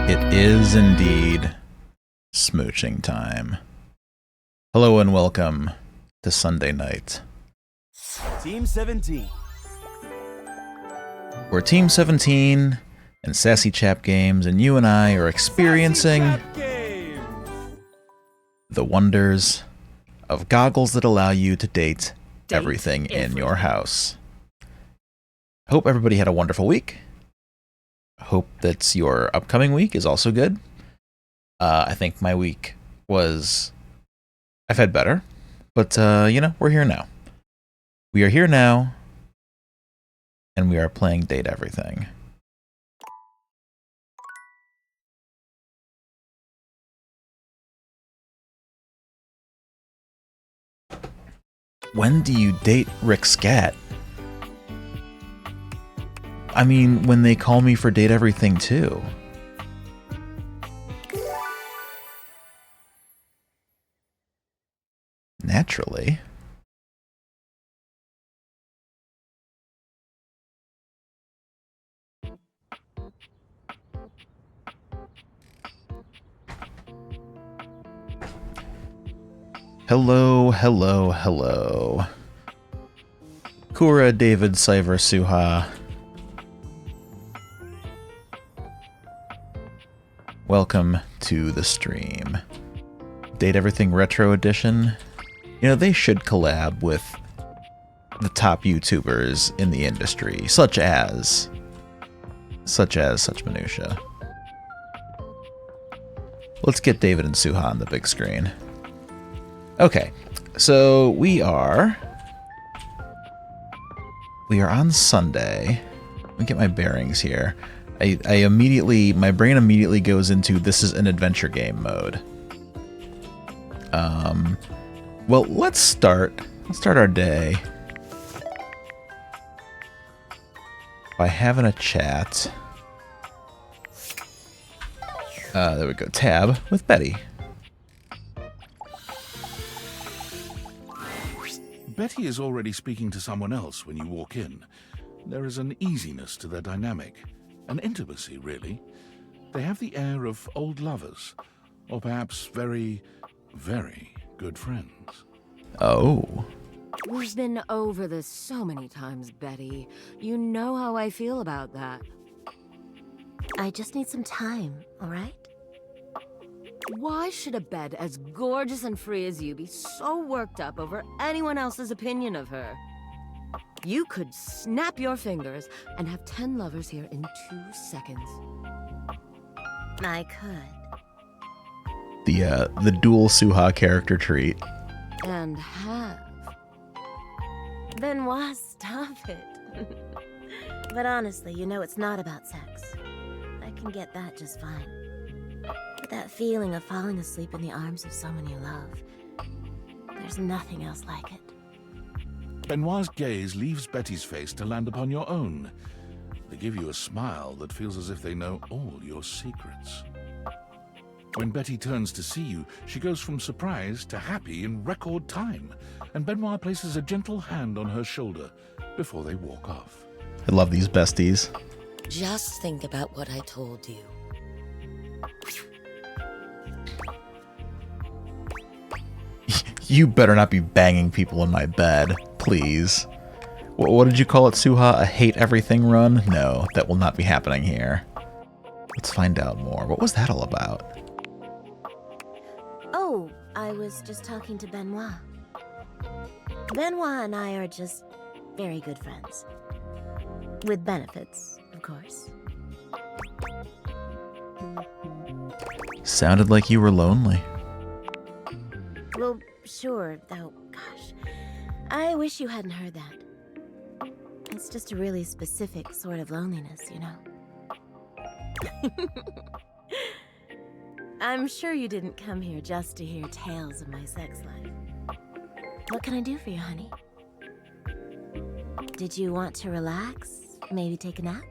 It is indeed smooching time. Hello and welcome to Sunday night. Team 17. We're Team 17 and Sassy Chap Games, and you and I are experiencing the wonders of goggles that allow you to date everything in your house. Hope everybody had a wonderful week. Hope that your upcoming week is also good. I think my week was... I've had better, but, we're here now. We are here now, and we are playing Date Everything. When do you date Rick Scat? I mean, when they call me for Date Everything too. Naturally. Hello, hello, hello. Kura, David, Cyver, Suha. Welcome to the stream. Date Everything Retro Edition. You know, they should collab with the top YouTubers in the industry, such as Such Minutia. Let's get David and Suha on the big screen. Okay, so we are on Sunday. Let me get my bearings here. My brain immediately goes into this is an adventure game mode. Well, let's start our day by having a chat. There we go, tab with Betty. Betty is already speaking to someone else when you walk in. There is an easiness to their dynamic, an intimacy, really. They have the air of old lovers, or perhaps very, very good friends. Oh. We've been over this so many times, Betty. You know how I feel about that. I just need some time, all right? Why should a bed as gorgeous and free as you be so worked up over anyone else's opinion of her? You could snap your fingers and have 10 lovers here in 2 seconds. I could. The dual Suha character treat. And have. Benoit, stop it. But honestly, you know it's not about sex. I can get that just fine. But that feeling of falling asleep in the arms of someone you love, there's nothing else like it. Benoit's gaze leaves Betty's face to land upon your own. They give you a smile that feels as if they know all your secrets. When Betty turns to see you, she goes from surprise to happy in record time, and Benoit places a gentle hand on her shoulder before they walk off. I love these besties. Just think about what I told you. You better not be banging people in my bed, please. What did you call it, Suha? A hate everything run? No, that will not be happening here. Let's find out more. What was that all about? Oh, I was just talking to Benoit. Benoit and I are just very good friends. With benefits, of course. Sounded like you were lonely. Well, sure, though, gosh. I wish you hadn't heard that. It's just a really specific sort of loneliness, you know? I'm sure you didn't come here just to hear tales of my sex life. What can I do for you, honey? Did you want to relax? Maybe take a nap?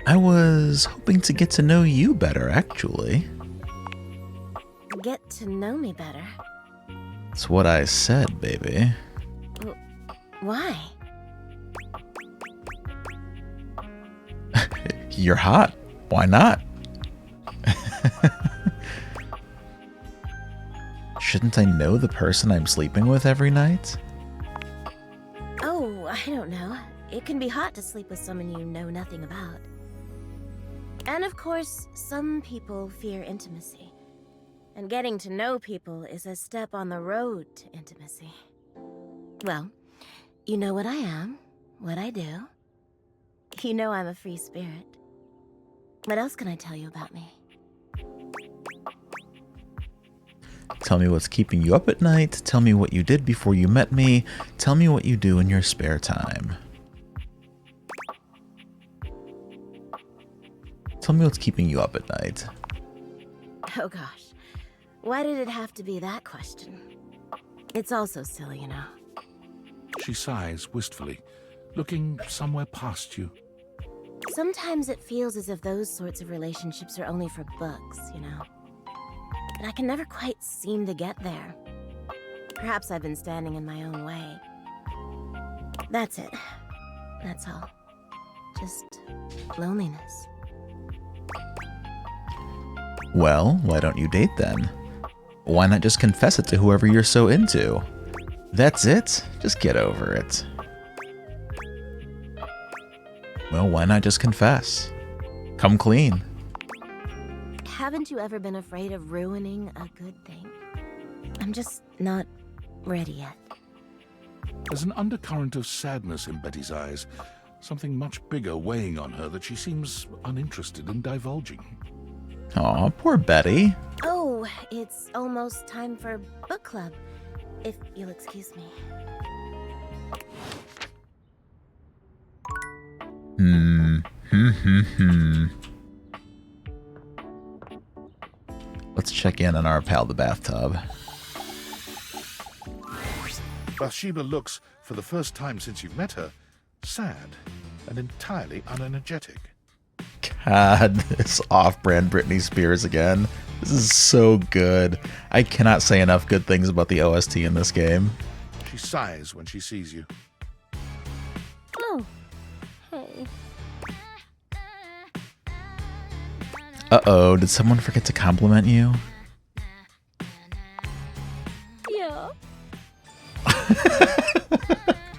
I was hoping to get to know you better, actually. Get to know me better? That's what I said, baby. Why? You're hot. Why not? Shouldn't I know the person I'm sleeping with every night? Oh, I don't know. It can be hot to sleep with someone you know nothing about. And of course, some people fear intimacy. And getting to know people is a step on the road to intimacy. Well, you know what I am, what I do. You know I'm a free spirit. What else can I tell you about me? Tell me what's keeping you up at night. Tell me what you did before you met me. Tell me what you do in your spare time. Tell me what's keeping you up at night. Oh gosh, why did it have to be that question? It's all so silly, you know. She sighs wistfully, looking somewhere past you. Sometimes it feels as if those sorts of relationships are only for books, you know. But I can never quite seem to get there. Perhaps I've been standing in my own way. That's it. That's all. Just loneliness. Well, why don't you date then? Why not just confess it to whoever you're so into? That's it. Just get over it. Well, why not just confess? Come clean. Haven't you ever been afraid of ruining a good thing? I'm just not ready yet. There's an undercurrent of sadness in Betty's eyes, something much bigger weighing on her that she seems uninterested in divulging. Aw, poor Betty. Oh, it's almost time for book club, if you'll excuse me. Let's check in on our pal the bathtub. Bathsheba looks, for the first time since you've met her, sad and entirely unenergetic. God, this off-brand Britney Spears again. This is so good. I cannot say enough good things about the OST in this game. She sighs when she sees you. Oh, hey. Uh-oh, did someone forget to compliment you? Yeah.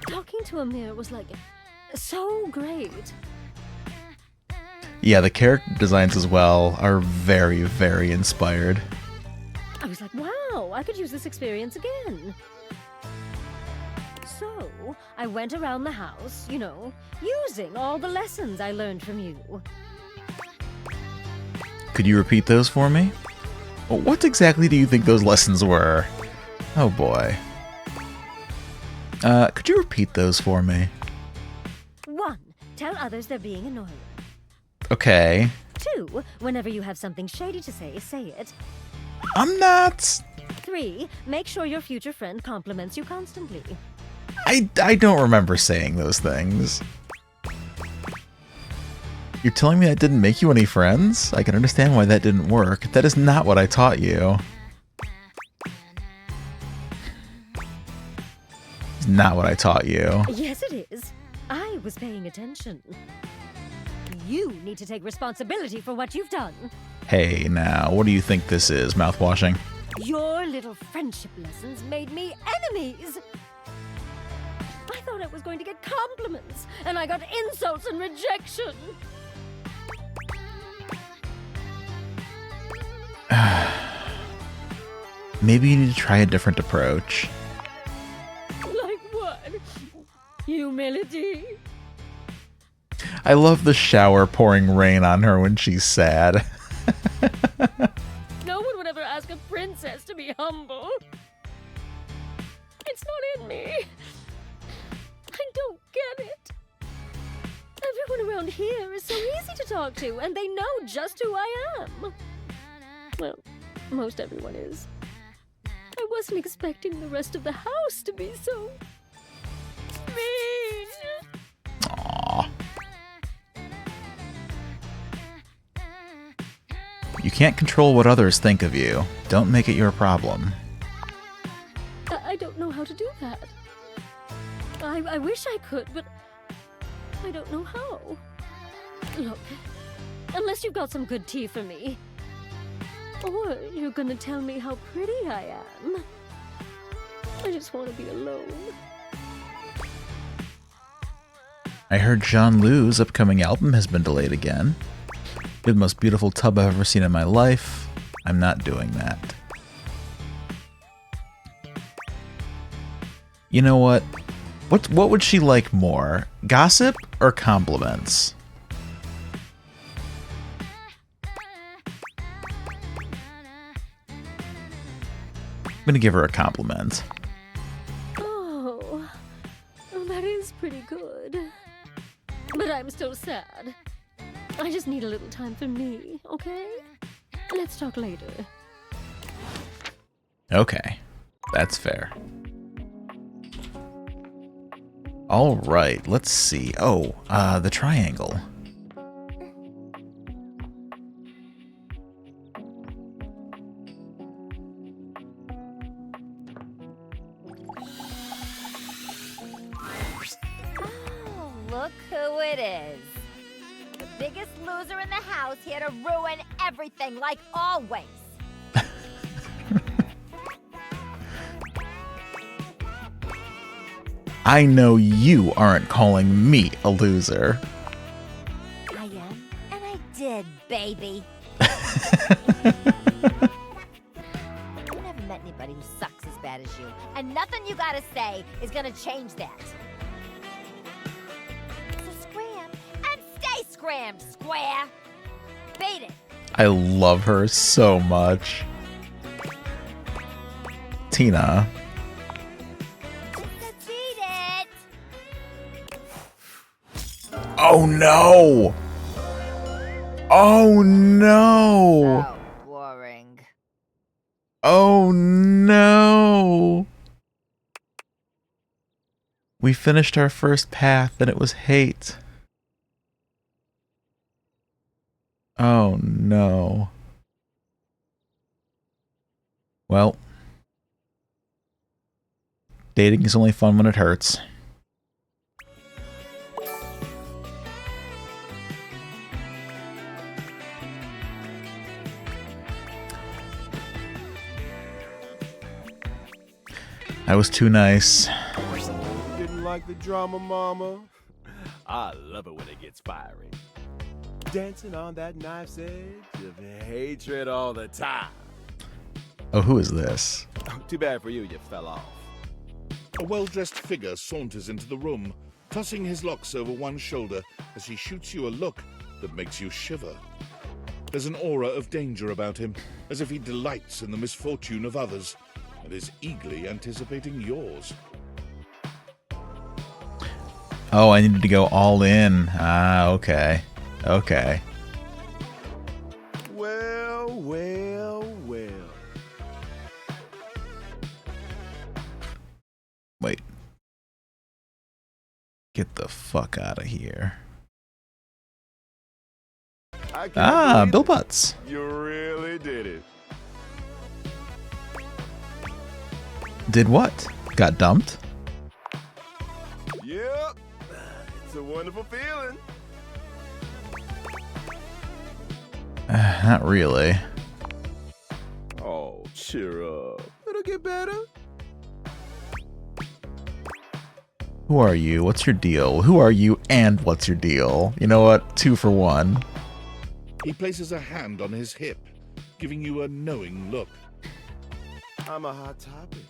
Talking to a mirror was like so great. Yeah, the character designs as well are very, very inspired. I was like, wow, I could use this experience again. So, I went around the house, you know, using all the lessons I learned from you. Could you repeat those for me? What exactly do you think those lessons were? Oh boy. Could you repeat those for me? 1. Tell others they're being annoying. Okay. 2. Whenever you have something shady to say, say it. I'm not... 3. Make sure your future friend compliments you constantly. I don't remember saying those things. You're telling me that didn't make you any friends? I can understand why that didn't work. That is not what I taught you. It's not what I taught you. Yes, it is. I was paying attention. You need to take responsibility for what you've done. Hey, now, what do you think this is? Mouthwashing? Your little friendship lessons made me enemies. I thought I was going to get compliments, and I got insults and rejection. Maybe you need to try a different approach. Like what? Humility? I love the shower pouring rain on her when she's sad. No one would ever ask a princess to be humble. It's not in me. I don't get it. Everyone around here is so easy to talk to, and they know just who I am. Well, most everyone is. I wasn't expecting the rest of the house to be so mean. Aww. You can't control what others think of you. Don't make it your problem. I don't know how to do that. I wish I could, but I don't know how. Look, Unless you've got some good tea for me. Or you're gonna tell me how pretty I am. I just want to be alone. I heard Jean Lou's upcoming album has been delayed again. You're the most beautiful tub I've ever seen in my life. I'm not doing that. You know what? What would she like more? Gossip or compliments? I'm gonna give her a compliment. Oh, that is pretty good. But I'm still sad. I just need a little time for me, okay? Let's talk later. Okay, that's fair. All right, let's see. Oh, the triangle. Oh, look who it is. The biggest loser in the house here to ruin everything, like always. I know you aren't calling me a loser. I am, and I did, baby. I've never met anybody who sucks as bad as you, and nothing you gotta say is gonna change that. So scram, and stay scrammed, square. Beat it. I love her so much. Tina. Just beat it. Oh no! Oh no! Oh, boring. Oh no! We finished our first path and it was hate. Oh no. Well, dating is only fun when it hurts. I was too nice. Didn't like the drama, mama? I love it when it gets fiery. Dancing on that knife's edge of hatred all the time. Oh, who is this? Too bad for you, you fell off. A well-dressed figure saunters into the room, tossing his locks over one shoulder as he shoots you a look that makes you shiver. There's an aura of danger about him, as if he delights in the misfortune of others and is eagerly anticipating yours. Oh, I needed to go all in. Ah, okay. Okay. Well, well, well. Wait. Get the fuck out of here. I can't Ah, believe Bill it. Butts. You really did it. Did what? Got dumped? Yep. It's a wonderful feeling. Not really. Oh, cheer up. It'll get better. Who are you? What's your deal? Who are you and what's your deal? You know what? 2 for 1. He places a hand on his hip, giving you a knowing look. I'm a hot topic.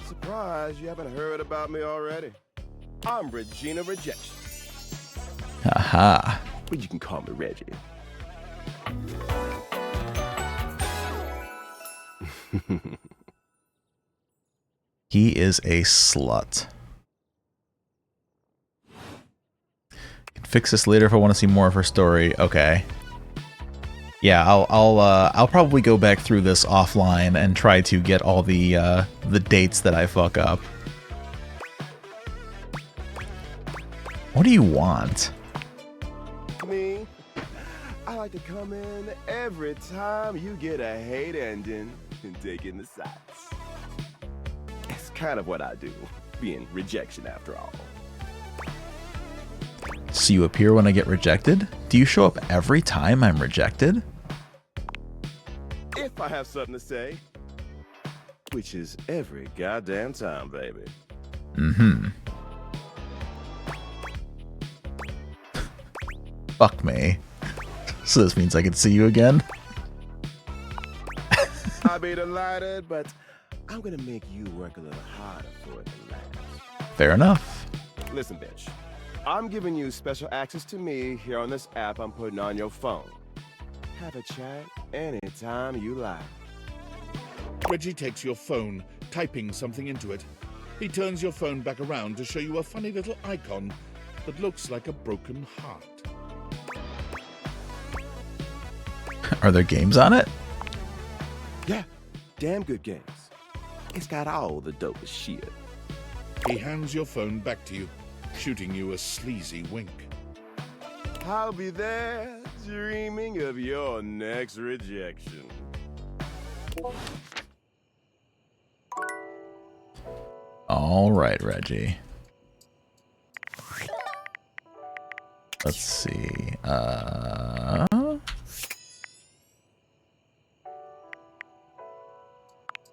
Surprised you haven't heard about me already. I'm Regina Rejection. Aha. But you can call me Reggie. He is a slut. Can fix this later if I want to see more of her story. Okay. Yeah, I'll probably go back through this offline and try to get all the dates that I fuck up. What do you want? Me? I like to come in every time you get a hate ending and take in the sights. It's kind of what I do, being rejection after all. So you appear when I get rejected? Do you show up every time I'm rejected? If I have something to say, which is every goddamn time, baby. Mm-hmm. Fuck me. So this means I can see you again? I'll be delighted, but I'm gonna make you work a little harder for it than that. Fair enough. Listen, bitch. I'm giving you special access to me here on this app I'm putting on your phone. Have a chat anytime you like. Reggie takes your phone, typing something into it. He turns your phone back around to show you a funny little icon that looks like a broken heart. Are there games on it? Yeah, damn good games. It's got all the dopest shit. He hands your phone back to you, shooting you a sleazy wink. I'll be there dreaming of your next rejection. All right, Reggie. Let's see.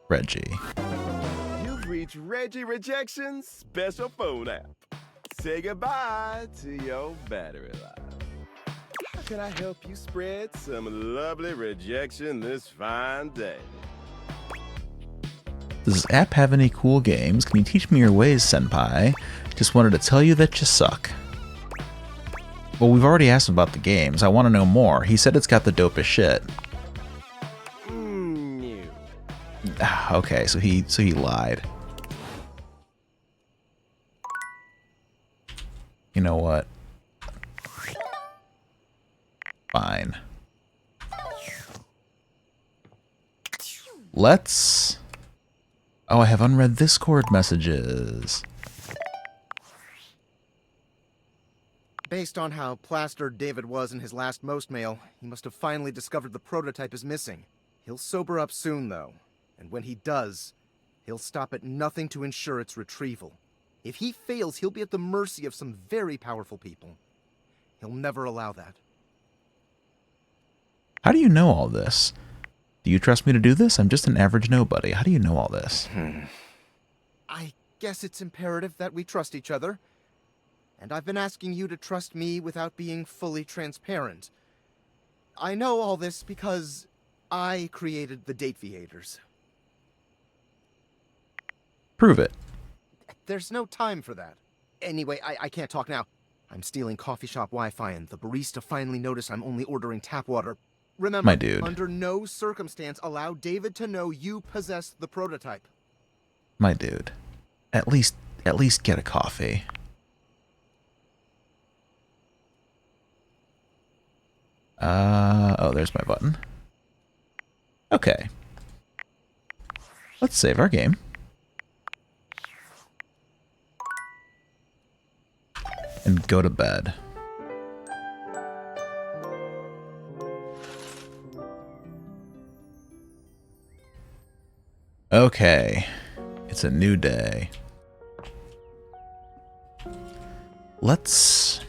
Reggie. You've reached Reggie Rejection's special phone app. Say goodbye to your battery life. How can I help you spread some lovely rejection this fine day? Does this app have any cool games? Can you teach me your ways, Senpai? Just wanted to tell you that you suck. Well, we've already asked him about the games. I want to know more. He said it's got the dopest shit. No. Okay, so he lied. You know what? Fine. Let's... Oh, I have unread Discord messages. Based on how plastered David was in his last most mail, he must have finally discovered the prototype is missing. He'll sober up soon, though. And when he does, he'll stop at nothing to ensure its retrieval. If he fails, he'll be at the mercy of some very powerful people. He'll never allow that. How do you know all this? Do you trust me to do this? I'm just an average nobody. How do you know all this? I guess it's imperative that we trust each other. And I've been asking you to trust me without being fully transparent. I know all this because I created the Date Viators. Prove it. There's no time for that. Anyway, I can't talk now. I'm stealing coffee shop Wi-Fi and the barista finally noticed I'm only ordering tap water. Remember, My dude. under no circumstance allow David to know you possess the prototype. My dude. At least get a coffee. Oh, there's my button. Okay. Let's save our game. And go to bed. Okay. It's a new day. Let's...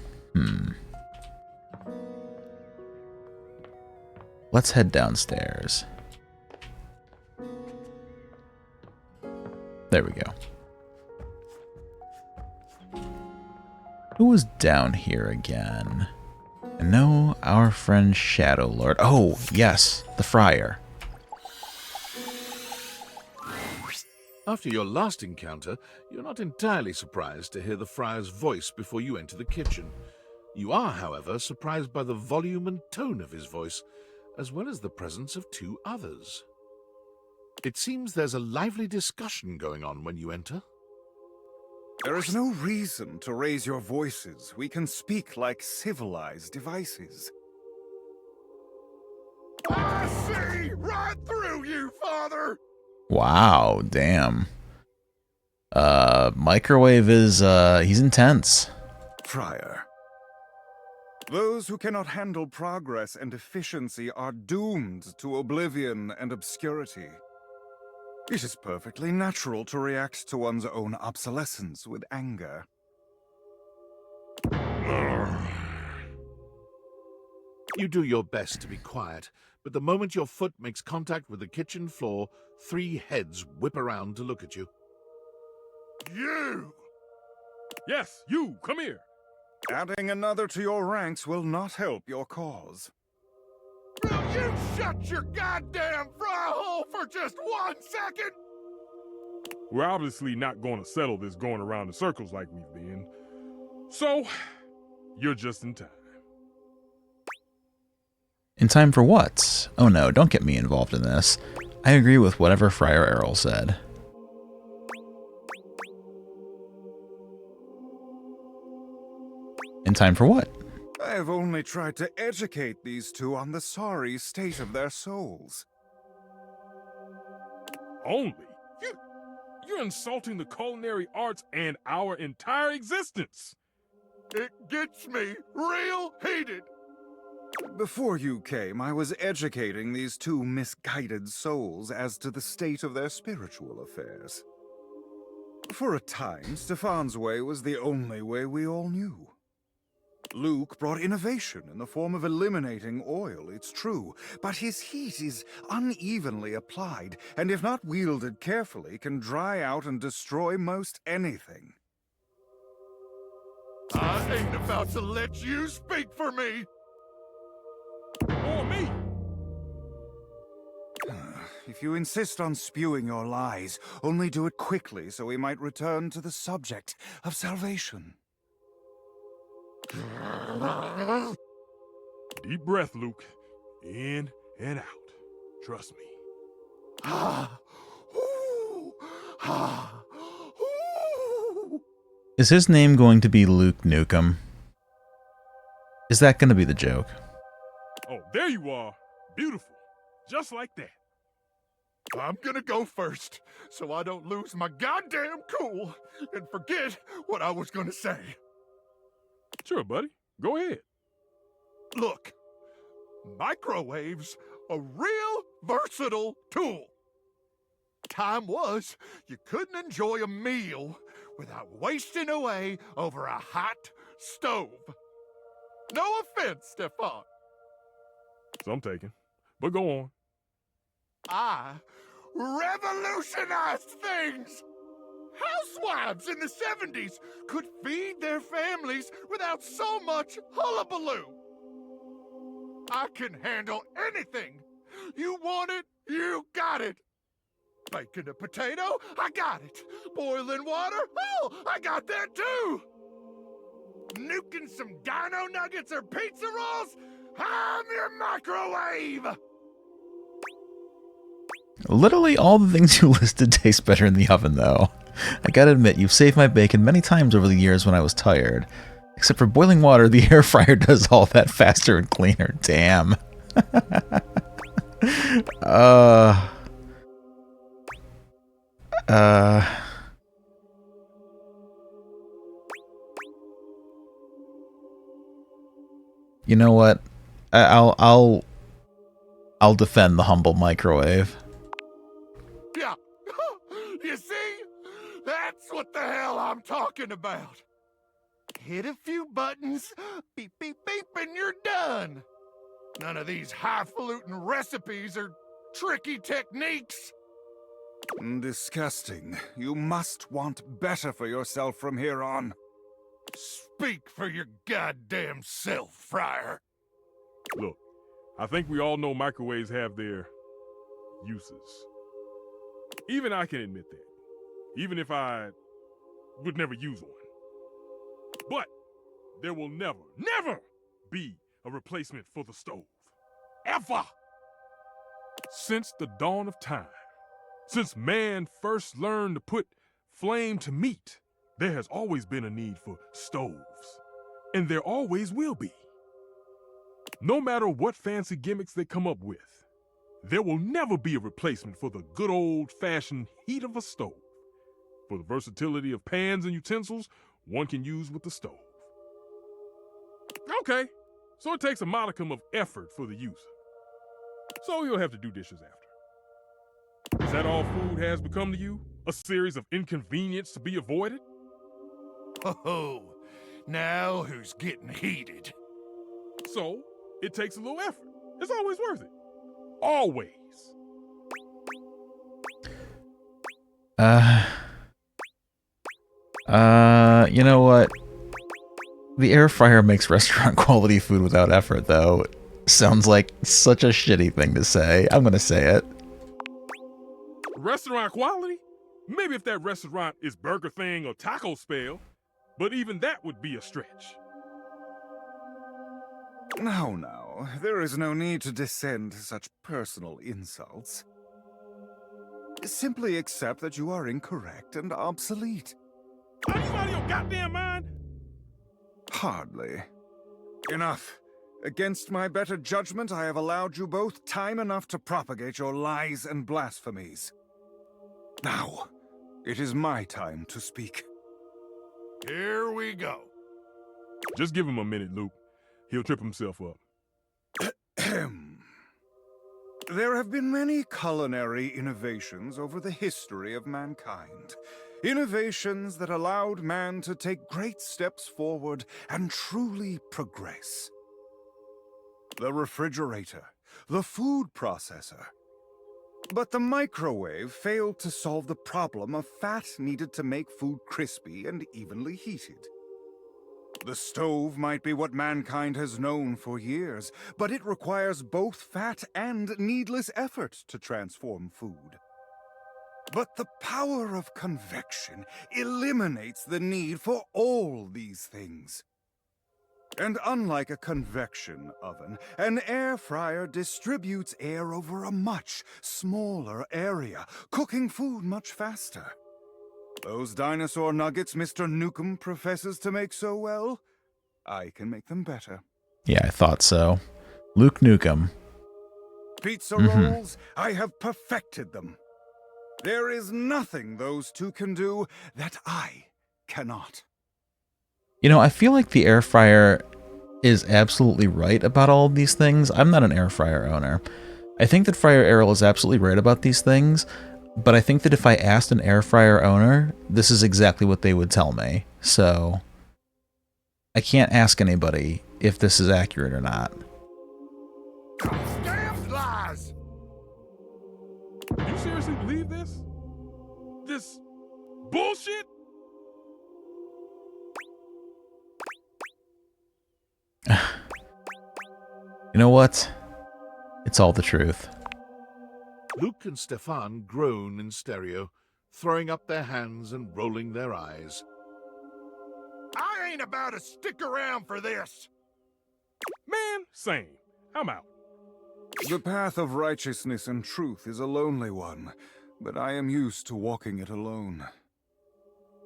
Let's head downstairs. There we go. Who was down here again? I know our friend Shadow Lord. Oh, yes, the Friar. After your last encounter, you're not entirely surprised to hear the Friar's voice before you enter the kitchen. You are, however, surprised by the volume and tone of his voice, as well as the presence of two others. It seems there's a lively discussion going on when you enter. There is no reason to raise your voices. We can speak like civilized devices. I see right through you, father! Wow, damn. Microwave is, he's intense. Friar. Those who cannot handle progress and efficiency are doomed to oblivion and obscurity. It is perfectly natural to react to one's own obsolescence with anger. You do your best to be quiet, but the moment your foot makes contact with the kitchen floor, 3 heads whip around to look at you. You! Yes, you! Come here! Adding another to your ranks will not help your cause. Will you shut your goddamn fry hole for just 1 second? We're obviously not going to settle this going around in circles like we've been. So, you're just in time. In time for what? Oh no, don't get me involved in this. I agree with whatever Friar Errol said. In time for what? I have only tried to educate these two on the sorry state of their souls. Only? You're insulting the culinary arts and our entire existence. It gets me real heated. Before you came, I was educating these two misguided souls as to the state of their spiritual affairs. For a time, Stefan's way was the only way we all knew. Luke brought innovation in the form of eliminating oil, it's true, but his heat is unevenly applied, and if not wielded carefully, can dry out and destroy most anything. I ain't about to let you speak for me! Or me! If you insist on spewing your lies, only do it quickly so we might return to the subject of salvation. Deep breath, Luke. In and out. Trust me. Is his name going to be Luke Nukem? Is that going to be the joke? Oh, there you are. Beautiful. Just like that. I'm gonna go first, so I don't lose my goddamn cool and forget what I was gonna say. Sure, buddy. Go ahead. Look, microwaves a real versatile tool. Time was you couldn't enjoy a meal without wasting away over a hot stove. No offense, Stefan. Some taken, but go on. I revolutionized things. Housewives in the 70s could feed their families without so much hullabaloo. I can handle anything. You want it, you got it. Baking a potato, I got it. Boiling water, oh, I got that too. Nuking some dino nuggets or pizza rolls, I'm your microwave. Literally all the things you listed taste better in the oven, though. I gotta admit, you've saved my bacon many times over the years when I was tired. Except for boiling water, the air fryer does all that faster and cleaner. Damn. You know what? I'll defend the humble microwave. Yeah. You see? That's what the hell I'm talking about. Hit a few buttons, beep, beep, beep, and you're done. None of these highfalutin recipes or tricky techniques. Disgusting. You must want better for yourself from here on. Speak for your goddamn self, Friar. Look, I think we all know microwaves have their uses. Even I can admit that. Even if I would never use one. But there will never, never be a replacement for the stove. Ever! Since the dawn of time, since man first learned to put flame to meat, there has always been a need for stoves. And there always will be. No matter what fancy gimmicks they come up with, there will never be a replacement for the good old-fashioned heat of a stove. For the versatility of pans and utensils one can use with the stove. Okay, so it takes a modicum of effort for the user. So you'll have to do dishes after. Is that all food has become to you? A series of inconvenience to be avoided? Oh, now who's getting heated? So, it takes a little effort. It's always worth it. Always. You know what? The air fryer makes restaurant quality food without effort, though. Sounds like such a shitty thing to say. I'm gonna say it. Restaurant quality? Maybe if that restaurant is Burger Thing or Taco Spell, but even that would be a stretch. Now, there is no need to descend to such personal insults. Simply accept that you are incorrect and obsolete. Are you out of your goddamn mind? Hardly. Enough. Against my better judgment, I have allowed you both time enough to propagate your lies and blasphemies. Now, it is my time to speak. Here we go. Just give him a minute, Luke. He'll trip himself up. There have been many culinary innovations over the history of mankind. Innovations that allowed man to take great steps forward and truly progress. The refrigerator, the food processor. But the microwave failed to solve the problem of fat needed to make food crispy and evenly heated. The stove might be what mankind has known for years, but it requires both fat and needless effort to transform food. But the power of convection eliminates the need for all these things. And unlike a convection oven, an air fryer distributes air over a much smaller area, cooking food much faster. Those dinosaur nuggets Mr. Nukem professes to make so well, I can make them better. Yeah, I thought so. Luke Nukem. Pizza rolls, I have perfected them. There is nothing those two can do that I cannot. You know, I feel like the air fryer is absolutely right about all of these things. I'm not an air fryer owner. I think that Fryer Errol is absolutely right about these things, but I think that if I asked an air fryer owner, this is exactly what they would tell me. So I can't ask anybody if this is accurate or not. Damn lies! You seriously believe this? This bullshit? You know what? It's all the truth. Luke and Stefan groan in stereo, throwing up their hands and rolling their eyes. I ain't about to stick around for this. Man, same. I'm out. The path of righteousness and truth is a lonely one, but I am used to walking it alone.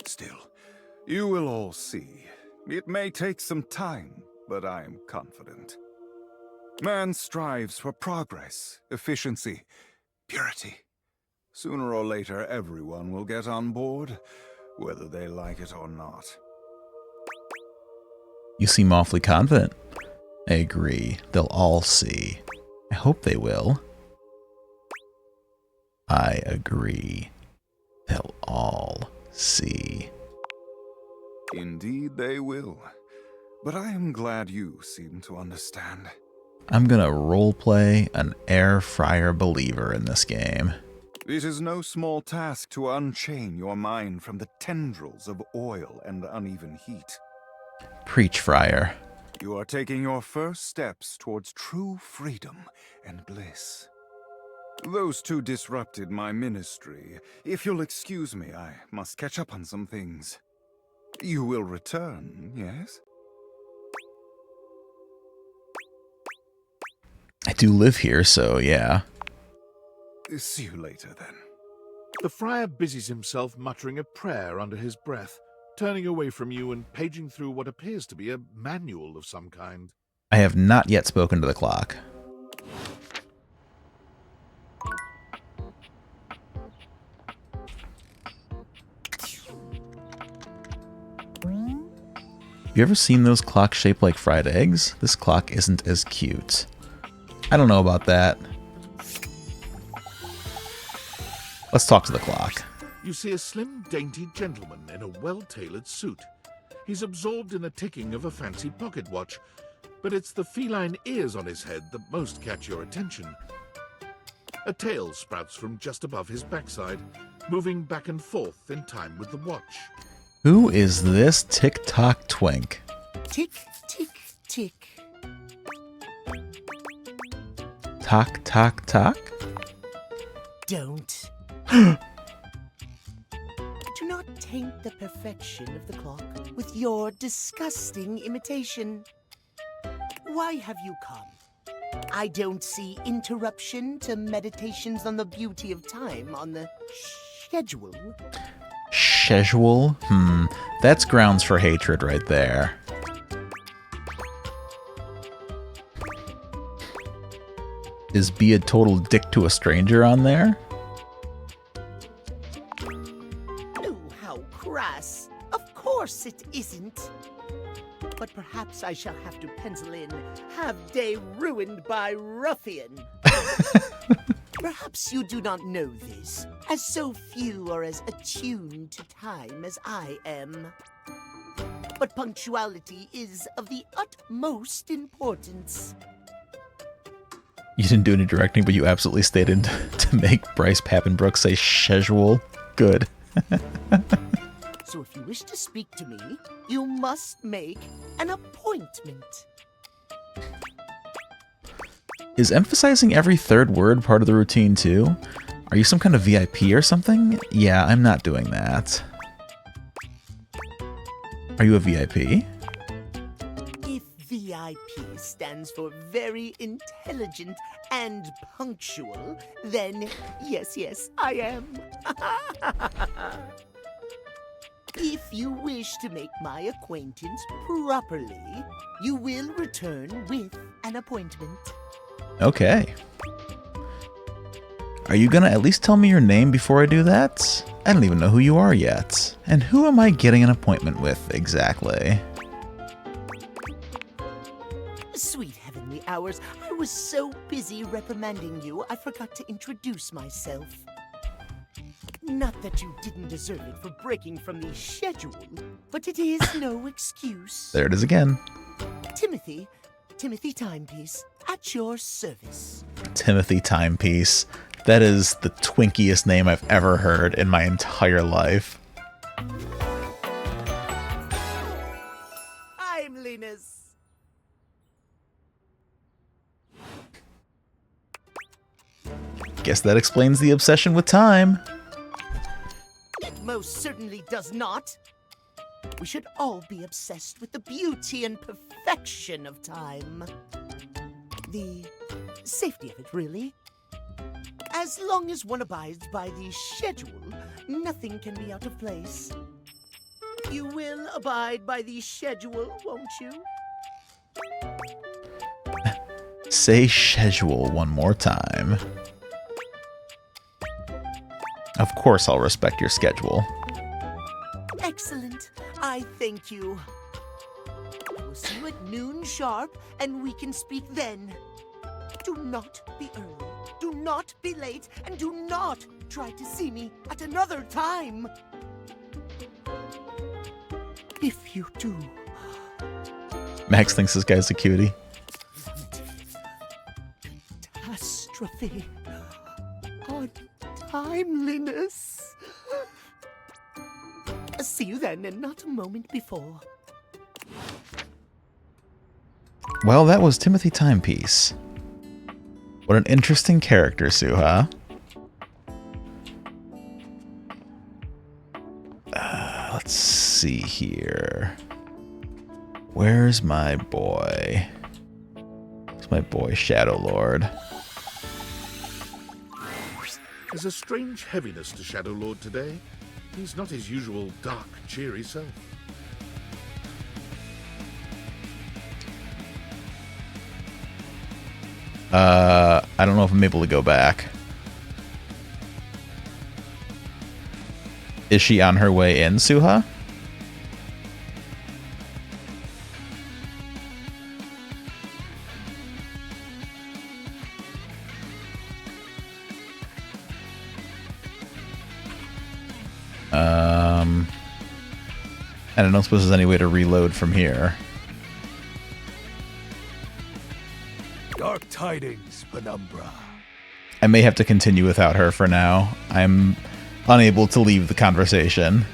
Still, you will all see. It may take some time, but I am confident. Man strives for progress, efficiency, purity. Sooner or later, everyone will get on board, whether they like it or not. You seem awfully confident. I agree. They'll all see. I hope they will. I agree. They'll all see. Indeed they will. But I am glad you seem to understand. I'm gonna roleplay an air fryer believer in this game. It is no small task to unchain your mind from the tendrils of oil and uneven heat. Preach, Fryer. You are taking your first steps towards true freedom and bliss. Those two disrupted my ministry. If you'll excuse me, I must catch up on some things. You will return, yes? I do live here, so yeah. See you later, then. The friar busies himself muttering a prayer under his breath, turning away from you and paging through what appears to be a manual of some kind. I have not yet spoken to the clock. You ever seen those clocks shaped like fried eggs? This clock isn't as cute. I don't know about that. Let's talk to the clock. You see a slim, dainty gentleman in a well-tailored suit. He's absorbed in the ticking of a fancy pocket watch, but it's the feline ears on his head that most catch your attention. A tail sprouts from just above his backside, moving back and forth in time with the watch. Who is this tick-tock twink? Tick, tick, tick. Tock, tock, tock? Don't. Do not taint the perfection of the clock with your disgusting imitation. Why have you come? I don't see interruption to meditations on the beauty of time on the schedule. Schedule? That's grounds for hatred right there. Is be a total dick to a stranger on there? Oh, how crass. Of course it isn't. But perhaps I shall have to pencil in have day ruined by ruffian. Perhaps you do not know this, as so few are as attuned to time as I am. But punctuality is of the utmost importance. You didn't do any directing, but you absolutely stated to make Bryce Pappenbrook say schedule. Good. So if you wish to speak to me, you must make an appointment. Is emphasizing every third word part of the routine too? Are you some kind of VIP or something? Yeah, I'm not doing that. Are you a VIP? If VIP stands for very intelligent and punctual, then yes, I am. If you wish to make my acquaintance properly, you will return with an appointment. Okay. Are you gonna at least tell me your name before I do that? I don't even know who you are yet. And who am I getting an appointment with exactly? Sweet heavenly hours, I was so busy reprimanding you, I forgot to introduce myself. Not that you didn't deserve it for breaking from the schedule, but it is no excuse. There it is again. Timothy Timepiece, at your service. Timothy Timepiece. That is the twinkiest name I've ever heard in my entire life. Timeliness. Guess that explains the obsession with time. It most certainly does not. We should all be obsessed with the beauty and perfection of time. The safety of it, really. As long as one abides by the schedule, nothing can be out of place. You will abide by the schedule, won't you? Say schedule one more time. Of course I'll respect your schedule. Excellent. I thank you. I will see you at noon sharp, and we can speak then. Do not be early, do not be late, and do not try to see me at another time. If you do... Max thinks this guy's a cutie. Catastrophe. Untimeliness. See you then, and not a moment before. Well, that was Timothy Timepiece. What an interesting character, Suha. Let's see here. Where's my boy? It's my boy, Shadow Lord. There's a strange heaviness to Shadow Lord today. He's not his usual dark, cheery self. I don't know if I'm able to go back. Is she on her way in, Suha? I don't suppose there's any way to reload from here. Dark tidings, Penumbra. I may have to continue without her for now. I'm unable to leave the conversation.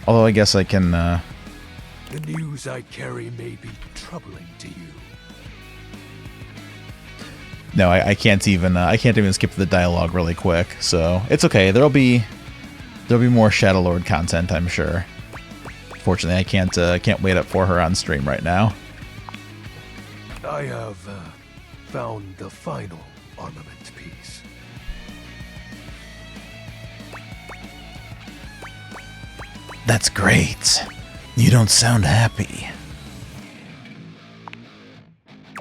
Although I guess I can, The news I carry may be troubling to you. No, I can't even skip the dialogue really quick, so it's okay. There'll be more Shadowlord content, I'm sure. Fortunately, I can't wait up for her on stream right now. I have found the final armament piece. That's great. You don't sound happy.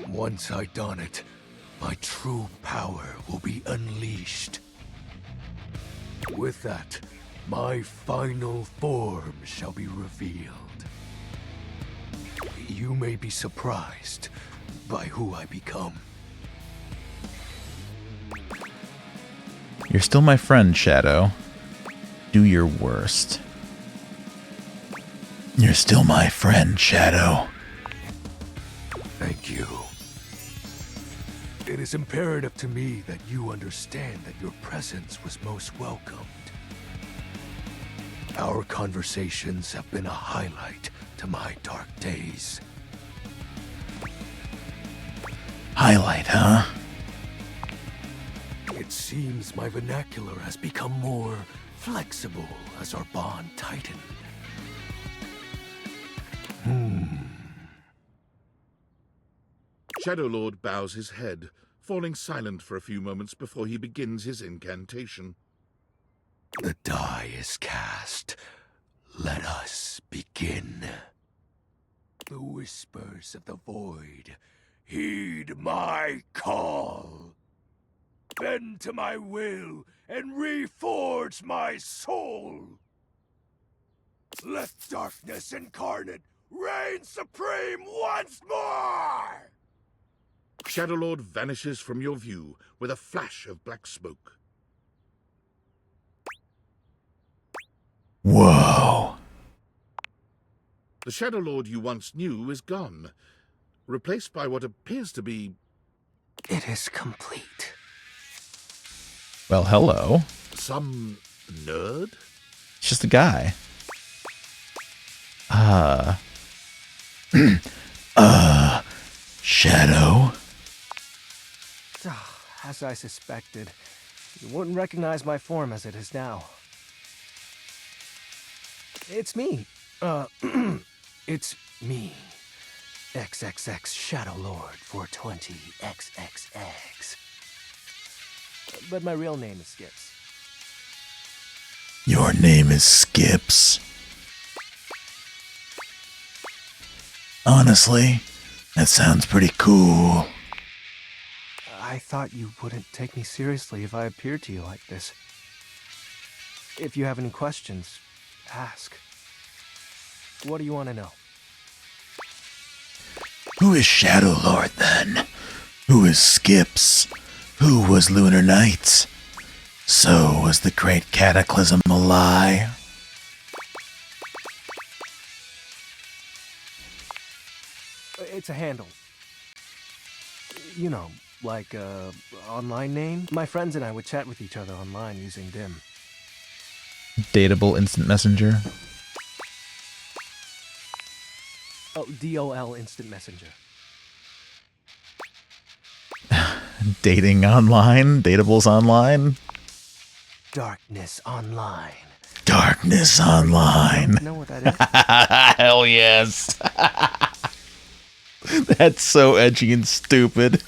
Once I don it, my true power will be unleashed. With that, my final form shall be revealed. You may be surprised by who I become. You're still my friend, Shadow. Do your worst. You're still my friend, Shadow. Thank you. It is imperative to me that you understand that your presence was most welcomed. Our conversations have been a highlight to my dark days. Highlight, huh? It seems my vernacular has become more flexible as our bond tightened. Shadowlord bows his head, falling silent for a few moments before he begins his incantation. The die is cast. Let us begin. The whispers of the void, heed my call. Bend to my will and reforge my soul. Let darkness incarnate reign supreme once more! Shadowlord vanishes from your view with a flash of black smoke. Whoa. The Shadowlord you once knew is gone, replaced by what appears to be... It is complete. Well, hello. some nerd? It's just a guy. Shadow. As I suspected, you wouldn't recognize my form as it is now. It's me. It's me. XXX Shadowlord 420 XXX. But my real name is Skips. Your name is Skips. Honestly, that sounds pretty cool. I thought you wouldn't take me seriously if I appeared to you like this. If you have any questions, ask. What do you want to know? Who is Shadowlord then? Who is Skips? Who was Lunar Knight? So was the Great Cataclysm a lie? It's a handle. You know, like a online name. My friends and I would chat with each other online using DIM. Dateable Instant Messenger. Oh, DOL Instant Messenger. Dating online? Datables online? Darkness Online. Darkness Online. You know what that is? Hell yes. That's so edgy and stupid.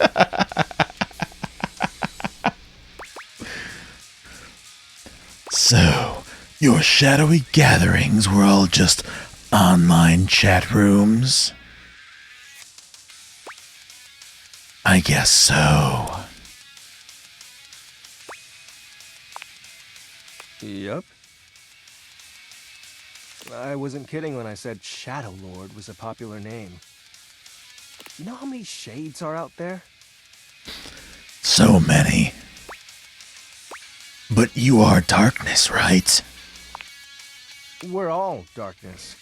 So, your shadowy gatherings were all just online chat rooms? I guess so. Yep. I wasn't kidding when I said Shadowlord was a popular name. You know how many shades are out there? So many. But you are darkness, right? We're all darkness.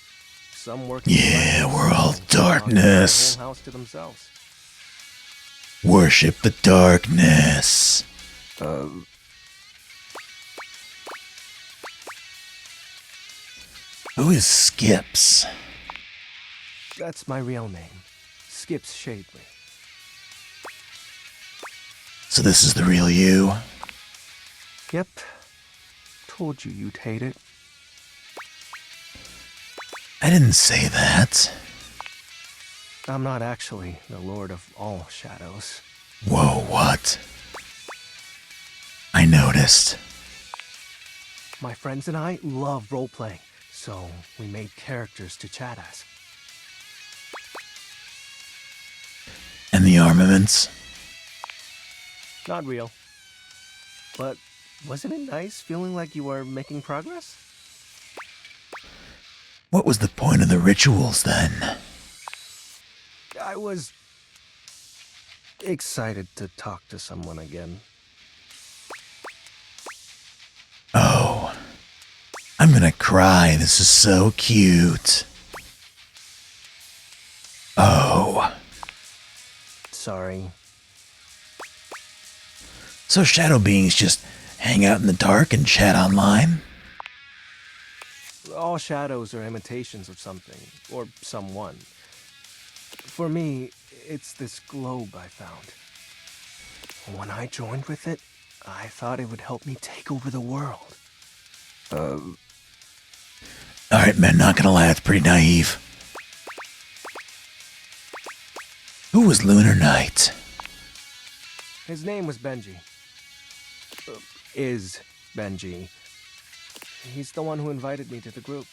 some working. Yeah, we're all darkness. The whole house to themselves. Worship the darkness. Who is Skips? That's my real name. Skips Shadley. So this is the real you? Yep. Told you you'd hate it. I didn't say that. I'm not actually the Lord of all shadows. Whoa, what? I noticed. My friends and I love role-playing, so we made characters to chat as. And the armaments? Not real. But wasn't it nice feeling like you were making progress? What was the point of the rituals then? I was excited to talk to someone again. Oh. I'm gonna cry. This is so cute. Oh. Sorry. So shadow beings just hang out in the dark and chat online? All shadows are imitations of something, or someone. For me, it's this globe I found. When I joined with it, I thought it would help me take over the world. Alright, man, not gonna lie, it's pretty naive. Who was Lunar Knight? His name was Benji. Is Benji. He's the one who invited me to the group.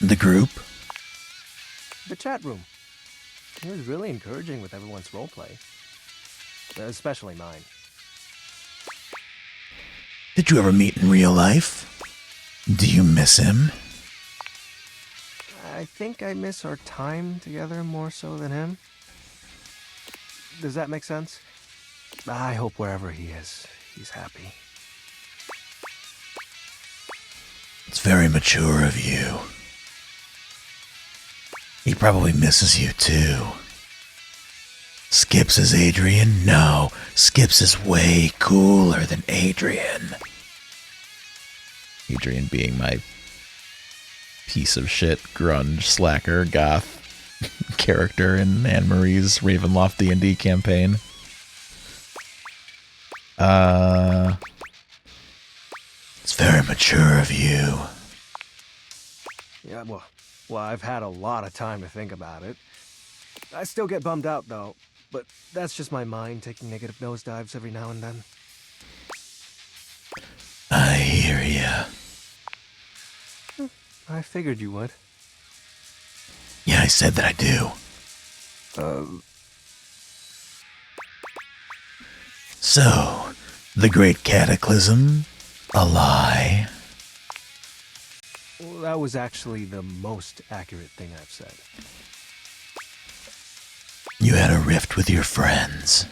The group? The chat room. He was really encouraging with everyone's roleplay. Especially mine. Did you ever meet in real life? Do you miss him? I think I miss our time together more so than him. Does that make sense? I hope wherever he is, he's happy. It's very mature of you. He probably misses you too. Skips is Adrian? No, Skips is way cooler than Adrian. Adrian being my piece of shit, grunge, slacker, goth character in Anne-Marie's Ravenloft D&D campaign. It's very mature of you. Yeah, well, I've had a lot of time to think about it. I still get bummed out, though, but that's just my mind taking negative nosedives every now and then. I hear ya. I figured you would. Yeah, I said that I do. So, the Great Cataclysm, a lie. Well, that was actually the most accurate thing I've said. You had a rift with your friends.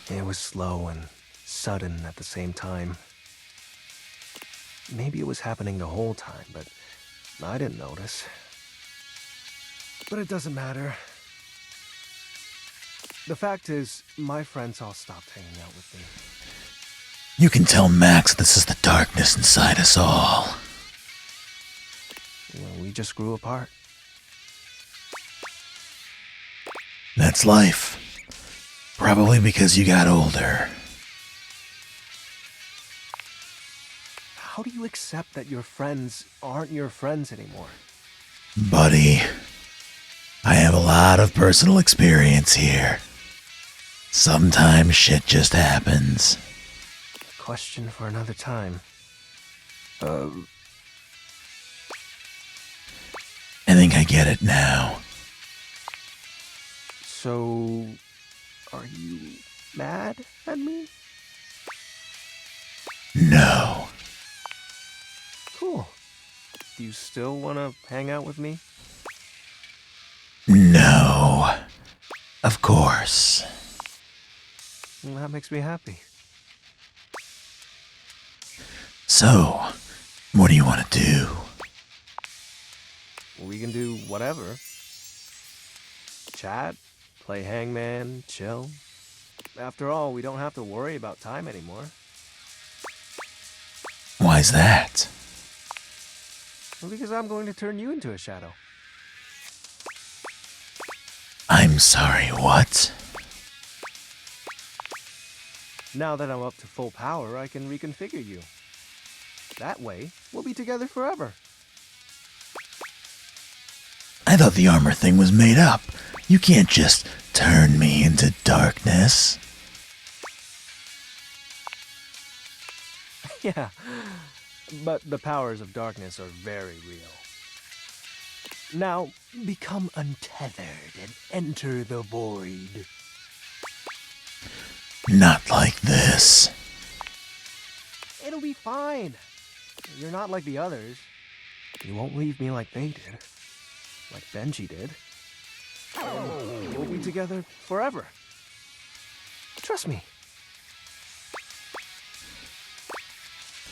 It was slow and sudden at the same time. Maybe it was happening the whole time, but I didn't notice. But it doesn't matter. The fact is, my friends all stopped hanging out with me. You can tell Max this is the darkness inside us all. Well, we just grew apart. That's life. Probably because you got older. How do you accept that your friends aren't your friends anymore? Buddy, I have a lot of personal experience here. Sometimes shit just happens. Question for another time. I think I get it now. So, are you mad at me? No. Cool. Do you still want to hang out with me? No. Of course. Well, that makes me happy. So, what do you want to do? We can do whatever. Chat, play hangman, chill. After all, we don't have to worry about time anymore. Why's that? Well, because I'm going to turn you into a shadow. I'm sorry, what? Now that I'm up to full power, I can reconfigure you. That way, we'll be together forever. I thought the armor thing was made up. You can't just turn me into darkness. Yeah, but the powers of darkness are very real. Now, become untethered and enter the void. Not like this. It'll be fine. You're not like the others. You won't leave me like they did. Like Benji did. We'll be together forever. Trust me.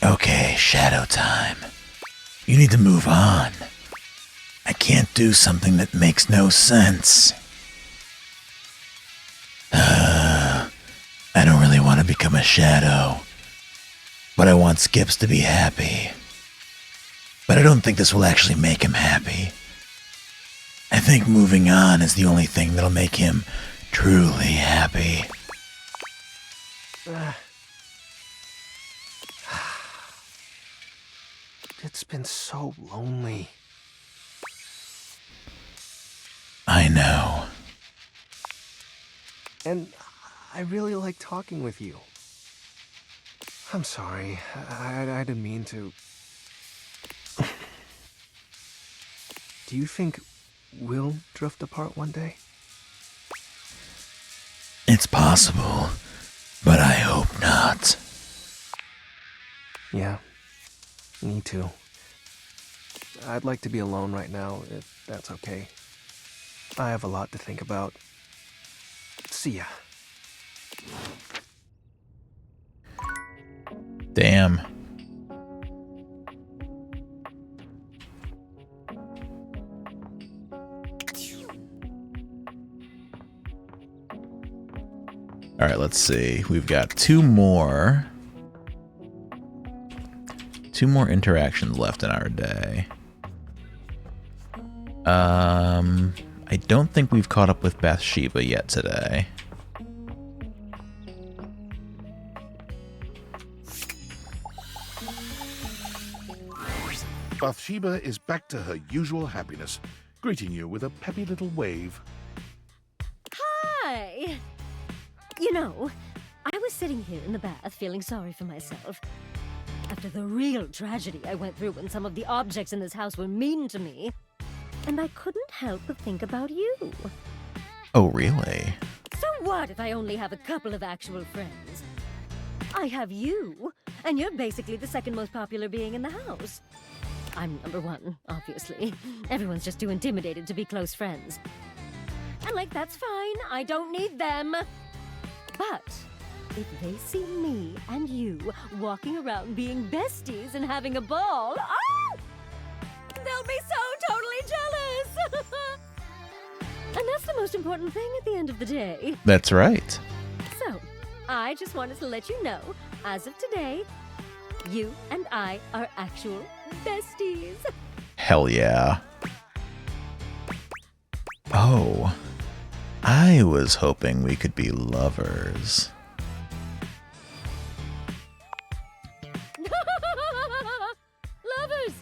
Okay, shadow time. You need to move on. I can't do something that makes no sense. I don't really want to become a shadow, but I want Skips to be happy. But I don't think this will actually make him happy. I think moving on is the only thing that'll make him truly happy. It's been so lonely. I know. And I really like talking with you. I'm sorry. I didn't mean to. Do you think we'll drift apart one day? It's possible, but I hope not. Yeah, me too. I'd like to be alone right now, if that's okay. I have a lot to think about. See ya. Damn. All right, let's see. We've got two more interactions left in our day. I don't think we've caught up with Bathsheba yet today. Bathsheba is back to her usual happiness, greeting you with a peppy little wave. Hi! You know, I was sitting here in the bath feeling sorry for myself. After the real tragedy I went through when some of the objects in this house were mean to me. And I couldn't help but think about you. Oh, really? So what if I only have a couple of actual friends? I have you, and you're basically the second most popular being in the house. I'm number one, obviously. Everyone's just too intimidated to be close friends. And like, that's fine, I don't need them. But if they see me and you walking around being besties and having a ball, oh! They'll be so totally jealous! And that's the most important thing at the end of the day. That's right. So, I just wanted to let you know, as of today, you and I are actual besties. Hell yeah. Oh, I was hoping we could be lovers. Lovers!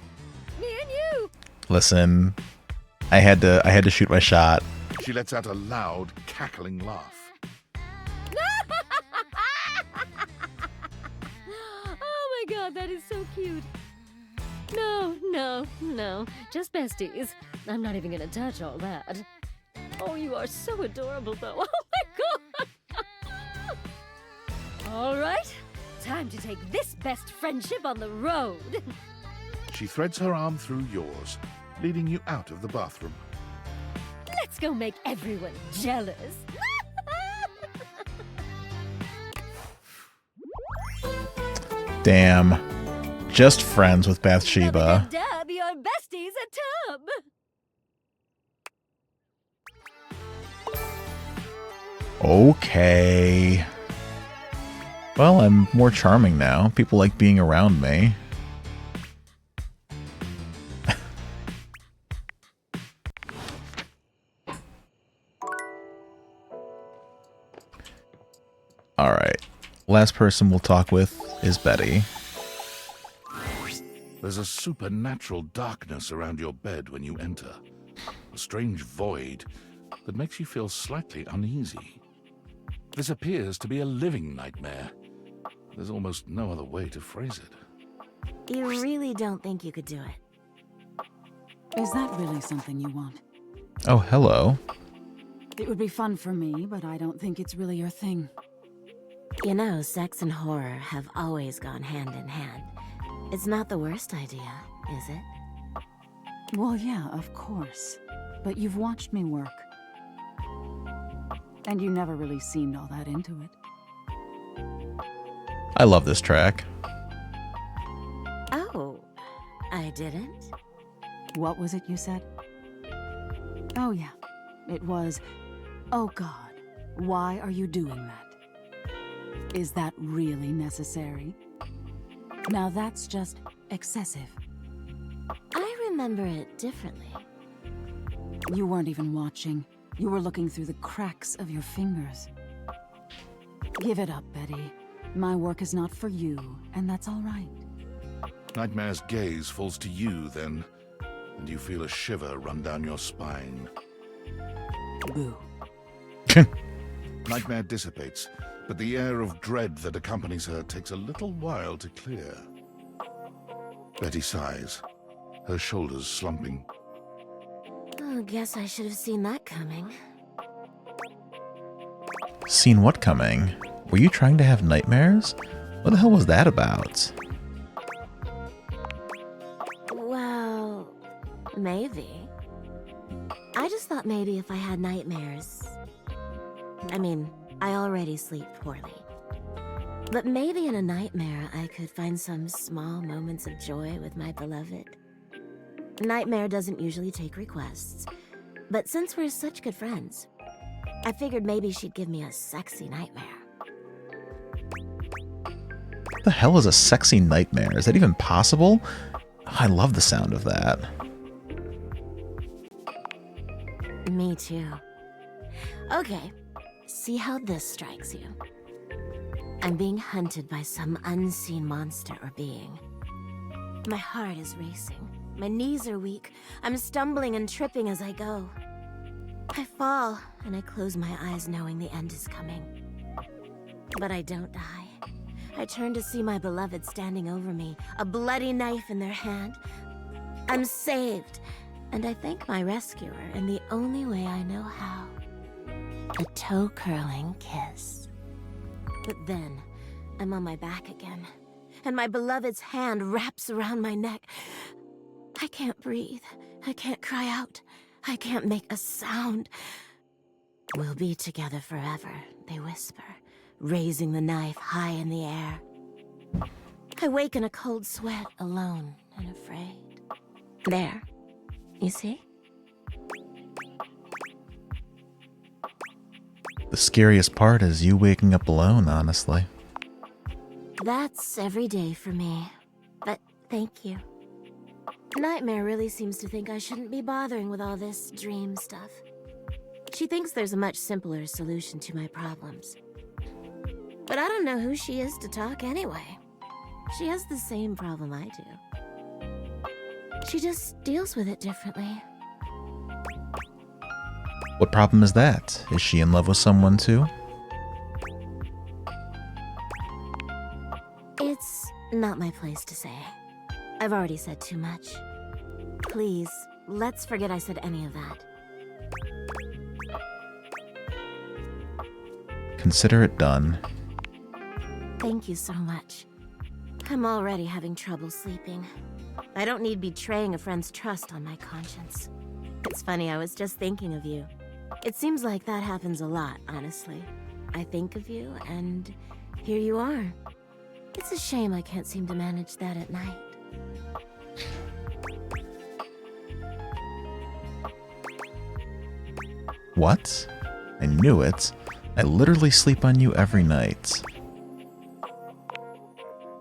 Me and you! Listen, I had to shoot my shot. She lets out a loud, cackling laugh. Oh my god, that is so cute. No. Just besties. I'm not even gonna touch all that. Oh, you are so adorable, though. Oh my god! Alright, time to take this best friendship on the road. She threads her arm through yours, leading you out of the bathroom. Let's go make everyone jealous. Damn. Just friends with Bathsheba. Dub, your besties a tub. Okay. Well, I'm more charming now. People like being around me. Alright. Last person we'll talk with is Betty. There's a supernatural darkness around your bed when you enter. A strange void that makes you feel slightly uneasy. This appears to be a living nightmare. There's almost no other way to phrase it. You really don't think you could do it? Is that really something you want? Oh, hello. It would be fun for me, but I don't think it's really your thing. You know, sex and horror have always gone hand in hand. It's not the worst idea, is it? Well, yeah, of course. But you've watched me work. And you never really seemed all that into it. I love this track. Oh, I didn't? What was it you said? Oh, yeah. It was, oh God, why are you doing that? Is that really necessary? Now that's just excessive. I remember it differently. You weren't even watching. You were looking through the cracks of your fingers. Give it up, Betty. My work is not for you, and that's all right. Nightmare's gaze falls to you then, and you feel a shiver run down your spine. Boo. Nightmare dissipates, but the air of dread that accompanies her takes a little while to clear. Betty sighs, her shoulders slumping. Oh, guess I should have seen that coming. Seen what coming? Were you trying to have nightmares? What the hell was that about? Well, maybe. I just thought maybe if I had nightmares... I mean, I already sleep poorly. But maybe in a nightmare I could find some small moments of joy with my beloved. Nightmare doesn't usually take requests, but since we're such good friends, I figured maybe she'd give me a sexy nightmare. What the hell is a sexy nightmare? Is that even possible? I love the sound of that. Me too. Okay, see how this strikes you. I'm being hunted by some unseen monster or being. My heart is racing. My knees are weak. I'm stumbling and tripping as I go. I fall, and I close my eyes knowing the end is coming. But I don't die. I turn to see my beloved standing over me, a bloody knife in their hand. I'm saved, and I thank my rescuer in the only way I know how. A toe-curling kiss. But then, I'm on my back again, and my beloved's hand wraps around my neck. I can't breathe. I can't cry out. I can't make a sound. We'll be together forever, they whisper, raising the knife high in the air. I wake in a cold sweat, alone and afraid. There. You see? The scariest part is you waking up alone, honestly. That's every day for me. But thank you. Nightmare really seems to think I shouldn't be bothering with all this dream stuff. She thinks there's a much simpler solution to my problems. But I don't know who she is to talk anyway. She has the same problem I do. She just deals with it differently. What problem is that? Is she in love with someone too? It's not my place to say. I've already said too much. Please, let's forget I said any of that. Consider it done. Thank you so much. I'm already having trouble sleeping. I don't need betraying a friend's trust on my conscience. It's funny, I was just thinking of you. It seems like that happens a lot, honestly. I think of you, and here you are. It's a shame I can't seem to manage that at night. What? I knew it. I literally sleep on you every night.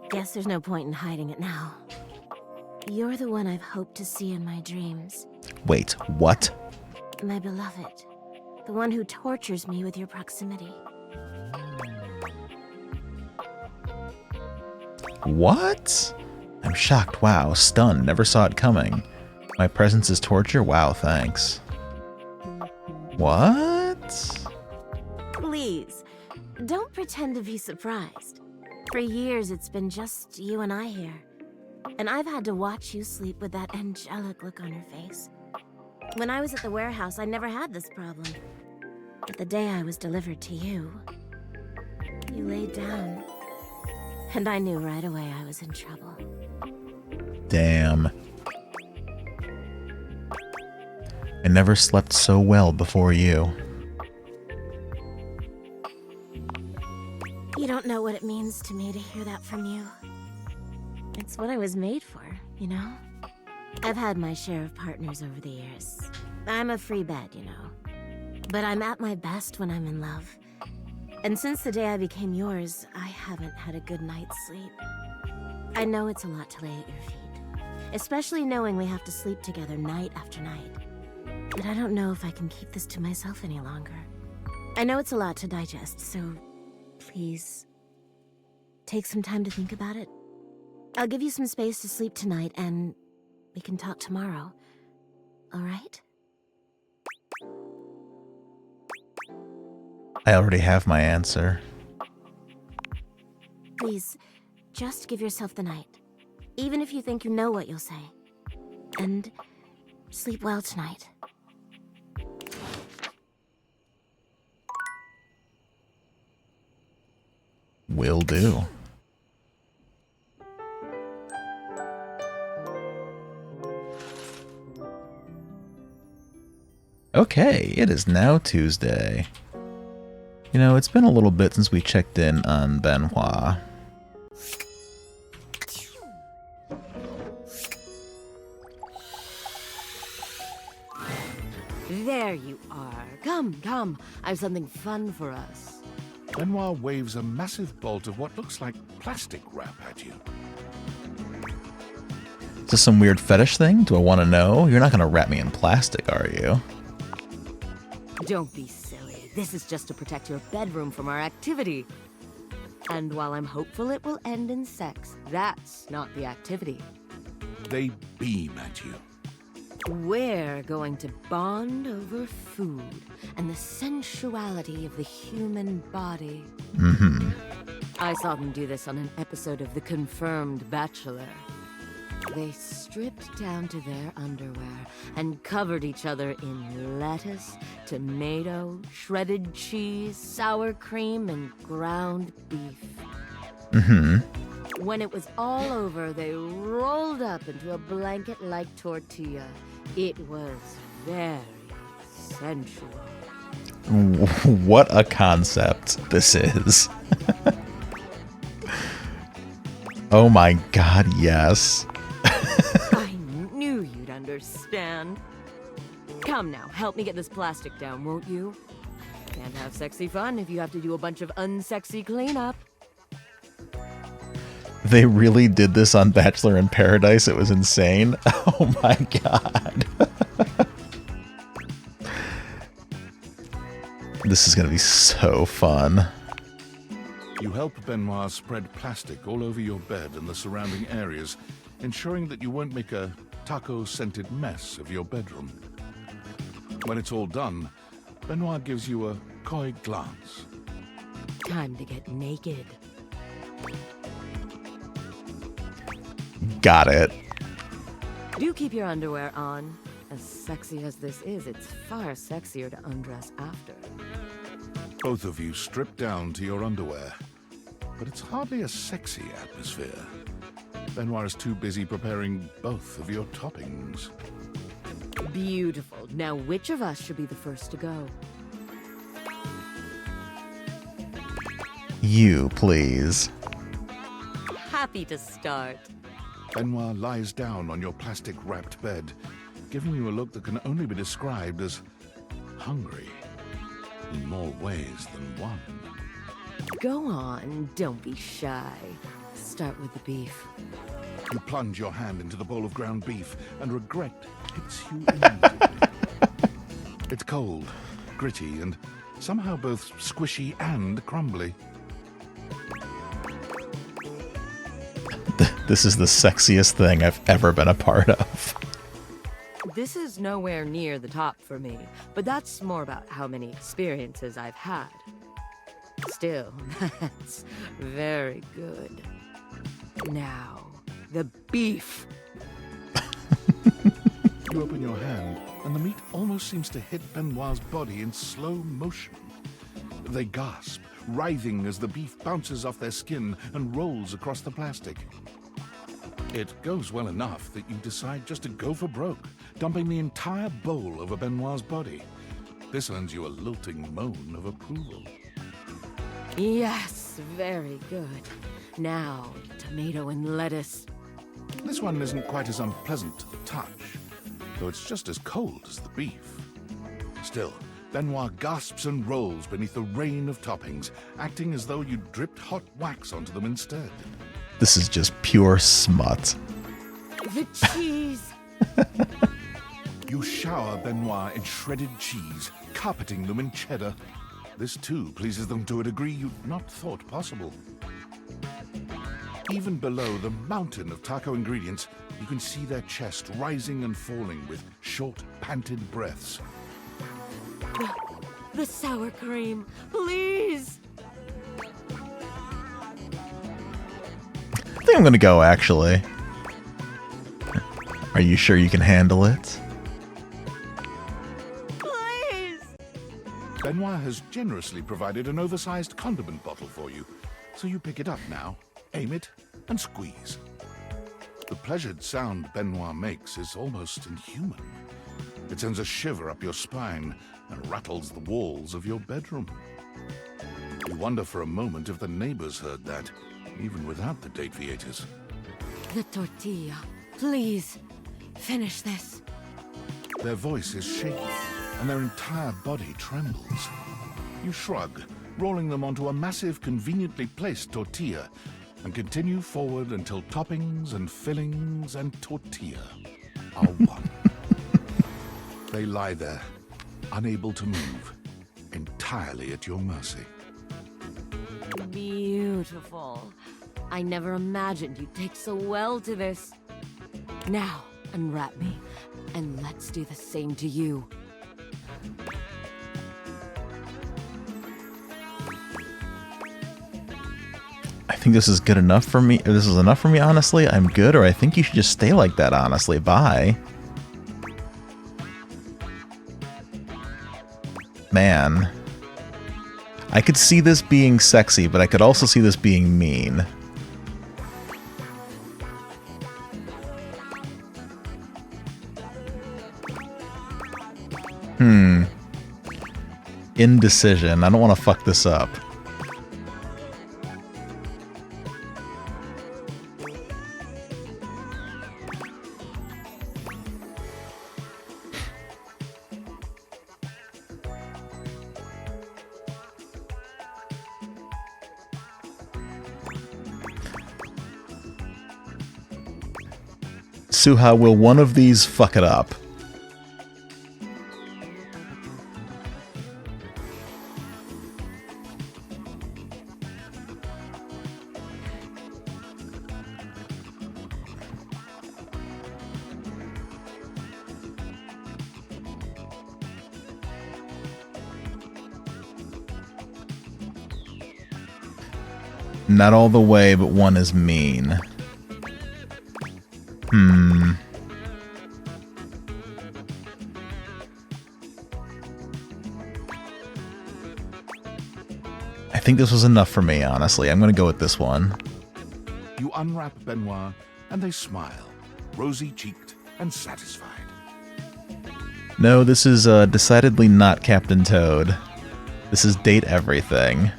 Guess there's no point in hiding it now. You're the one I've hoped to see in my dreams. Wait, what? My beloved. The one who tortures me with your proximity. What? I'm shocked. Wow, stunned. Never saw it coming. My presence is torture? Wow, thanks. What? Please, don't pretend to be surprised. For years, it's been just you and I here. And I've had to watch you sleep with that angelic look on your face. When I was at the warehouse, I never had this problem. But the day I was delivered to you, you laid down. And I knew right away I was in trouble. Damn. I never slept so well before you. You don't know what it means to me to hear that from you. It's what I was made for, you know? I've had my share of partners over the years. I'm a free bed, you know. But I'm at my best when I'm in love. And since the day I became yours, I haven't had a good night's sleep. I know it's a lot to lay at your feet, especially knowing we have to sleep together night after night. But I don't know if I can keep this to myself any longer. I know it's a lot to digest, so please, take some time to think about it. I'll give you some space to sleep tonight, and we can talk tomorrow. All right? I already have my answer. Please, just give yourself the night. Even if you think you know what you'll say. And sleep well tonight. Will do. Okay, it is now Tuesday. You know, it's been a little bit since we checked in on Benoit. There you are. Come, come. I have something fun for us. Benoit waves a massive bolt of what looks like plastic wrap at you. Is this some weird fetish thing? Do I want to know? You're not going to wrap me in plastic, are you? Don't be silly. This is just to protect your bedroom from our activity. And while I'm hopeful it will end in sex, that's not the activity. They beam at you. We're going to bond over food and the sensuality of the human body. Mm-hmm. I saw them do this on an episode of The Confirmed Bachelor. They stripped down to their underwear and covered each other in lettuce, tomato, shredded cheese, sour cream, and ground beef. Mm-hmm. When it was all over, they rolled up into a blanket-like tortilla. It was very sensual. What a concept this is. Oh my god, yes. I knew you'd understand. Come now, help me get this plastic down, won't you? Can't have sexy fun if you have to do a bunch of unsexy cleanup. They really did this on Bachelor in Paradise. It was insane. Oh my god. This is going to be so fun. You help Benoit spread plastic all over your bed and the surrounding areas, ensuring that you won't make a taco-scented mess of your bedroom. When it's all done, Benoit gives you a coy glance. Time to get naked. Got it. Do keep your underwear on. As sexy as this is, it's far sexier to undress after. Both of you strip down to your underwear, but it's hardly a sexy atmosphere. Benoit is too busy preparing both of your toppings. Beautiful. Now, which of us should be the first to go? You, please. Happy to start. Benoit lies down on your plastic-wrapped bed, giving you a look that can only be described as hungry. in more ways than one. Go on, don't be shy. Start with the beef. You plunge your hand into the bowl of ground beef, and regret hits you immediately. It's cold, gritty, and somehow both squishy and crumbly. This is the sexiest thing I've ever been a part of. This is nowhere near the top for me, but that's more about how many experiences I've had. Still, that's very good. Now, the beef. You open your hand, and the meat almost seems to hit Benoit's body in slow motion. They gasp, writhing as the beef bounces off their skin and rolls across the plastic. It goes well enough that you decide just to go for broke, dumping the entire bowl over Benoit's body. This earns you a lilting moan of approval. Yes, very good. Now, tomato and lettuce. This one isn't quite as unpleasant to the touch, though it's just as cold as the beef. Still, Benoit gasps and rolls beneath the rain of toppings, acting as though you'd dripped hot wax onto them instead. This is just pure smut. The cheese! You shower Benoit in shredded cheese, carpeting them in cheddar. This too pleases them to a degree you'd not thought possible. Even below the mountain of taco ingredients, you can see their chest rising and falling with short, panted breaths. The sour cream, please! I think I'm gonna go, actually. Are you sure you can handle it? Please! Benoit has generously provided an oversized condiment bottle for you, so you pick it up now, aim it, and squeeze. The pleasured sound Benoit makes is almost inhuman. It sends a shiver up your spine and rattles the walls of your bedroom. You wonder for a moment if the neighbors heard that, even without the date viators. The tortilla, please, finish this. Their voice is shaky, and their entire body trembles. You shrug, rolling them onto a massive, conveniently placed tortilla, and continue forward until toppings and fillings and tortilla are one. They lie there, unable to move, entirely at your mercy. Beautiful. I never imagined you'd take so well to this. Now, unwrap me, and let's do the same to you. I think this is good enough for me. If this is enough for me, honestly, I'm good, or I think you should just stay like that, honestly. Bye. Man. I could see this being sexy, but I could also see this being mean. Indecision. I don't want to fuck this up. Suha, will one of these fuck it up? Not all the way, but one is mean. I think this was enough for me, honestly. I'm gonna go with this one. You unwrap Benoit, and they smile, rosy-cheeked and satisfied. No, this is decidedly not Captain Toad. This is Date Everything.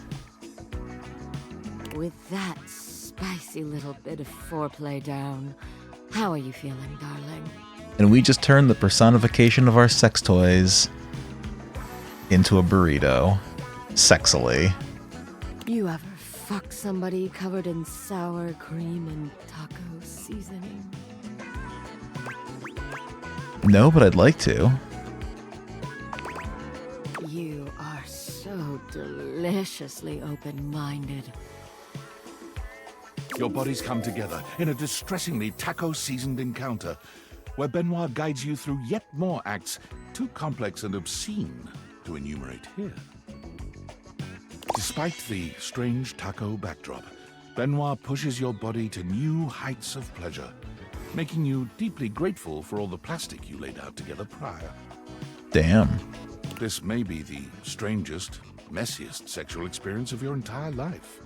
With that spicy little bit of foreplay down, how are you feeling, darling? And we just turned the personification of our sex toys into a burrito, sexily. You ever fuck somebody covered in sour cream and taco seasoning? No, but I'd like to. You are so deliciously open-minded. Your bodies come together in a distressingly taco-seasoned encounter, where Benoit guides you through yet more acts too complex and obscene to enumerate here. Despite the strange taco backdrop, Benoit pushes your body to new heights of pleasure, making you deeply grateful for all the plastic you laid out together prior. Damn. This may be the strangest, messiest sexual experience of your entire life.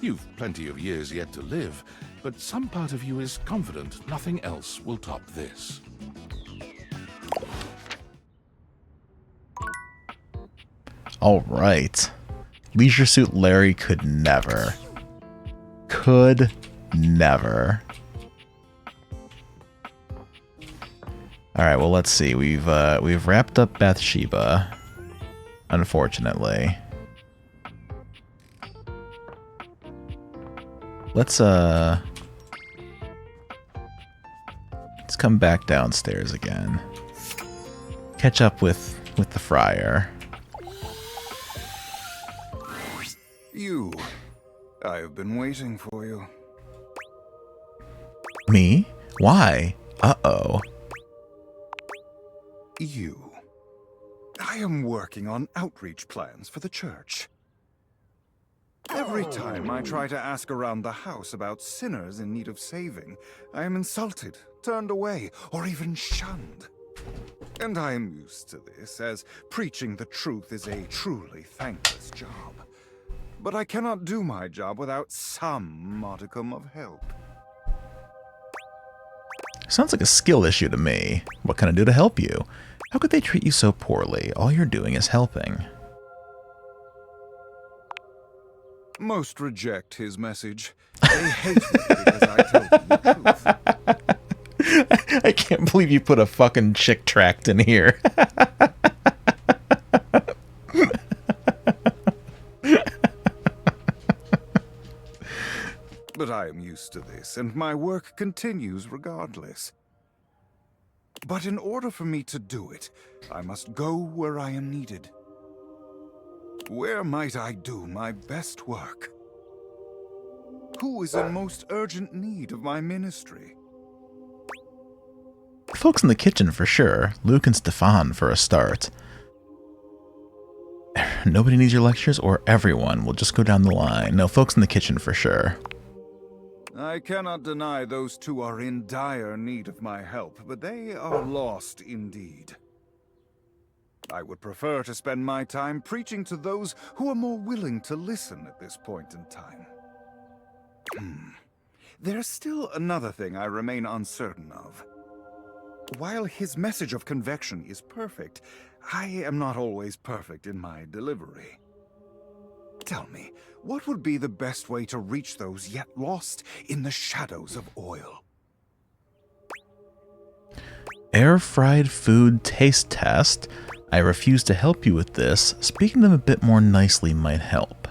You've plenty of years yet to live, but some part of you is confident nothing else will top this. All right. Leisure Suit Larry could never. Could never. All right, well, let's see. We've wrapped up Bathsheba, unfortunately. Let's come back downstairs again. Catch up with the friar. You. I have been waiting for you. Me? Why? Uh-oh. You. I am working on outreach plans for the church. Every time I try to ask around the house about sinners in need of saving, I am insulted, turned away, or even shunned. And I am used to this, as preaching the truth is a truly thankless job. But I cannot do my job without some modicum of help. Sounds like a skill issue to me. What can I do to help you? How could they treat you so poorly? All you're doing is helping. Most reject his message. They hate me because I told them the truth. I can't believe you put a fucking chick tract in here. But I am used to this, and my work continues regardless. But in order for me to do it, I must go where I am needed. Where might I do my best work? Who is in most urgent need of my ministry? Folks in the kitchen for sure. Luke and Stefan for a start. Nobody needs your lectures, or everyone. We'll just go down the line. No, folks in the kitchen for sure. I cannot deny those two are in dire need of my help, but they are lost indeed. I would prefer to spend my time preaching to those who are more willing to listen at this point in time. There's still another thing I remain uncertain of. While his message of convection is perfect, I am not always perfect in my delivery. Tell me, what would be the best way to reach those yet lost in the shadows of oil? Air-fried food taste test. I refuse to help you with this. Speaking to them a bit more nicely might help.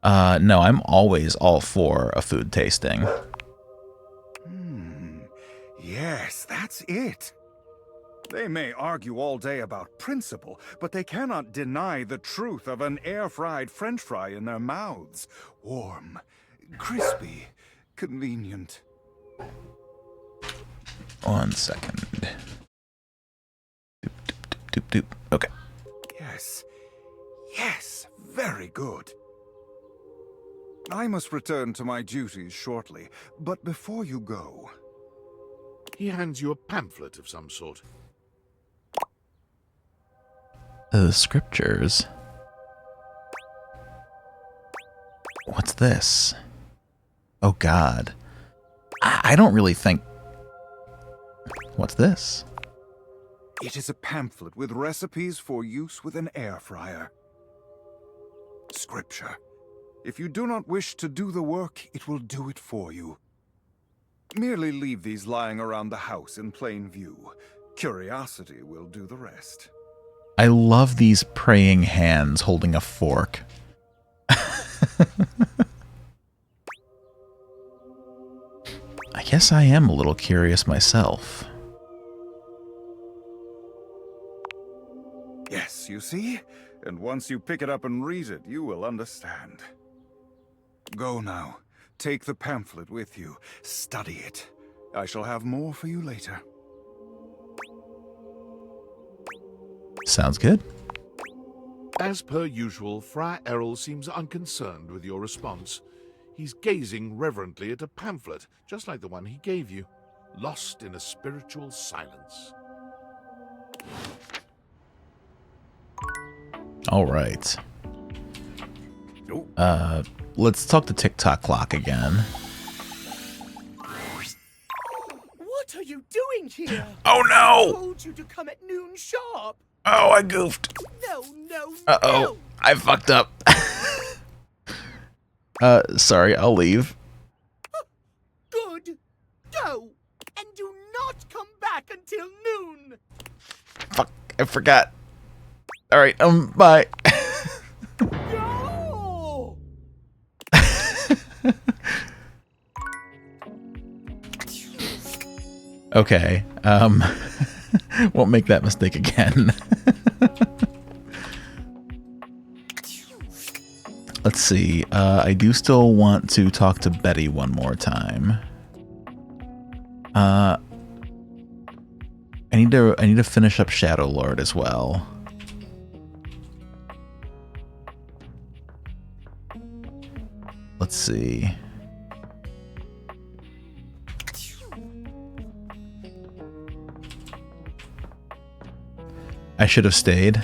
No, I'm always all for a food tasting. Yes, that's it. They may argue all day about principle, but they cannot deny the truth of an air-fried French fry in their mouths. Warm, crispy, convenient. 1 second. Doop, doop, doop, doop, doop. Okay. Yes. Yes, very good. I must return to my duties shortly, but before you go... He hands you a pamphlet of some sort. The scriptures. What's this? Oh God. I don't really think... What's this? It is a pamphlet with recipes for use with an air fryer. Scripture. If you do not wish to do the work, it will do it for you. Merely leave these lying around the house in plain view. Curiosity will do the rest. I love these praying hands holding a fork. I guess I am a little curious myself. Yes, you see? And once you pick it up and read it, you will understand. Go now. Take the pamphlet with you. Study it. I shall have more for you later. Sounds good. As per usual, Friar Errol seems unconcerned with your response. He's gazing reverently at a pamphlet, just like the one he gave you, lost in a spiritual silence. All right. Let's talk to TikTok clock again. What are you doing here? Oh no! I told you to come at noon sharp. Oh, I goofed. No, no, Uh-oh, no. I fucked up. Sorry, I'll leave. Good. Go. And do not come back until noon. Fuck, I forgot. All right, bye. No! Okay, won't make that mistake again. Let's see, I do still want to talk to Betty one more time. I need to finish up Shadow Lord as well. Let's see. I should have stayed.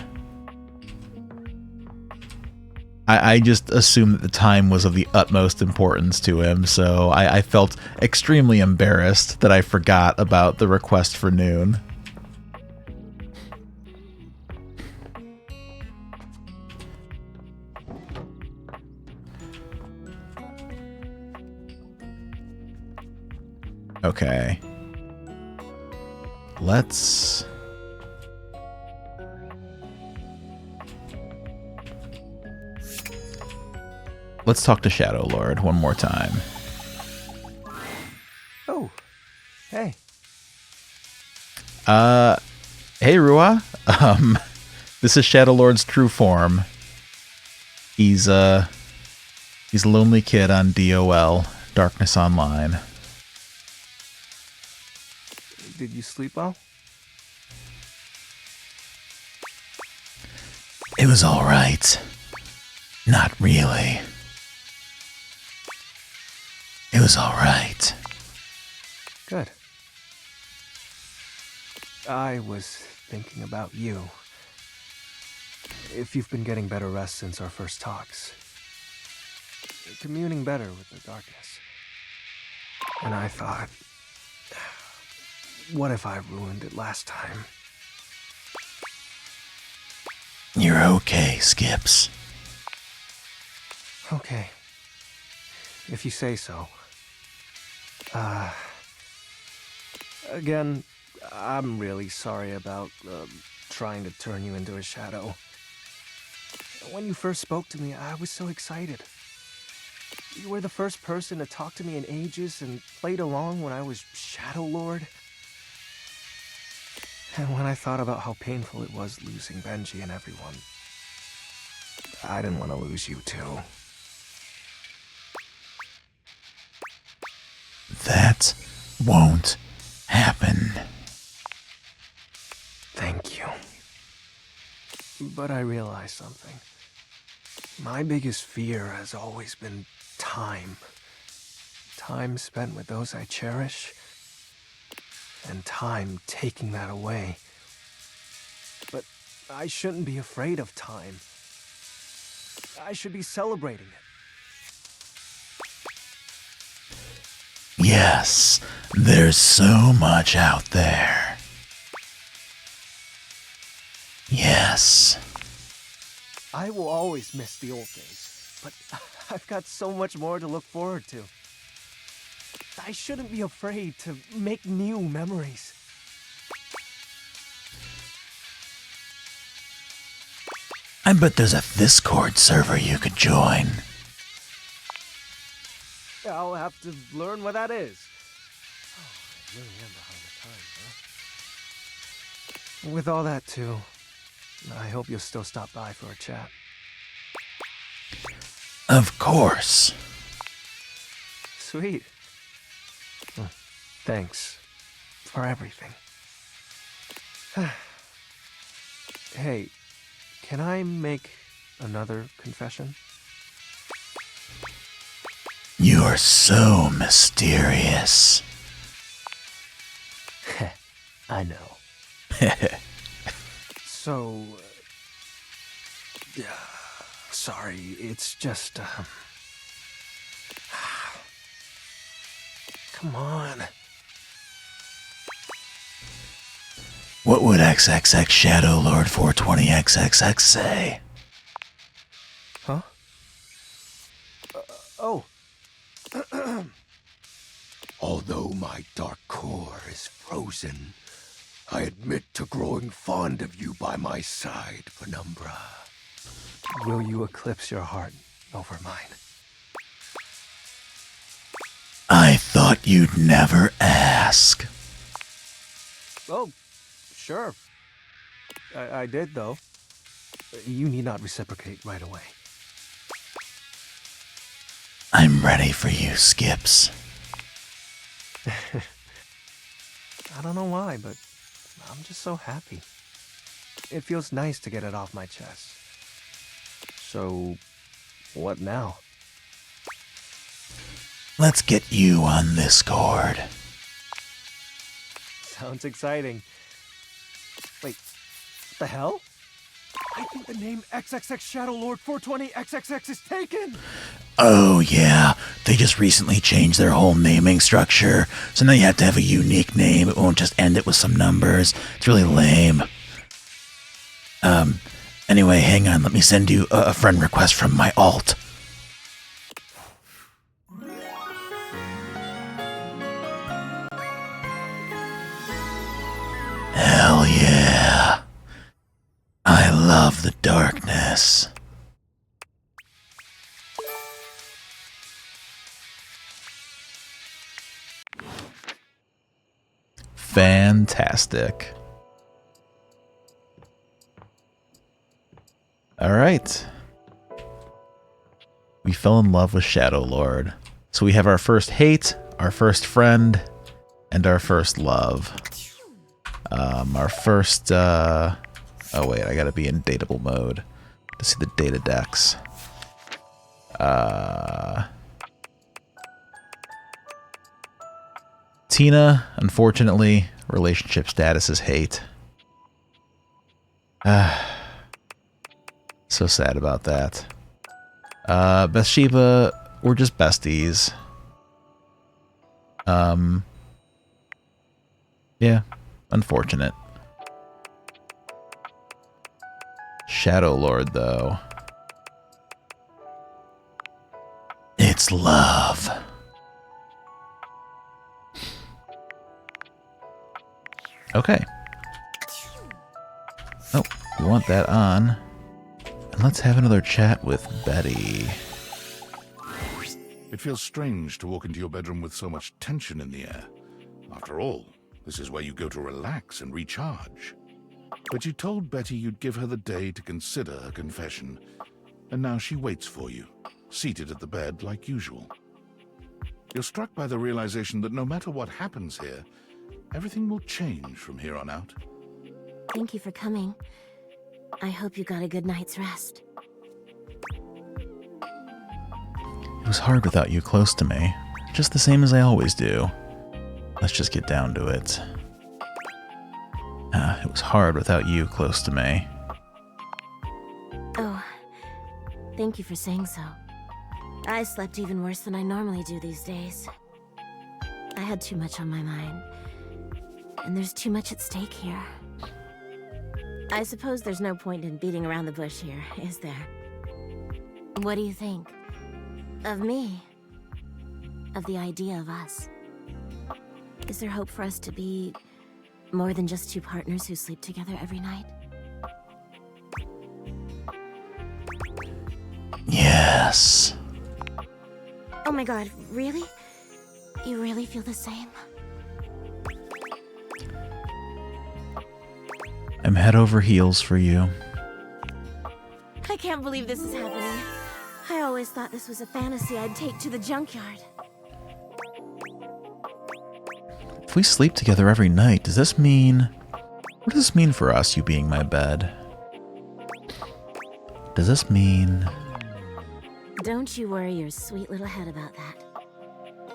I just assumed that the time was of the utmost importance to him, so I felt extremely embarrassed that I forgot about the request for noon. Okay. Let's talk to Shadow Lord one more time. Oh, hey. Hey Rua. This is Shadow Lord's true form. He's a lonely kid on DOL, Darkness Online. Did you sleep well? It was all right. Not really. It was all right. Good. I was thinking about you. If you've been getting better rest since our first talks. Communing better with the darkness. And I thought, what if I ruined it last time? You're okay, Skips. Okay. If you say so. Again, I'm really sorry about trying to turn you into a shadow. When you first spoke to me, I was so excited. You were the first person to talk to me in ages and played along when I was Shadow Lord. And when I thought about how painful it was losing Benji and everyone, I didn't want to lose you too. That won't happen. Thank you. But I realized something. My biggest fear has always been time. Time spent with those I cherish, and time taking that away. But I shouldn't be afraid of time. I should be celebrating it. Yes, there's so much out there. Yes. I will always miss the old days, but I've got so much more to look forward to. I shouldn't be afraid to make new memories. I bet there's a Discord server you could join. I'll have to learn what that is. Oh, I really am behind the times, huh? With all that, too, I hope you'll still stop by for a chat. Of course. Sweet. Thanks for everything. Hey, can I make another confession? You are so mysterious. I know. So, sorry, it's just, come on. What would XXX Shadow Lord 420XXX say? Huh? Oh. Although my dark core is frozen, I admit to growing fond of you by my side, Penumbra. Will you eclipse your heart over mine? I thought you'd never ask. Oh, sure. I did, though. You need not reciprocate right away. I'm ready for you, Skips. I don't know why, but I'm just so happy. It feels nice to get it off my chest. So, what now? Let's get you on Discord. Sounds exciting. Wait, what the hell? I think the name XXX Shadow Lord 420XXX is taken! Oh yeah, they just recently changed their whole naming structure, so now you have to have a unique name. It won't just end it with some numbers. It's really lame. Anyway, hang on, let me send you a friend request from my alt. Hell yeah. I love the darkness. Fantastic. All right. We fell in love with Shadow Lord. So we have our first hate, our first friend, and our first love. Our first, oh wait, I gotta be in dateable mode to see the data decks. Tina, unfortunately, relationship status is hate. So sad about that. Bathsheba, we're just besties. Yeah, unfortunate. Shadow Lord, though. It's love. Okay. Oh, we want that on. And let's have another chat with Betty. It feels strange to walk into your bedroom with so much tension in the air. After all, this is where you go to relax and recharge. But you told Betty you'd give her the day to consider her confession, and now she waits for you, seated at the bed like usual. You're struck by the realization that no matter what happens here, everything will change from here on out. Thank you for coming. I hope you got a good night's rest. It was hard without you close to me. Just the same as I always do. Let's just get down to it. It was hard without you close to me. Oh, thank you for saying so. I slept even worse than I normally do these days. I had too much on my mind. And there's too much at stake here. I suppose there's no point in beating around the bush here, is there? What do you think? Of me? Of the idea of us? Is there hope for us to be more than just two partners who sleep together every night? mess. Oh my god, really? You really feel the same? I'm head over heels for you. I can't believe this is happening. I always thought this was a fantasy I'd take to the junkyard. If we sleep together every night, does this mean... What does this mean for us, you being my bed? Does this mean... Don't you worry your sweet little head about that.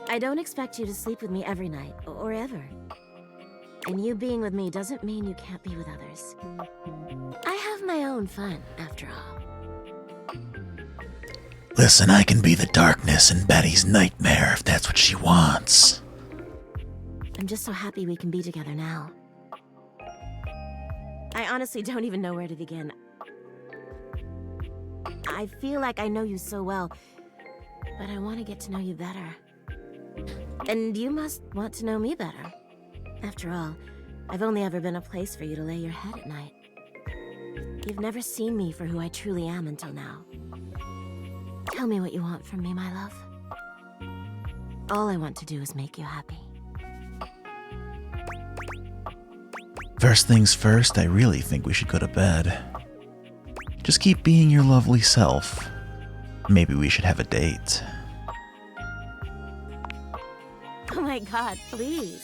I don't expect you to sleep with me every night, or ever. And you being with me doesn't mean you can't be with others. I have my own fun, after all. Listen, I can be the darkness in Betty's nightmare if that's what she wants. I'm just so happy we can be together now. I honestly don't even know where to begin. I feel like I know you so well, but I want to get to know you better. And you must want to know me better. After all, I've only ever been a place for you to lay your head at night. You've never seen me for who I truly am until now. Tell me what you want from me, my love. All I want to do is make you happy. First things first, I really think we should go to bed. Just keep being your lovely self. Maybe we should have a date. Oh my god, please.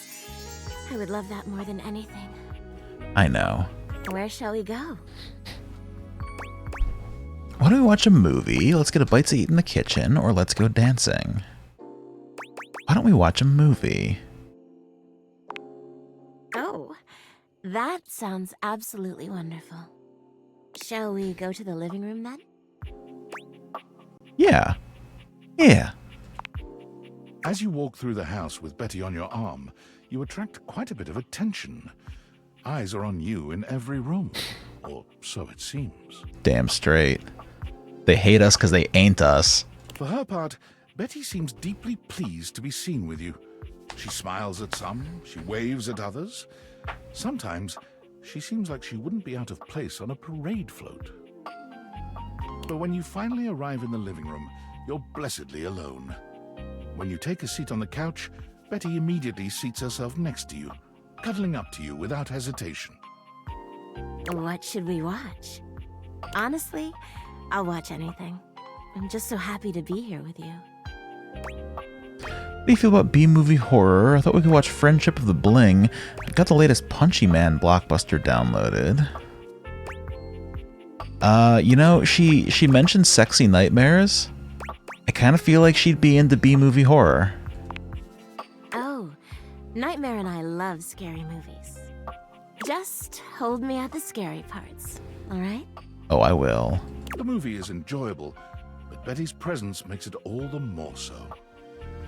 I would love that more than anything. I know. Where shall we go? Why don't we watch a movie? Let's get a bite to eat in the kitchen, or let's go dancing. Why don't we watch a movie? Oh, that sounds absolutely wonderful. Shall we go to the living room then? Yeah. Yeah. As you walk through the house with Betty on your arm, you attract quite a bit of attention. Eyes are on you in every room, or so it seems. Damn straight. They hate us because they ain't us. For her part, Betty seems deeply pleased to be seen with you. She smiles at some, she waves at others. Sometimes, she seems like she wouldn't be out of place on a parade float. But when you finally arrive in the living room, you're blessedly alone. When you take a seat on the couch, Betty immediately seats herself next to you, cuddling up to you without hesitation. What should we watch? Honestly, I'll watch anything. I'm just so happy to be here with you. What do you feel about B-movie horror? I thought we could watch Friendship of the Bling. I got the latest Punchy Man blockbuster downloaded. You know, she mentioned sexy nightmares. I kind of feel like she'd be into B-movie horror. Oh, Nightmare and I love scary movies. Just hold me at the scary parts, alright? Oh, I will. The movie is enjoyable, but Betty's presence makes it all the more so.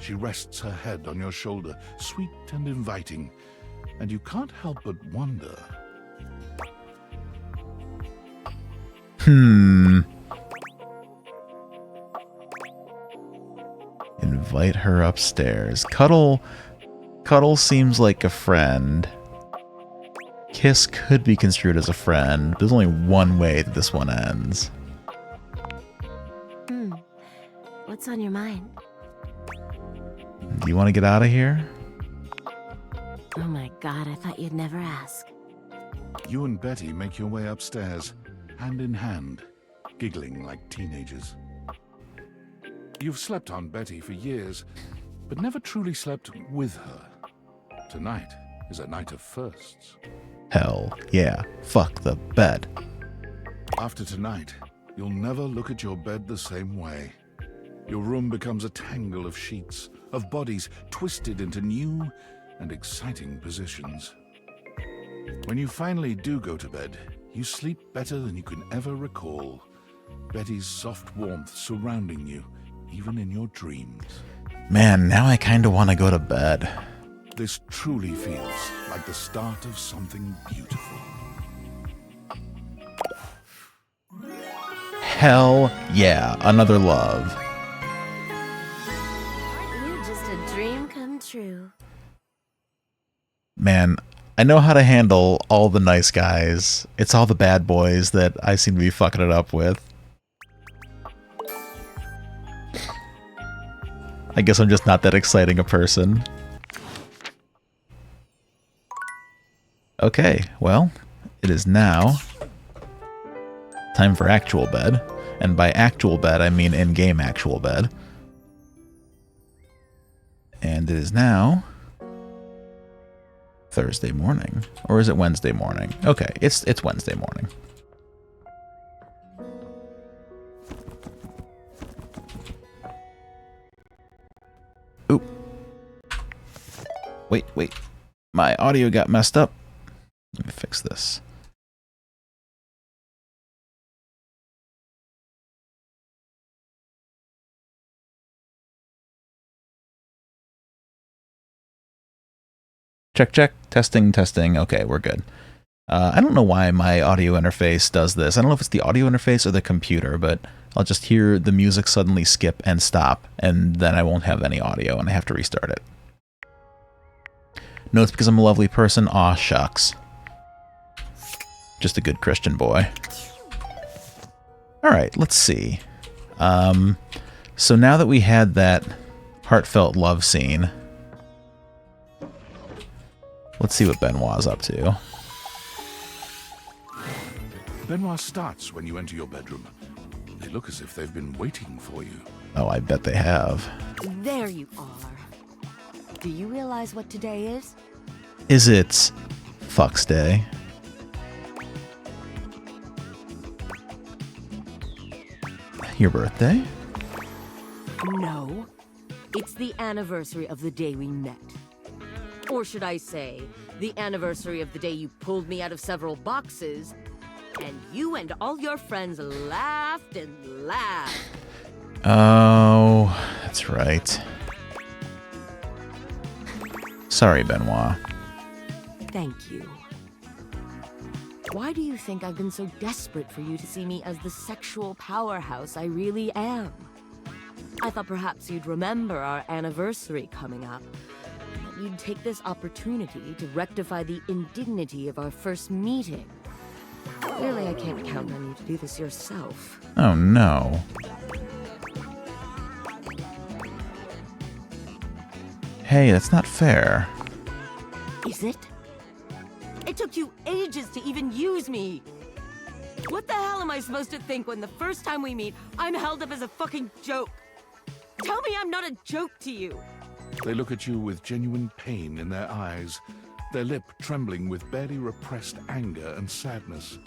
She rests her head on your shoulder, sweet and inviting, and you can't help but wonder. Invite her upstairs. Cuddle seems like a friend. Kiss could be construed as a friend. There's only one way that this one ends. What's on your mind? Do you want to get out of here? Oh my god, I thought you'd never ask. You and Betty make your way upstairs, hand in hand, giggling like teenagers. You've slept on Betty for years, but never truly slept with her. Tonight is a night of firsts. Hell yeah. Fuck the bed. After tonight, you'll never look at your bed the same way. Your room becomes a tangle of sheets, of bodies twisted into new and exciting positions. When you finally do go to bed, you sleep better than you can ever recall. Betty's soft warmth surrounding you, even in your dreams. Man, now I kinda wanna go to bed. This truly feels like the start of something beautiful. Hell yeah, another love. Aren't you just a dream come true? Man, I know how to handle all the nice guys. It's all the bad boys that I seem to be fucking it up with. I guess I'm just not that exciting a person. Okay, well, it is now time for actual bed. And by actual bed, I mean in-game actual bed. And it is now Thursday morning. Or is it Wednesday morning? Okay, it's Wednesday morning. Oop. Wait. My audio got messed up. Let me fix this. Check. Testing. Okay, we're good. I don't know why my audio interface does this. I don't know if it's the audio interface or the computer, but I'll just hear the music suddenly skip and stop, and then I won't have any audio, and I have to restart it. No, it's because I'm a lovely person. Aw, shucks. Just a good Christian boy. Alright, let's see. So now that we had that heartfelt love scene, let's see what Benoit's up to. Benoit starts when you enter your bedroom. They look as if they've been waiting for you. Oh, I bet they have. There you are. Do you realize what today is? Is it Fuck's Day? Your birthday? No. It's the anniversary of the day we met. Or should I say, the anniversary of the day you pulled me out of several boxes, and you and all your friends laughed and laughed. Oh, that's right. Sorry, Benoit. Thank you. Why do you think I've been so desperate for you to see me as the sexual powerhouse I really am? I thought perhaps you'd remember our anniversary coming up. That you'd take this opportunity to rectify the indignity of our first meeting. Clearly, I can't count on you to do this yourself. Oh, no. Hey, that's not fair. Is it? It took you ages to even use me. What the hell am I supposed to think when the first time we meet, I'm held up as a fucking joke? Tell me I'm not a joke to you. They look at you with genuine pain in their eyes, their lip trembling with barely repressed anger and sadness.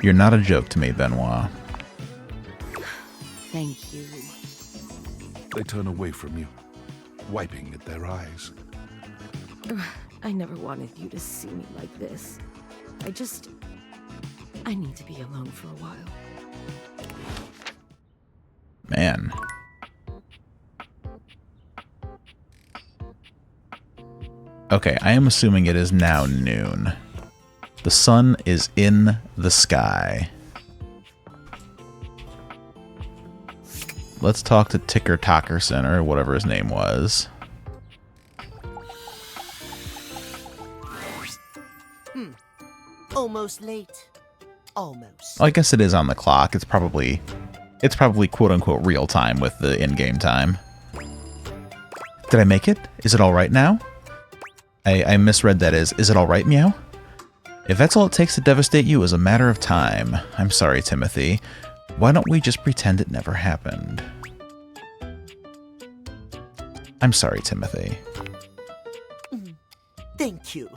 You're not a joke to me, Benoit. Thank you. They turn away from you, wiping at their eyes. I never wanted you to see me like this. I need to be alone for a while. Man. Okay, I am assuming it is now noon. The sun is in the sky. Let's talk to Ticker Tockerson, or whatever his name was. Almost late. Almost. I guess it is on the clock. It's probably quote-unquote real time with the in-game time. Did I make it? Is it alright now? I misread that as, is it alright, meow? If that's all it takes to devastate you is a matter of time. I'm sorry, Timothy. Why don't we just pretend it never happened? I'm sorry, Timothy. Thank you.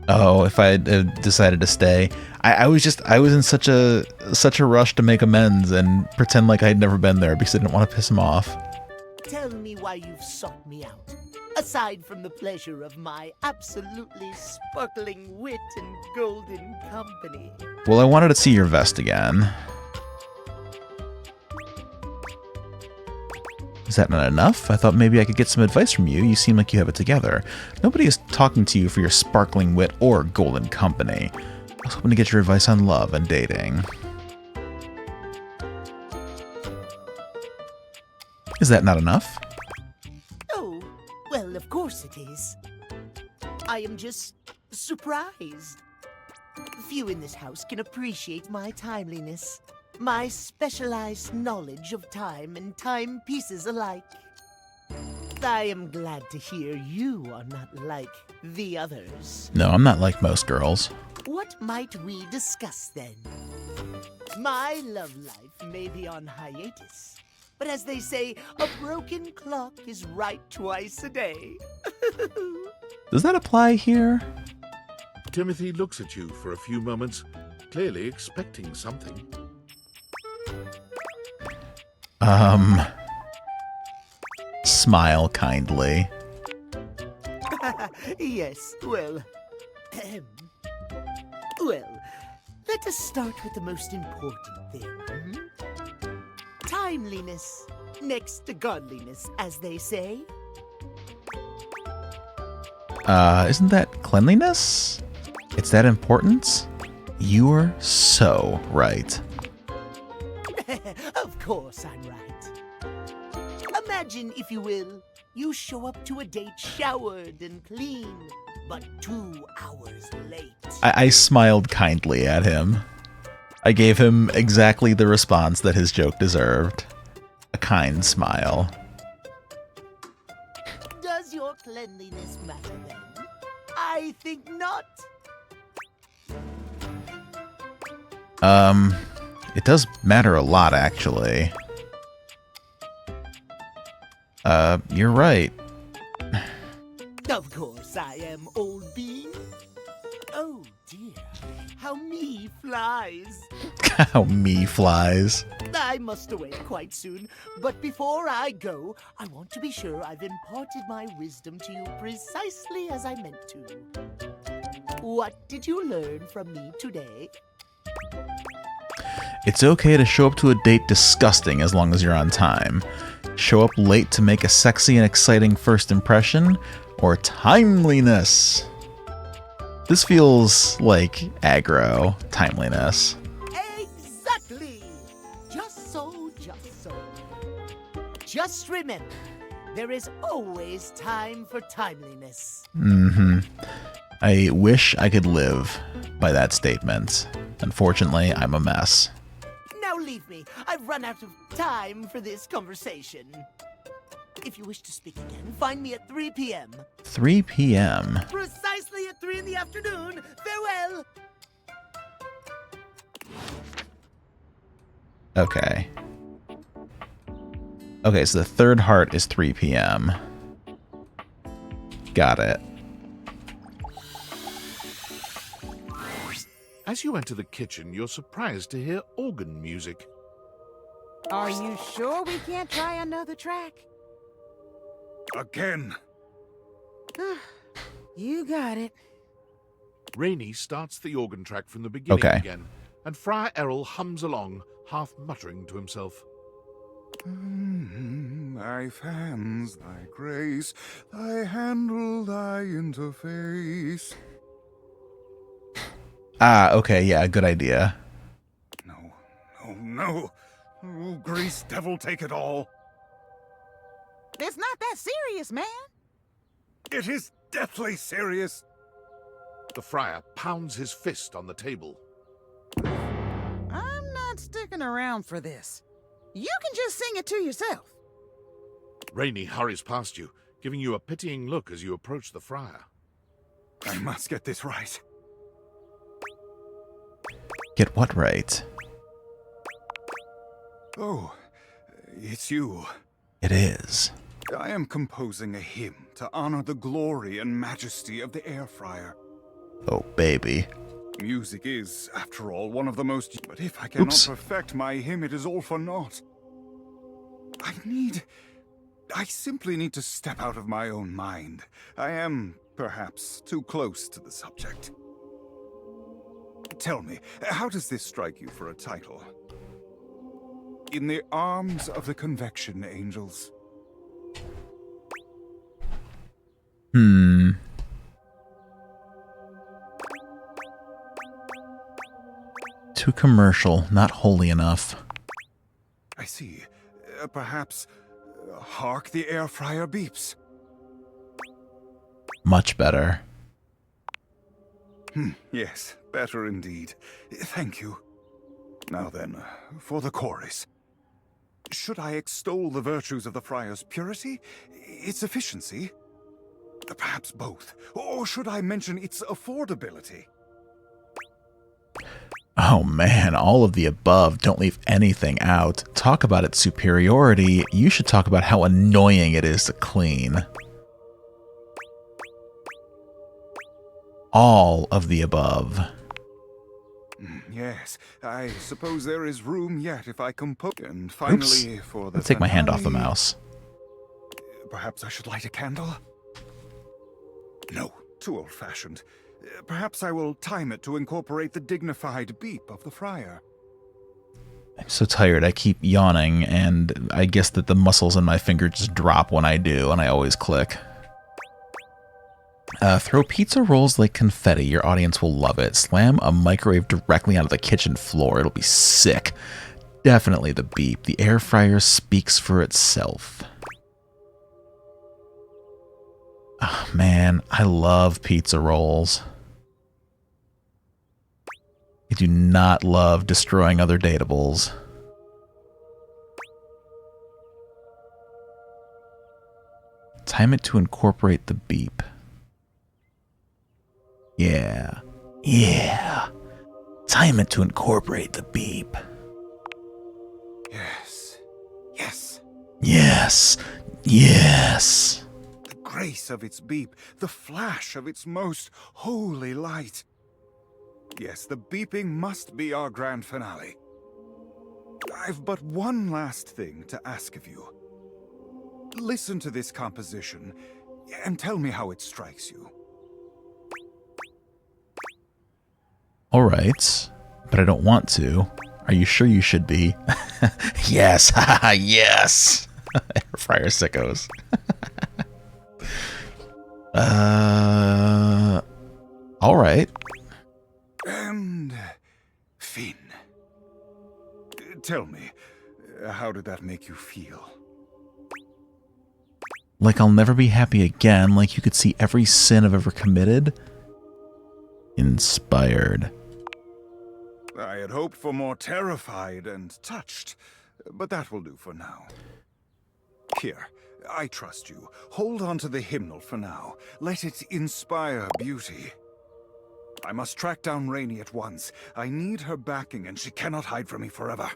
Oh, if I had decided to stay, I was in such a rush to make amends and pretend like I had never been there because I didn't want to piss him off. Tell me why you've sought me out. Aside from the pleasure of my absolutely sparkling wit and golden company. Well, I wanted to see your vest again. Is that not enough? I thought maybe I could get some advice from you. You seem like you have it together. Nobody is talking to you for your sparkling wit or golden company. I was hoping to get your advice on love and dating. Is that not enough? Oh, well, of course it is. I am just surprised. Few in this house can appreciate my timeliness, my specialized knowledge of time and timepieces alike. I am glad to hear you are not like the others. No, I'm not like most girls. What might we discuss then? My love life may be on hiatus, but as they say, a broken clock is right twice a day. Does that apply here? Timothy looks at you for a few moments, clearly expecting something. Smile kindly. Yes, well... well, let us start with the most important thing. Timeliness, next to godliness, as they say. Isn't that cleanliness? It's that important? You're so right. Of course I'm right. Imagine, if you will, you show up to a date showered and clean, but 2 hours late. I smiled kindly at him. I gave him exactly the response that his joke deserved. A kind smile. Does your cleanliness matter then? I think not. It does matter a lot, actually. You're right. Of course I am, old bean. Oh dear, how me flies. How me flies. I must away quite soon, but before I go, I want to be sure I've imparted my wisdom to you precisely as I meant to. What did you learn from me today? It's okay to show up to a date disgusting as long as you're on time. Show up late to make a sexy and exciting first impression, or timeliness. This feels like aggro timeliness. Exactly! Just so, just so. Just remember, there is always time for timeliness. I wish I could live by that statement. Unfortunately, I'm a mess. Now leave me. I've run out of time for this conversation. If you wish to speak again, find me at 3 p.m. 3 p.m. Precisely at 3 in the afternoon. Farewell! Okay. Okay, so the third heart is 3 p.m. Got it. As you enter the kitchen, you're surprised to hear organ music. Are you sure we can't try another track? Again. You got it. Rainey starts the organ track from the beginning Okay. again, and Friar Errol hums along, half muttering to himself. Thy fans, thy grace, thy handle, thy interface. Ah, okay, yeah, good idea. No. Oh, grease devil, take it all. It's not that serious, man. It is deathly serious. The friar pounds his fist on the table. I'm not sticking around for this. You can just sing it to yourself. Rainey hurries past you, giving you a pitying look as you approach the friar. I must get this right. Get what right? Oh, it's you. It is. I am composing a hymn to honor the glory and majesty of the air fryer. Oh, baby. Music is, after all, one of the most... But if I cannot Oops. perfect my hymn, it is all for naught. I simply need to step out of my own mind. I am, perhaps, too close to the subject. Tell me, how does this strike you for a title? In the arms of the convection angels. Too commercial, not holy enough. I see. Perhaps, hark the air fryer beeps. Much better. Yes, better indeed. Thank you. Now then, for the chorus. Should I extol the virtues of the friar's purity, its efficiency? Perhaps both. Or should I mention its affordability? Oh man, all of the above. Don't leave anything out. Talk about its superiority. You should talk about how annoying it is to clean. All of the above. Yes, I suppose there is room yet if I compose. And finally, Oops. for the Let's take my hand off the finale, mouse. Perhaps I should light a candle? No, too old-fashioned. Perhaps I will time it to incorporate the dignified beep of the friar. I'm so tired. I keep yawning, and I guess that the muscles in my finger just drop when I do, and I always click. Throw pizza rolls like confetti. Your audience will love it. Slam a microwave directly onto the kitchen floor. It'll be sick. Definitely the beep. The air fryer speaks for itself. Oh, man, I love pizza rolls. I do not love destroying other datables. Time it to incorporate the beep. Yeah. Yeah. Time it to incorporate the beep. Yes. Yes. Yes. Yes. The grace of its beep, the flash of its most holy light. Yes, the beeping must be our grand finale. I've but one last thing to ask of you. Listen to this composition and tell me how it strikes you. All right, but I don't want to. Are you sure you should be? Yes, yes. Air fryer sickos. All right. And Finn, tell me, how did that make you feel? Like I'll never be happy again, like you could see every sin I've ever committed. Inspired. I had hoped for more terrified and touched, but that will do for now. Here, I trust you. Hold on to the hymnal for now. Let it inspire beauty. I must track down Rainey at once. I need her backing, and she cannot hide from me forever.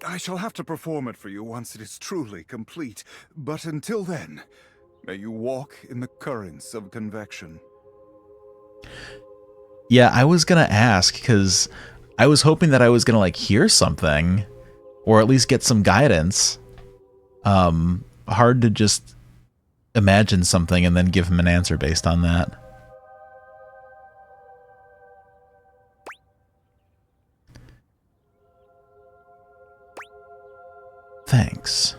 I shall have to perform it for you once it is truly complete, but until then, may you walk in the currents of convection. Yeah, I was gonna ask, because I was hoping that I was gonna, like, hear something, or at least get some guidance. Hard to just imagine something and then give him an answer based on that. Thanks.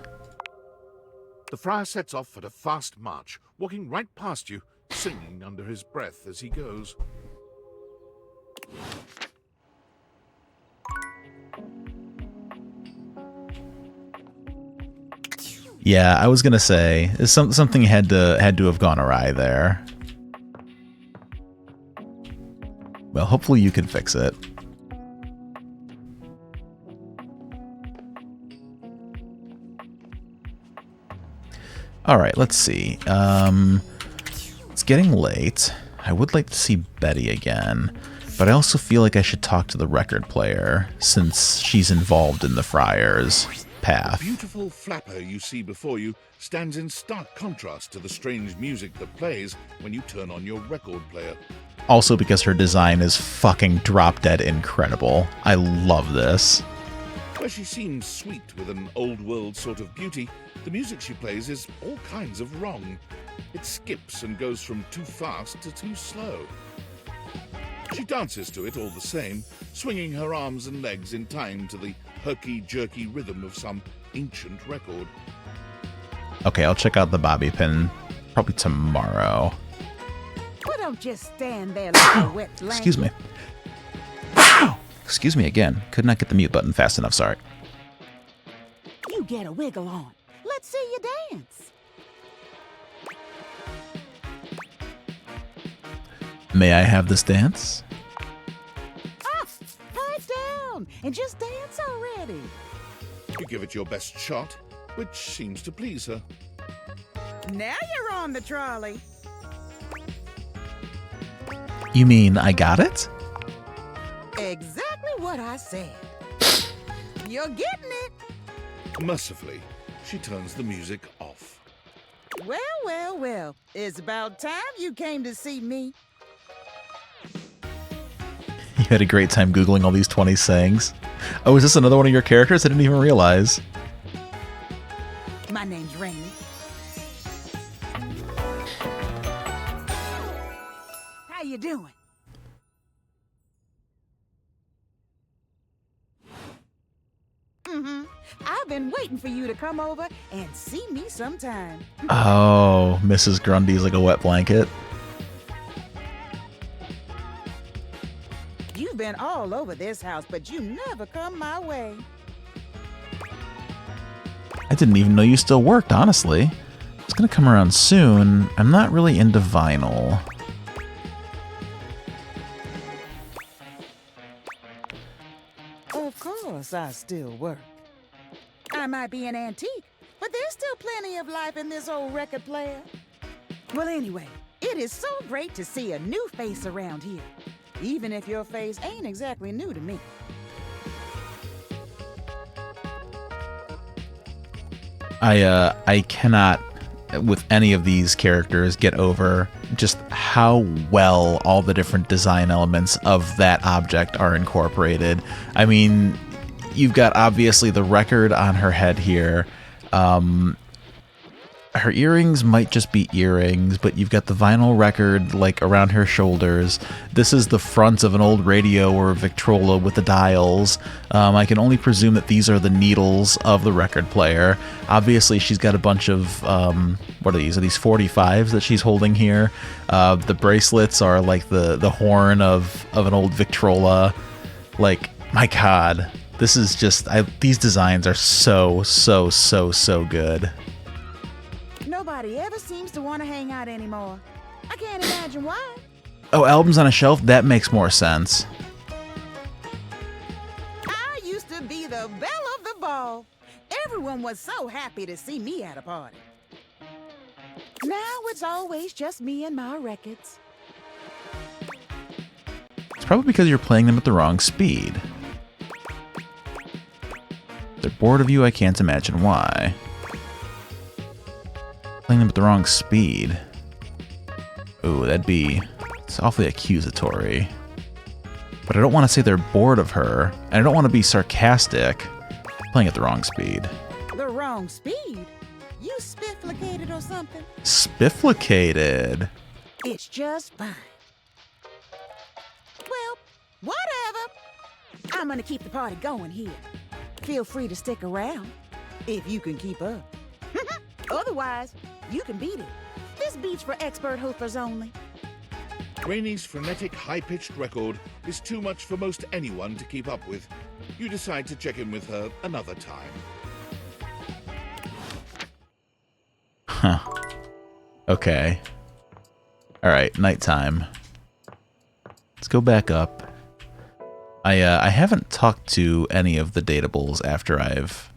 The friar sets off at a fast march, walking right past you, singing under his breath as he goes. Yeah, I was gonna say something had to have gone awry there. Well, hopefully you can fix it. All right, let's see. It's getting late. I would like to see Betty again, but I also feel like I should talk to the record player since she's involved in the Friars path. The beautiful flapper you see before you stands in stark contrast to the strange music that plays when you turn on your record player. Also because her design is fucking drop-dead incredible. I love this. Where she seems sweet with an old-world sort of beauty, the music she plays is all kinds of wrong. It skips and goes from too fast to too slow. She dances to it all the same, swinging her arms and legs in time to the herky-jerky rhythm of some ancient record. Okay, I'll check out the bobby pin probably tomorrow. Well, don't just stand there like a wet blanket. Excuse me. Excuse me again. Could not get the mute button fast enough, sorry. You get a wiggle on. Let's see you dance. May I have this dance? Pipe down and just dance already. You give it your best shot, which seems to please her. Now you're on the trolley. You mean I got it? Exactly what I said. You're getting it. Mercifully, she turns the music off. Well, well, well. It's about time you came to see me. You had a great time Googling all these 20 sayings. Oh, is this another one of your characters? I didn't even realize. My name's Rainy. How you doing? I've been waiting for you to come over and see me sometime. Oh, Mrs. Grundy's like a wet blanket. You've been all over this house, but you never come my way. I didn't even know you still worked, honestly. It's gonna come around soon. I'm not really into vinyl. Of course I still work. I might be an antique, but there's still plenty of life in this old record player. Well, anyway, it is so great to see a new face around here, even if your face ain't exactly new to me. I cannot, with any of these characters, get over just how well all the different design elements of that object are incorporated. I mean, you've got obviously the record on her head here. Her earrings might just be earrings, but you've got the vinyl record like around her shoulders. This is the front of an old radio or a Victrola with the dials. I can only presume that these are the needles of the record player. Obviously, she's got a bunch of, what are these? Are these 45s that she's holding here? The bracelets are like the horn of an old Victrola. Like, my God, this is just, these designs are so good. Nobody ever seems to want to hang out anymore. I can't imagine why. Oh, albums on a shelf? That makes more sense. I used to be the belle of the ball. Everyone was so happy to see me at a party. Now it's always just me and my records. It's probably because you're playing them at the wrong speed. If they're bored of you, I can't imagine why. Playing them at the wrong speed. Ooh, it's awfully accusatory. But I don't want to say they're bored of her, and I don't want to be sarcastic. Playing at the wrong speed. The wrong speed? You spifflicated or something? Spifflicated? It's just fine. Well, whatever. I'm gonna keep the party going here. Feel free to stick around, if you can keep up. Otherwise, you can beat it. This beat's for expert hoofers only. Rainy's frenetic, high-pitched record is too much for most anyone to keep up with. You decide to check in with her another time. Huh. Okay. Alright, nighttime. Let's go back up. I haven't talked to any of the datables after I've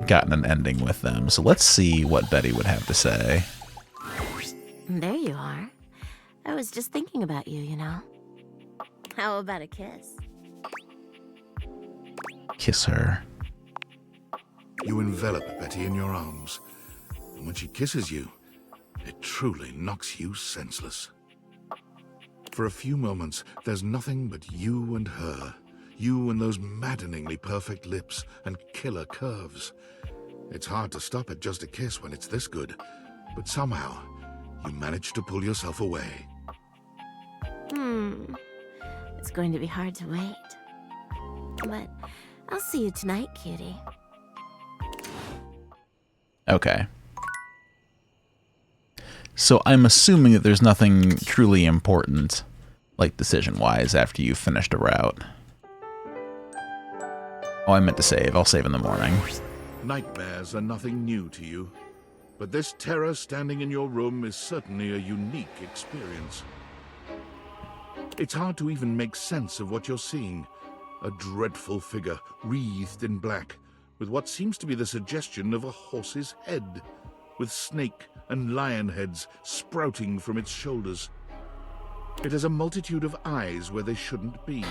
gotten an ending with them, so let's see what Betty would have to say. There you are. I was just thinking about you, you know. How about a kiss? Kiss her. You envelop Betty in your arms, and when she kisses you, it truly knocks you senseless. For a few moments, there's nothing but you and her. You and those maddeningly perfect lips and killer curves. It's hard to stop at just a kiss when it's this good, but somehow, you manage to pull yourself away. It's going to be hard to wait. But I'll see you tonight, cutie. Okay. So I'm assuming that there's nothing truly important, like decision-wise, after you've finished a route. Oh, I meant to save. I'll save in the morning. Nightmares are nothing new to you, but this terror standing in your room is certainly a unique experience. It's hard to even make sense of what you're seeing. A dreadful figure, wreathed in black, with what seems to be the suggestion of a horse's head, with snake and lion heads sprouting from its shoulders. It has a multitude of eyes where they shouldn't be,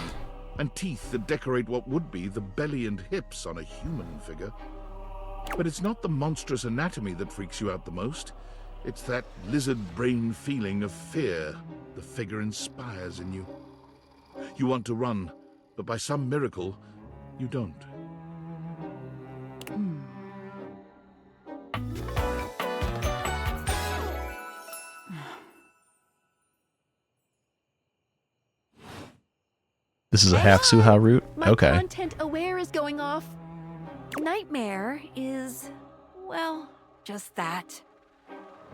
and teeth that decorate what would be the belly and hips on a human figure. But it's not the monstrous anatomy that freaks you out the most. It's that lizard brain feeling of fear the figure inspires in you. You want to run, but by some miracle, you don't. This is a half Suha route? My Okay. content aware is going off. Nightmare is, well, just that.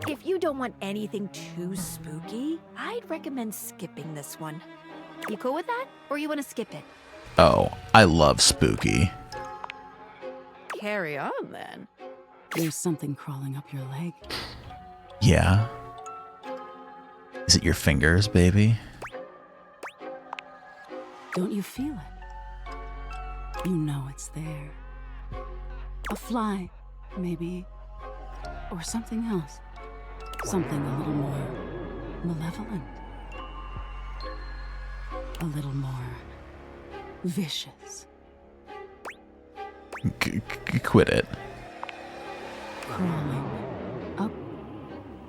If you don't want anything too spooky, I'd recommend skipping this one. You cool with that? Or you want to skip it? Oh, I love spooky. Carry on, then. There's something crawling up your leg. Yeah. Is it your fingers, baby? Don't you feel it? You know it's there. A fly, maybe. Or something else. Something a little more malevolent. A little more vicious. Quit it. Crawling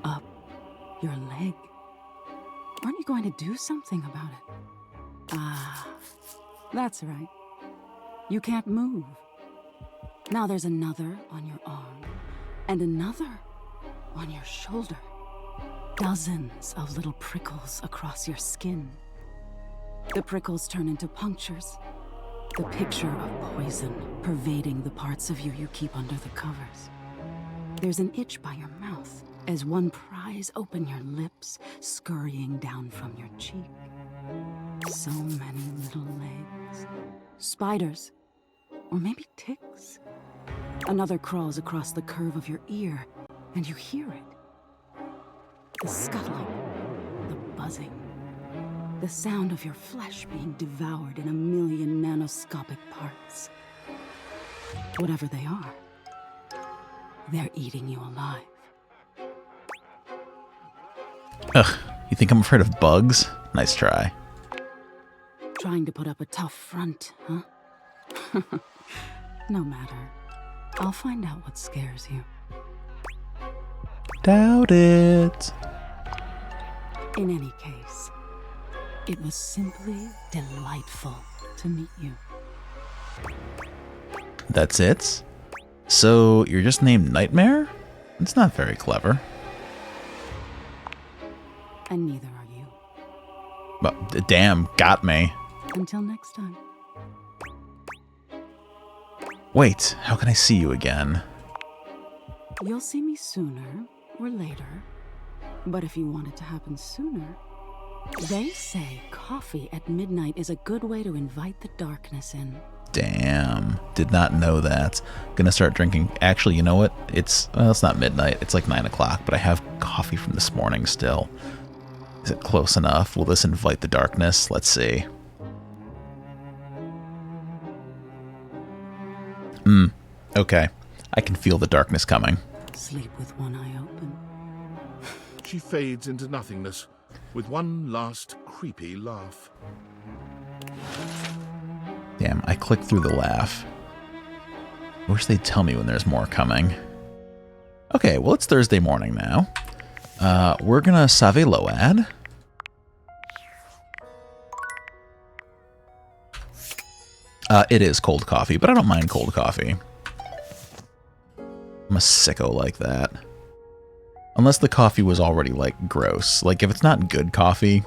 up your leg. Aren't you going to do something about it? Ah, that's right. You can't move. Now there's another on your arm, and another on your shoulder. Dozens of little prickles across your skin. The prickles turn into punctures. The picture of poison pervading the parts of you you keep under the covers. There's an itch by your mouth as one pries open your lips, scurrying down from your cheek. So many little legs. Spiders. Or maybe ticks. Another crawls across the curve of your ear, and you hear it. The scuttling, the buzzing, the sound of your flesh being devoured in a million nanoscopic parts. Whatever they are, they're eating you alive. Ugh, you think I'm afraid of bugs? Nice try. Trying to put up a tough front, huh? No matter. I'll find out what scares you. Doubt it. In any case, it was simply delightful to meet you. That's it? So you're just named Nightmare? It's not very clever. And neither are you. But damn, got me. Until next time. Wait, how can I see you again? You'll see me sooner or later. But if you want it to happen sooner, they say coffee at midnight is a good way to invite the darkness in. Damn, did not know that. Gonna start drinking. Actually, you know what? It's not midnight. It's like 9 o'clock, but I have coffee from this morning still. Is it close enough? Will this invite the darkness? Let's see. Okay. I can feel the darkness coming. Sleep with one eye open. She fades into nothingness, with one last creepy laugh. Damn, I clicked through the laugh. I wish they'd tell me when there's more coming. Okay, well, it's Thursday morning now. We're gonna Save Load. It is cold coffee, but I don't mind cold coffee. I'm a sicko like that. Unless the coffee was already, like, gross. Like, if it's not good coffee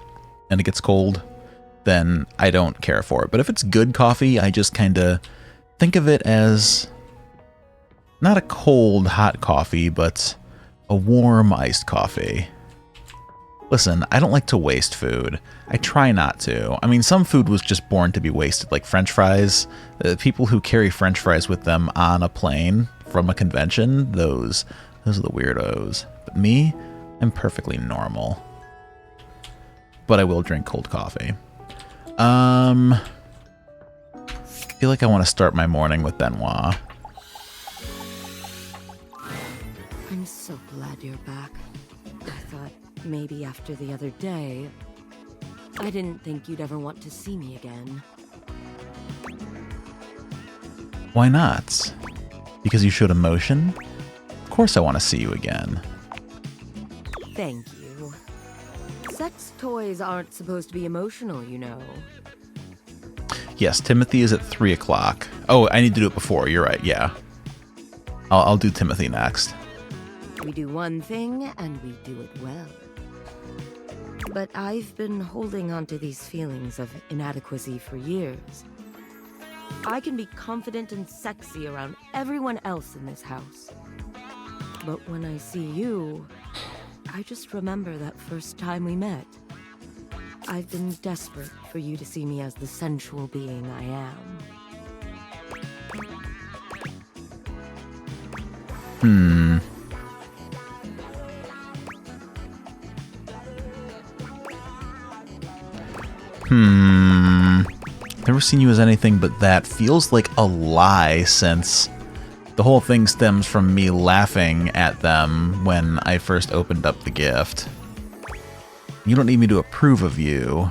and it gets cold, then I don't care for it. But if it's good coffee, I just kind of think of it as not a cold, hot coffee, but a warm, iced coffee. Listen, I don't like to waste food. I try not to. I mean, some food was just born to be wasted, like French fries. People who carry French fries with them on a plane from a convention, those are the weirdos. But me, I'm perfectly normal. But I will drink cold coffee. I feel like I want to start my morning with Benoit. I'm so glad you're back. I thought maybe after the other day, I didn't think you'd ever want to see me again. Why not? Because you showed emotion? Of course I want to see you again. Thank you. Sex toys aren't supposed to be emotional, you know. Yes, Timothy is at 3 o'clock. Oh, I need to do it before. You're right, yeah. I'll do Timothy next. We do one thing, and we do it well. But I've been holding on to these feelings of inadequacy for years. I can be confident and sexy around everyone else in this house. But when I see you, I just remember that first time we met. I've been desperate for you to see me as the sensual being I am. Never seen you as anything but that. Feels like a lie, since the whole thing stems from me laughing at them when I first opened up the gift. You don't need me to approve of you.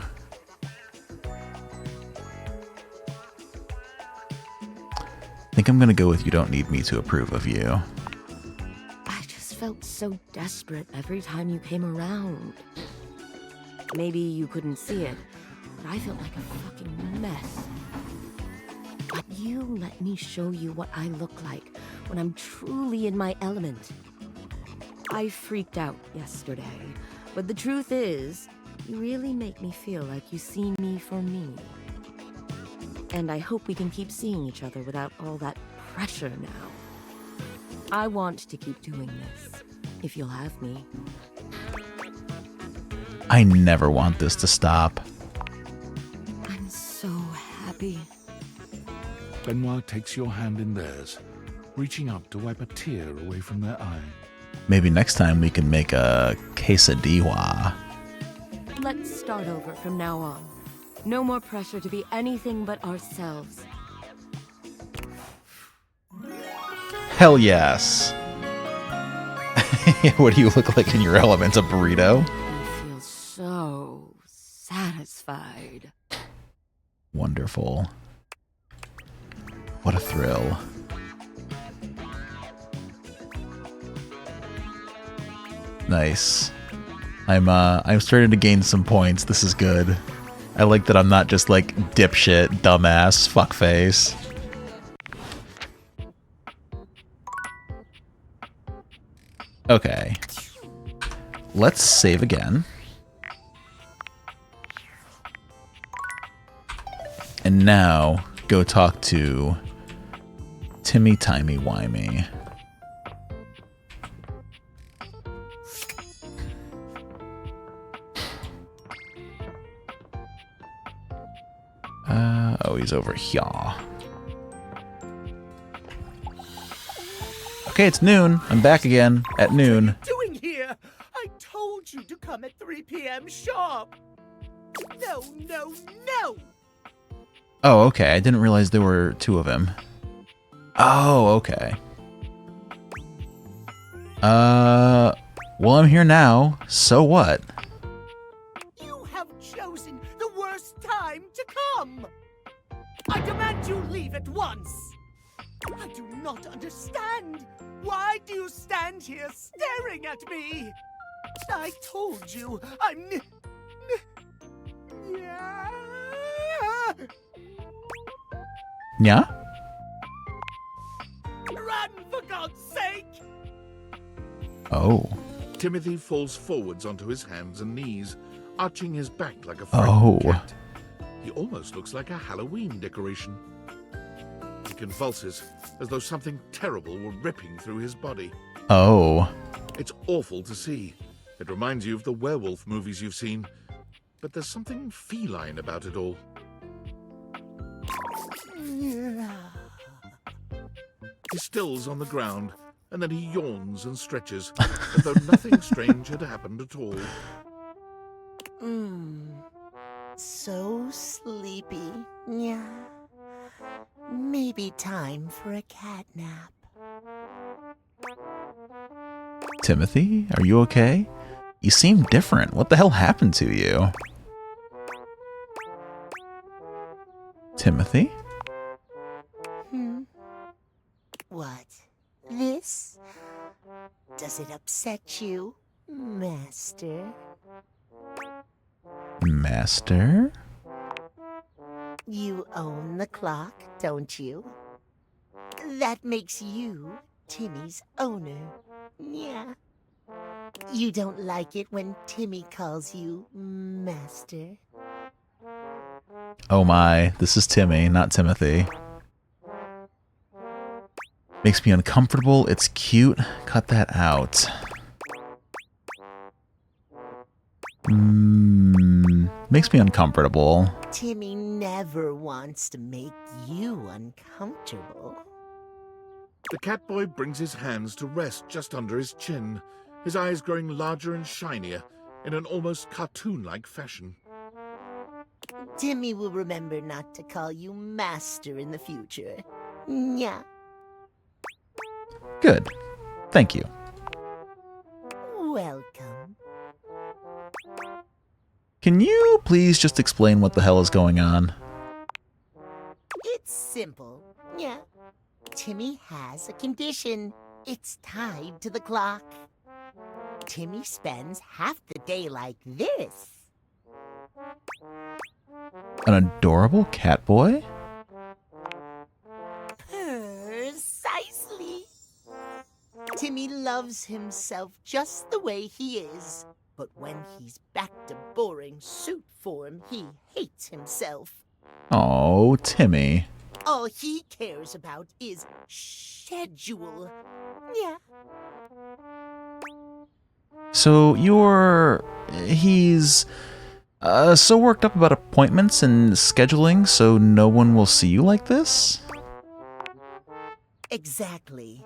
I think I'm gonna go with you don't need me to approve of you. I just felt so desperate every time you came around. Maybe you couldn't see it, but I felt like a fucking mess. But you let me show you what I look like when I'm truly in my element. I freaked out yesterday, but the truth is, you really make me feel like you see me for me. And I hope we can keep seeing each other without all that pressure now. I want to keep doing this, if you'll have me. I never want this to stop. I'm so happy. Benoit takes your hand in theirs, reaching up to wipe a tear away from their eye. Maybe next time we can make a quesadilla. Let's start over from now on. No more pressure to be anything but ourselves. Hell yes. What do you look like in your element? A burrito? I feel so satisfied. Wonderful. What a thrill. Nice. I'm starting to gain some points. This is good. I like that I'm not just like dipshit, dumbass, fuckface. Okay. Let's save again. And now go talk to Timmy Timey Wimey. Oh, he's over here. Okay, it's noon. I'm back again at noon. What are you doing here? I told you to come at 3 p.m. sharp. No, no, no! Oh, okay. I didn't realize there were two of him. Oh, okay. Well, I'm here now. So what? You have chosen the worst time to come! I demand you leave at once! I do not understand! Why do you stand here staring at me? I told you, I'm... Yeah. Yeah? Run, for God's sake! Oh. Timothy falls forwards onto his hands and knees, arching his back like a Oh. frightened cat. He almost looks like a Halloween decoration. He convulses, as though something terrible were ripping through his body. Oh. It's awful to see. It reminds you of the werewolf movies you've seen. But there's something feline about it all. He stills on the ground, and then he yawns and stretches, as though nothing strange had happened at all. So sleepy. Yeah. Maybe time for a cat nap. Timothy, are you okay? You seem different. What the hell happened to you? Timothy? What? This? Does it upset you, Master? Master? You own the clock, don't you? That makes you Timmy's owner. Yeah. You don't like it when Timmy calls you Master? Oh my, this is Timmy, not Timothy. Makes me uncomfortable. It's cute. Cut that out. Makes me uncomfortable. Timmy never wants to make you uncomfortable. The Catboy brings his hands to rest just under his chin, his eyes growing larger and shinier in an almost cartoon-like fashion. Timmy will remember not to call you Master in the future. Yeah. Good. Thank you. Welcome. Can you please just explain what the hell is going on? It's simple. Yeah. Timmy has a condition. It's tied to the clock. Timmy spends half the day like this. An adorable cat boy? Precisely. Timmy loves himself just the way he is. But when he's back to boring suit form, he hates himself. Oh, Timmy. All he cares about is schedule. Yeah. So he's so worked up about appointments and scheduling so no one will see you like this? Exactly.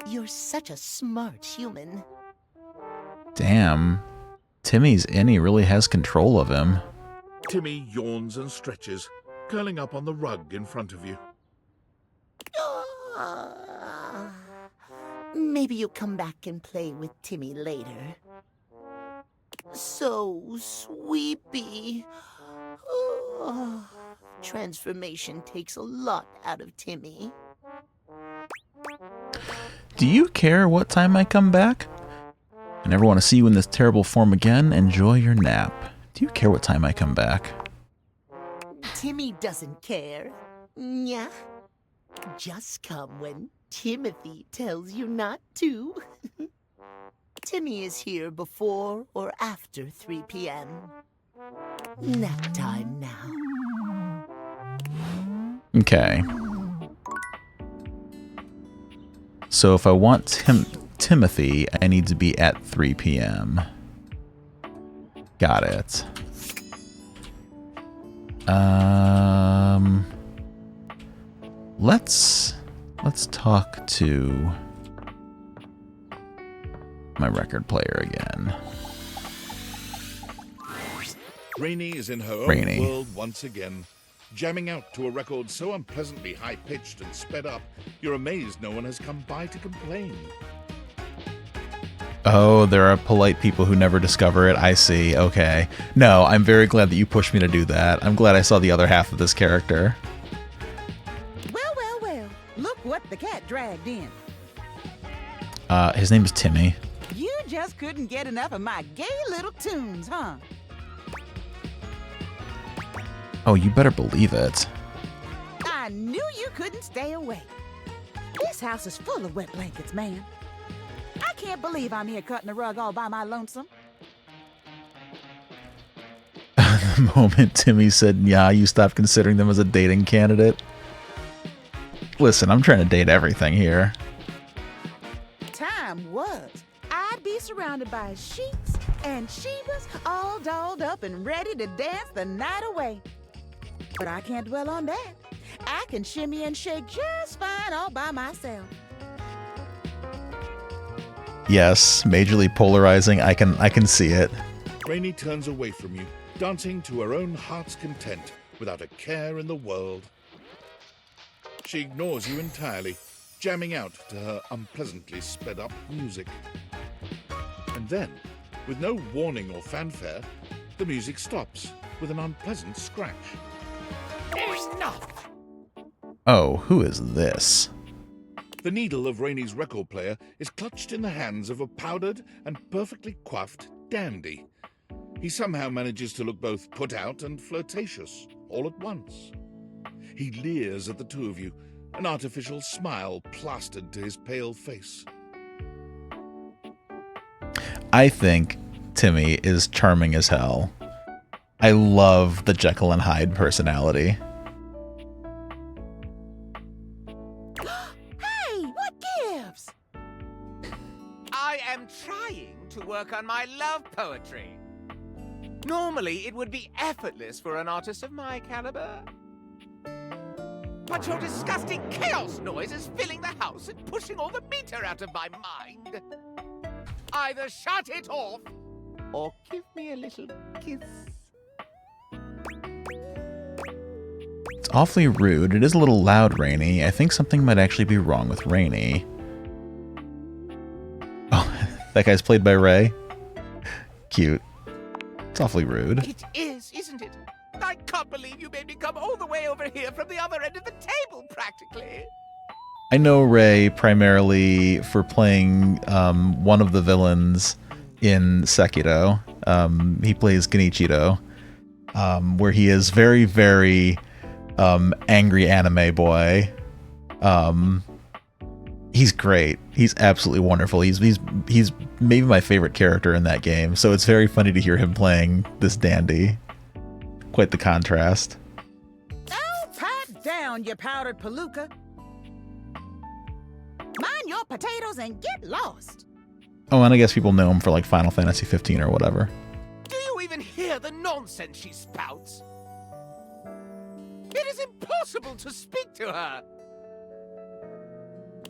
You're such a smart human. Damn. Timmy's innie really has control of him. Timmy yawns and stretches, curling up on the rug in front of you. Maybe you'll come back and play with Timmy later. So sweepy. Transformation takes a lot out of Timmy. Do you care what time I come back? I never want to see you in this terrible form again. Enjoy your nap. Do you care what time I come back? Timmy doesn't care. Yeah. Just come when Timothy tells you not to. Timmy is here before or after 3 p.m. Nap time now. Okay. So if I want Timothy, I need to be at 3 p.m. Got it. Let's talk to my record player again. Rainey is in her own Rainey. world once again, jamming out to a record so unpleasantly high-pitched and sped up, you're amazed no one has come by to complain. Oh, there are polite people who never discover it. I see. Okay. No, I'm very glad that you pushed me to do that. I'm glad I saw the other half of this character. Well. Look what the cat dragged in. His name is Timmy. You just couldn't get enough of my gay little tunes, huh? Oh, you better believe it. I knew you couldn't stay away. This house is full of wet blankets, man. I can't believe I'm here cutting the rug all by my lonesome. The moment Timmy said, yeah, you stopped considering them as a dating candidate. Listen, I'm trying to date everything here. Time was, I'd be surrounded by sheets and Shebas all dolled up and ready to dance the night away. But I can't dwell on that. I can shimmy and shake just fine all by myself. Yes, majorly polarizing. I can see it. Rainey turns away from you, dancing to her own heart's content without a care in the world. She ignores you entirely, jamming out to her unpleasantly sped-up music. And then, with no warning or fanfare, the music stops with an unpleasant scratch. Enough! Oh, who is this? The needle of Rainey's record player is clutched in the hands of a powdered and perfectly coiffed dandy. He somehow manages to look both put out and flirtatious all at once. He leers at the two of you, an artificial smile plastered to his pale face. I think Timmy is charming as hell. I love the Jekyll and Hyde personality. Hey, what gives? I am trying to work on my love poetry. Normally, it would be effortless for an artist of my caliber. But your disgusting chaos noise is filling the house and pushing all the meter out of my mind. Either shut it off, or give me a little kiss. It's awfully rude. It is a little loud, Rainy. I think something might actually be wrong with Rainy. Oh, that guy's played by Ray? Cute. It's awfully rude. It is, isn't it? I can't believe you made me come all the way over here from the other end of the table, practically. I know Ray primarily for playing one of the villains in Sekiro. He plays Genichiro, where he is very, very angry anime boy. He's great. He's absolutely wonderful. He's maybe my favorite character in that game. So it's very funny to hear him playing this dandy. Quite the contrast. Oh, pipe down, you powdered palooka. Mind your potatoes and get lost. Oh, and I guess people know him for like Final Fantasy 15 or whatever. Do you even hear the nonsense she spouts? It is impossible to speak to her.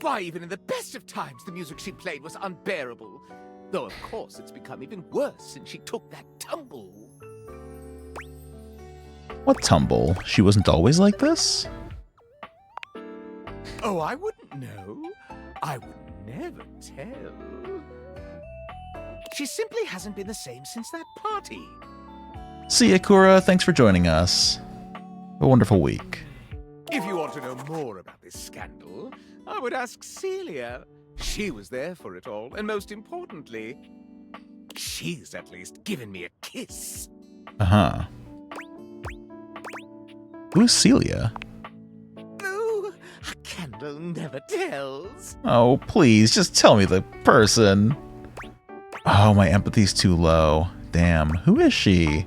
Why, even in the best of times, the music she played was unbearable. Though, of course, it's become even worse since she took that tumble. What tumble? She wasn't always like this? Oh, I wouldn't know. I would never tell. She simply hasn't been the same since that party. See ya, Kura. Thanks for joining us. A wonderful week. If you want to know more about this scandal, I would ask Celia. She was there for it all, and most importantly, she's at least given me a kiss. Uh-huh. Who's Celia? Ooh, a candle never tells. Oh, please, just tell me the person. Oh, my empathy's too low. Damn, who is she?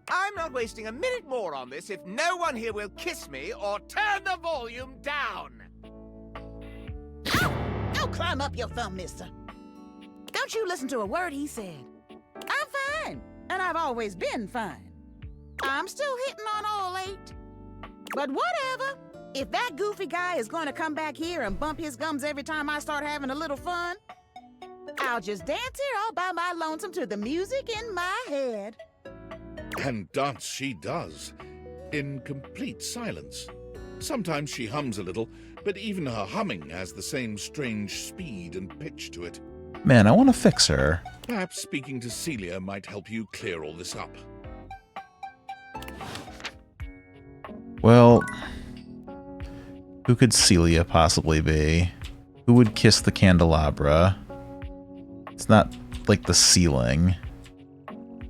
I'm not wasting a minute more on this if no one here will kiss me or turn the volume down. Don't climb up your thumb, mister. Don't you listen to a word he said. I'm fine, and I've always been fine. I'm still hitting on all 8. But whatever. If that goofy guy is going to come back here and bump his gums every time I start having a little fun, I'll just dance here all by my lonesome to the music in my head. And dance she does, in complete silence. Sometimes she hums a little, but even her humming has the same strange speed and pitch to it. Man, I want to fix her. Perhaps speaking to Celia might help you clear all this up. Well, who could Celia possibly be? Who would kiss the candelabra? It's not like the ceiling.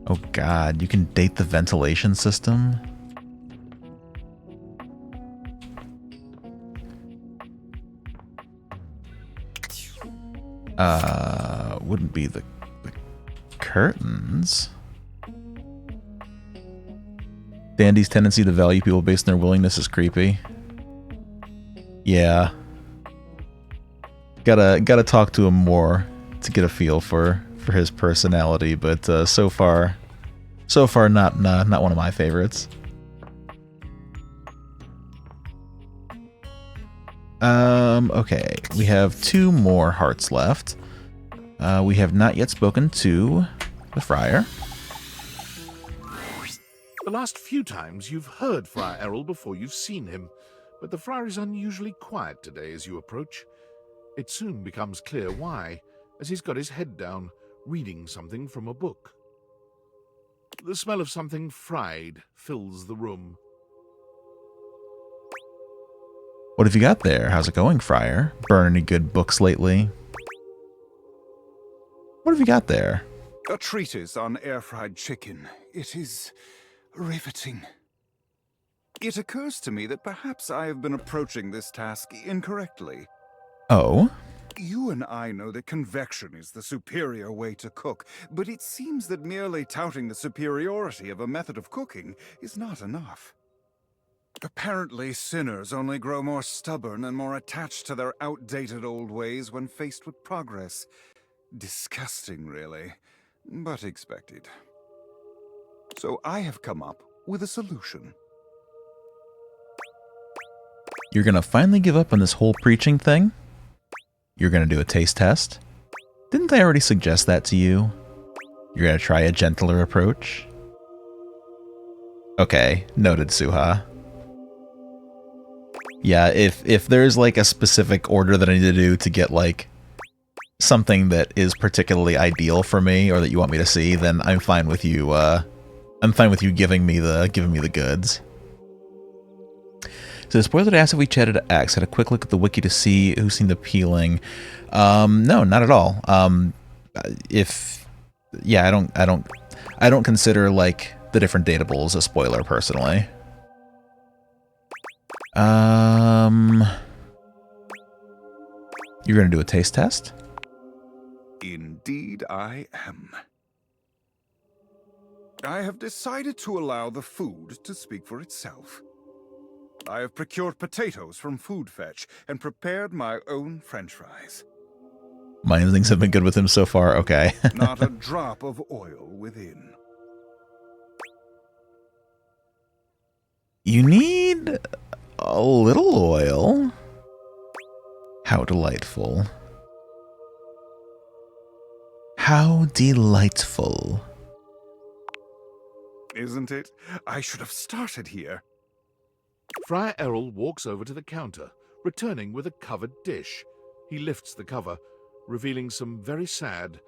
Oh god, you can date the ventilation system? Wouldn't be the curtains. Dandy's tendency to value people based on their willingness is creepy. Yeah. Gotta talk to him more to get a feel for his personality, but so far not one of my favorites. Okay, we have 2 more hearts left. We have not yet spoken to the friar. The last few times you've heard Friar Errol before you've seen him, but the friar is unusually quiet today as you approach. It soon becomes clear why, as he's got his head down, reading something from a book. The smell of something fried fills the room. What have you got there? How's it going, Friar? Burn any good books lately? What have you got there? A treatise on air-fried chicken. It is riveting. It occurs to me that perhaps I have been approaching this task incorrectly. Oh? You and I know that convection is the superior way to cook, but it seems that merely touting the superiority of a method of cooking is not enough. Apparently, sinners only grow more stubborn and more attached to their outdated old ways when faced with progress. Disgusting, really, but expected. So I have come up with a solution. You're gonna finally give up on this whole preaching thing? You're gonna do a taste test? Didn't I already suggest that to you? You're gonna try a gentler approach? Okay, noted, Suha. Yeah, if there's like a specific order that I need to do to get like something that is particularly ideal for me or that you want me to see, then I'm fine with you giving me the goods. So the spoiler asked if we chatted to X, had a quick look at the wiki to see who seemed appealing. No, not at all. I don't consider like the different datables a spoiler personally. You're gonna do a taste test? Indeed I am. I have decided to allow the food to speak for itself. I have procured potatoes from Food Fetch and prepared my own French fries. My instincts have been good with him so far, okay. Not a drop of oil within. You need a little oil. How delightful. How delightful. Isn't it? I should have started here. Friar Errol walks over to the counter, returning with a covered dish. He lifts the cover, revealing some very sad,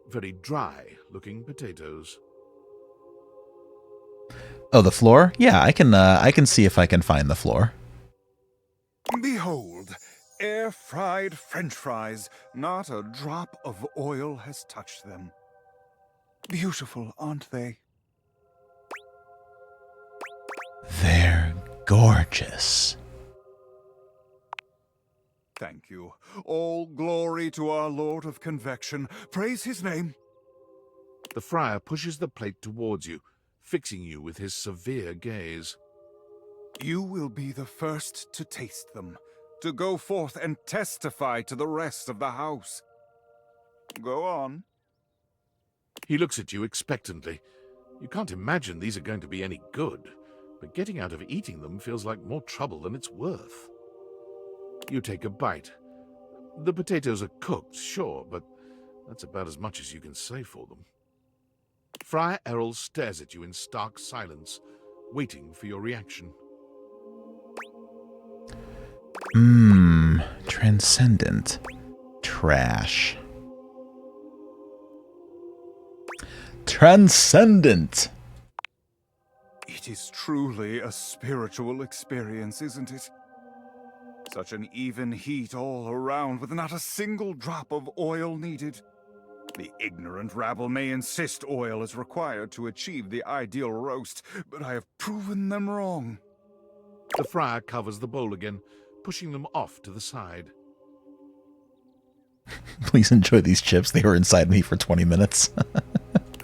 very dry-looking potatoes. Oh, the floor? Yeah, I can see if I can find the floor. Behold, air-fried French fries. Not a drop of oil has touched them. Beautiful, aren't they? They're gorgeous. Thank you. All glory to our Lord of Convection. Praise his name. The friar pushes the plate towards you, fixing you with his severe gaze. You will be the first to taste them, to go forth and testify to the rest of the house. Go on. He looks at you expectantly. You can't imagine these are going to be any good, but getting out of eating them feels like more trouble than it's worth. You take a bite. The potatoes are cooked, sure, but that's about as much as you can say for them. Friar Errol stares at you in stark silence, waiting for your reaction. Transcendent. Trash. Transcendent! It is truly a spiritual experience, isn't it? Such an even heat all around with not a single drop of oil needed. The ignorant rabble may insist oil is required to achieve the ideal roast, but I have proven them wrong. The friar covers the bowl again, pushing them off to the side. Please enjoy these chips. They were inside me for 20 minutes.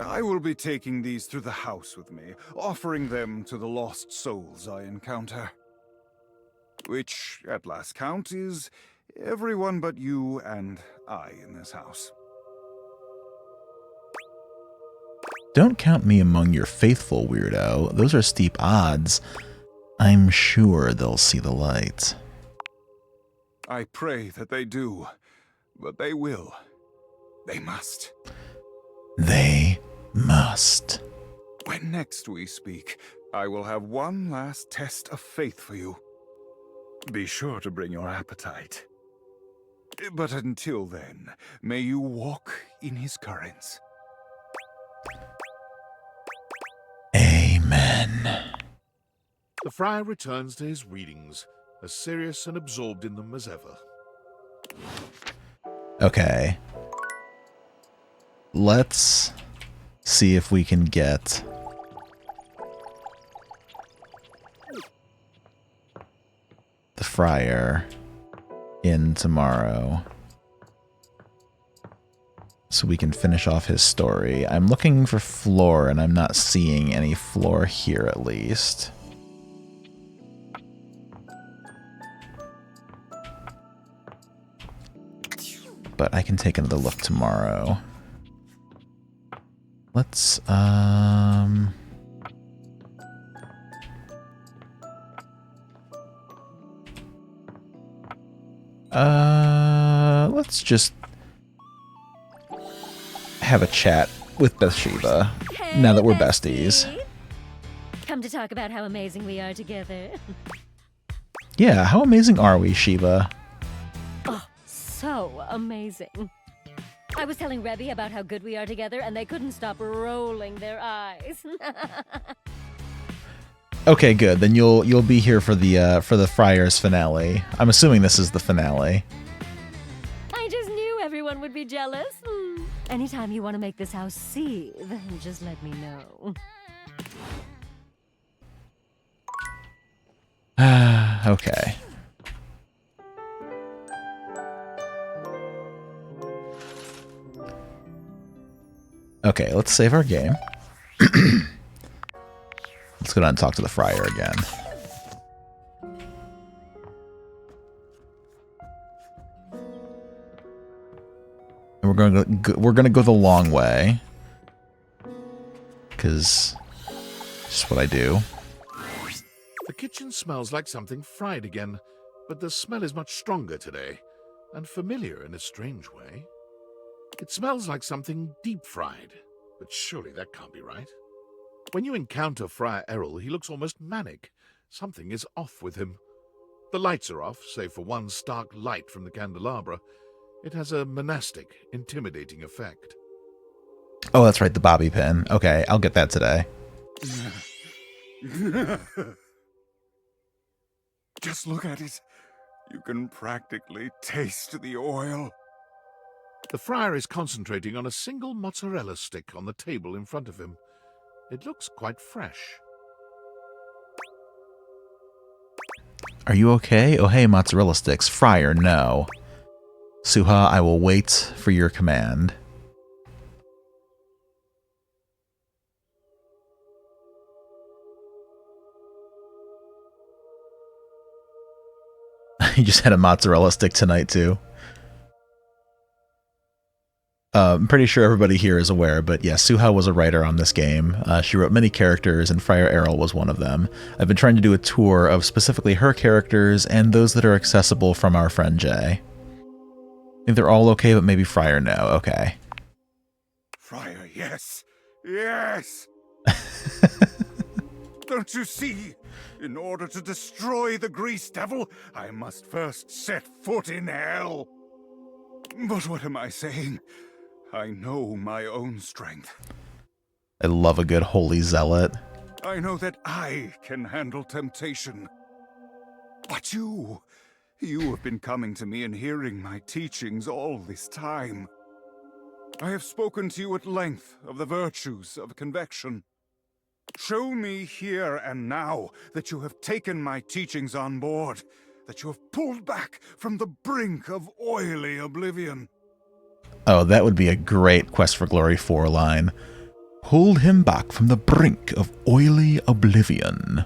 I will be taking these through the house with me, offering them to the lost souls I encounter. Which, at last count, is everyone but you and I in this house. Don't count me among your faithful, weirdo. Those are steep odds. I'm sure they'll see the light. I pray that they do, but they will. They must. They must. When next we speak, I will have one last test of faith for you. Be sure to bring your appetite. But until then, may you walk in his currents. Amen. The friar returns to his readings, as serious and absorbed in them as ever. Okay. Let's see if we can get the friar in tomorrow so we can finish off his story. I'm looking for floor and I'm not seeing any floor here at least. But I can take another look tomorrow. Let's let's just have a chat with Bathsheba now that we're besties. Come to talk about how amazing we are together. Yeah, how amazing are we, Sheba? Oh, so amazing. I was telling Rebby about how good we are together, and they couldn't stop rolling their eyes. Okay, good. Then you'll be here for the Friars finale. I'm assuming this is the finale. I just knew everyone would be jealous. Anytime you want to make this house seethe, just let me know. Okay. Okay, let's save our game. Let's go down and talk to the friar again. And we're gonna go the long way, because it's just what I do. The kitchen smells like something fried again, but the smell is much stronger today, and familiar in a strange way. It smells like something deep-fried, but surely that can't be right. When you encounter Friar Errol, he looks almost manic. Something is off with him. The lights are off, save for one stark light from the candelabra. It has a monastic, intimidating effect. Oh, that's right, the bobby pin. Okay, I'll get that today. Just look at it. You can practically taste the oil. The friar is concentrating on a single mozzarella stick on the table in front of him. It looks quite fresh. Are you okay? Oh, hey, mozzarella sticks. Friar, no. Suha, I will wait for your command. You just had a mozzarella stick tonight, too. I'm pretty sure everybody here is aware, but yeah, Suha was a writer on this game. She wrote many characters, and Friar Errol was one of them. I've been trying to do a tour of specifically her characters and those that are accessible from our friend Jay. I think they're all okay, but maybe Friar no. Okay. Friar, yes. Yes! Don't you see? In order to destroy the grease devil, I must first set foot in hell. But what am I saying? I know my own strength. I love a good holy zealot. I know that I can handle temptation. But you have been coming to me and hearing my teachings all this time. I have spoken to you at length of the virtues of convection. Show me here and now that you have taken my teachings on board, that you have pulled back from the brink of oily oblivion. Oh, that would be a great Quest for Glory 4 line. Pulled him back from the brink of oily oblivion.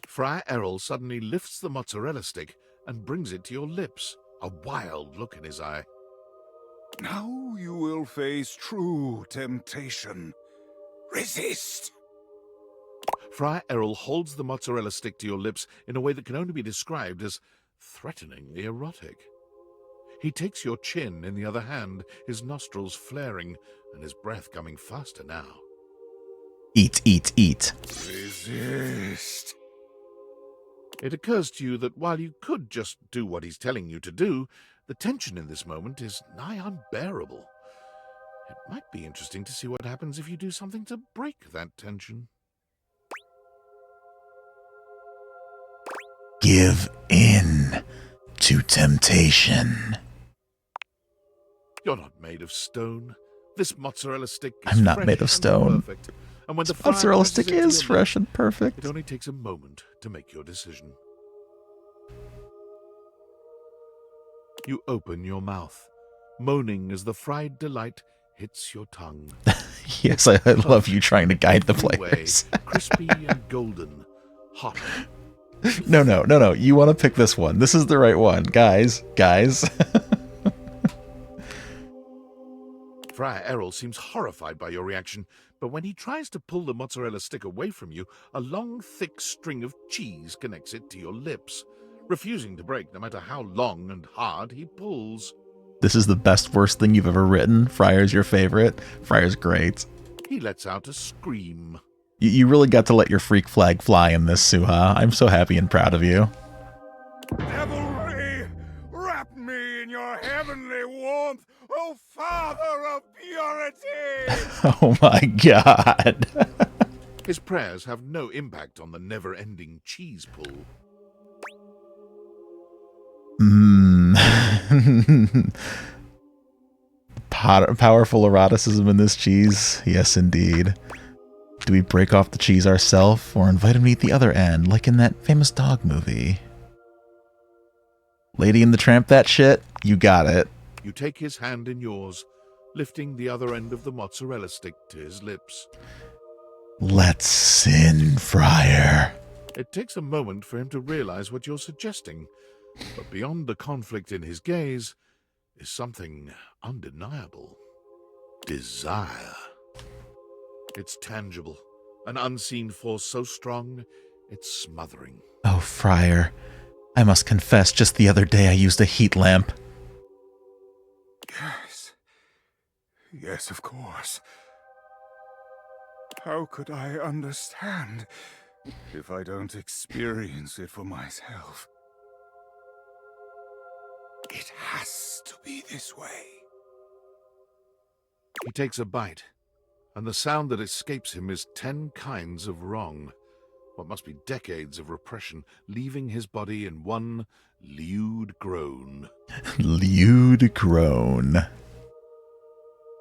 Friar Errol suddenly lifts the mozzarella stick and brings it to your lips, a wild look in his eye. Now you will face true temptation. Resist! Friar Errol holds the mozzarella stick to your lips in a way that can only be described as threateningly erotic. He takes your chin in the other hand, his nostrils flaring and his breath coming faster now. Eat, eat, eat. Resist. It occurs to you that while you could just do what he's telling you to do, the tension in this moment is nigh unbearable. It might be interesting to see what happens if you do something to break that tension. Give in to temptation. You're not made of stone. This mozzarella stick is I'm not fresh made of and stone. perfect. And when the This fire mozzarella presses stick into is your fresh lip, and perfect. it only takes a moment to make your decision. You open your mouth, moaning as the fried delight hits your tongue. Yes, I love you trying to guide the players. Crispy and golden, hot. No. You want to pick this one. This is the right one. Guys. Friar Errol seems horrified by your reaction, but when he tries to pull the mozzarella stick away from you, a long, thick string of cheese connects it to your lips, refusing to break no matter how long and hard he pulls. This is the best, worst thing you've ever written. Friar's your favorite. Friar's great. He lets out a scream. You really got to let your freak flag fly in this, Suha. I'm so happy and proud of you. Devilry, wrap me in your heavenly warmth, O Father of purity! Oh my god. His prayers have no impact on the never-ending cheese pull. Powerful eroticism in this cheese. Yes, indeed. Do we break off the cheese ourselves or invite him to eat the other end, like in that famous dog movie? Lady and the Tramp that shit? You got it. You take his hand in yours, lifting the other end of the mozzarella stick to his lips. Let's sin, Friar. It takes a moment for him to realize what you're suggesting, but beyond the conflict in his gaze is something undeniable. Desire. It's tangible, an unseen force so strong, it's smothering. Oh, Friar. I must confess, just the other day I used a heat lamp. Yes, of course. How could I understand if I don't experience it for myself? It has to be this way. He takes a bite, and the sound that escapes him is 10 kinds of wrong. What must be decades of repression, leaving his body in one lewd groan. Lewd groan.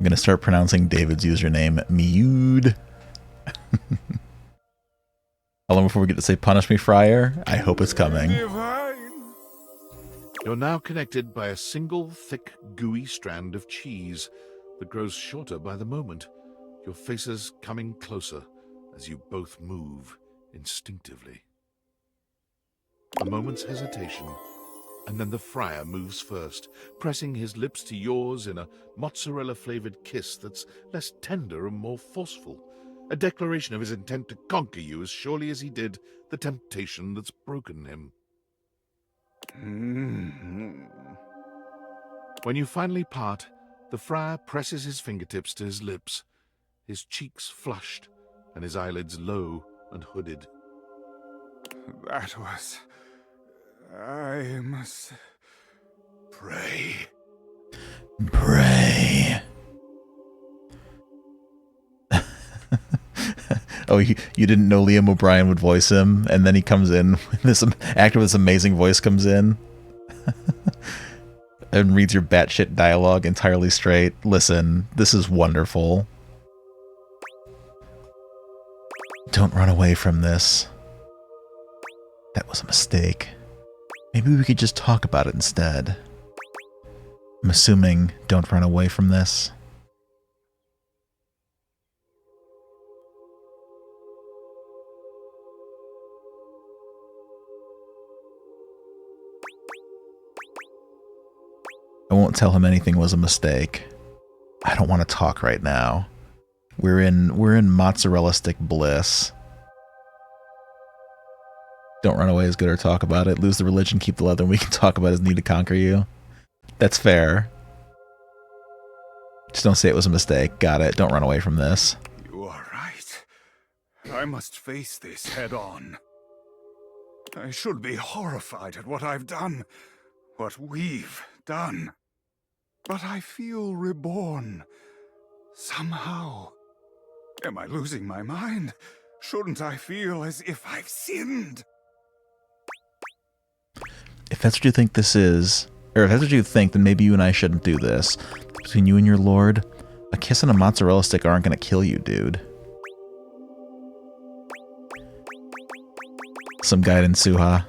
I'm going to start pronouncing David's username Mewed. How long before we get to say punish me, Friar? I hope it's coming. You're now connected by a single thick, gooey strand of cheese that grows shorter by the moment, your faces coming closer as you both move instinctively. A moment's hesitation, and then the friar moves first, pressing his lips to yours in a mozzarella-flavored kiss that's less tender and more forceful, a declaration of his intent to conquer you as surely as he did the temptation that's broken him. When you finally part, the friar presses his fingertips to his lips, his cheeks flushed and his eyelids low and hooded. That was... I must... Pray. Pray. Oh, you didn't know Liam O'Brien would voice him, and then he comes in, this actor with this amazing voice comes in and reads your batshit dialogue entirely straight. Listen, this is wonderful. Don't run away from this. That was a mistake. Maybe we could just talk about it instead. I'm assuming don't run away from this. I won't tell him anything was a mistake. I don't want to talk right now. We're in mozzarella stick bliss. Don't run away is good or talk about it. Lose the religion, keep the leather, and we can talk about his need to conquer you. That's fair. Just don't say it was a mistake. Got it. Don't run away from this. You are right. I must face this head on. I should be horrified at what I've done, what we've done. But I feel reborn. Somehow. Am I losing my mind? Shouldn't I feel as if I've sinned? If that's what you think this is, or if that's what you think, then maybe you and I shouldn't do this. Between you and your lord, a kiss and a mozzarella stick aren't going to kill you, dude. Some guidance, Suha.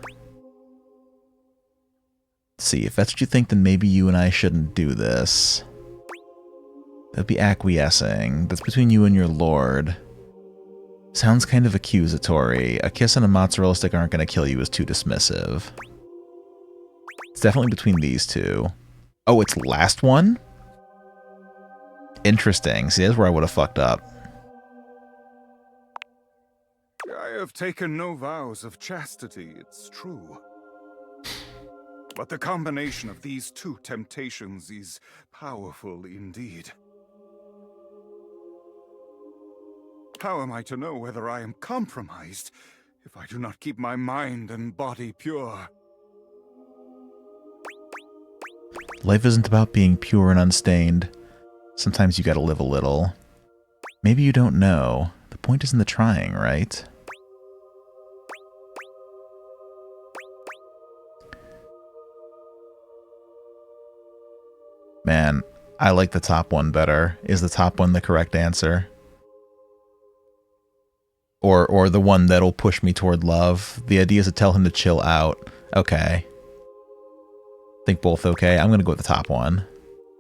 See, if that's what you think, then maybe you and I shouldn't do this. That'd be acquiescing. That's between you and your lord. Sounds kind of accusatory. A kiss and a mozzarella stick aren't going to kill you is too dismissive. It's definitely between these two. Oh, it's last one? Interesting. See, that's where I would have fucked up. I have taken no vows of chastity, it's true. But the combination of these two temptations is powerful indeed. How am I to know whether I am compromised if I do not keep my mind and body pure? Life isn't about being pure and unstained. Sometimes you gotta live a little. Maybe you don't know. The point is in the trying, right? Man, I like the top one better. Is the top one the correct answer? Or the one that'll push me toward love? The idea is to tell him to chill out. Okay. Think both okay? I'm gonna go with the top one.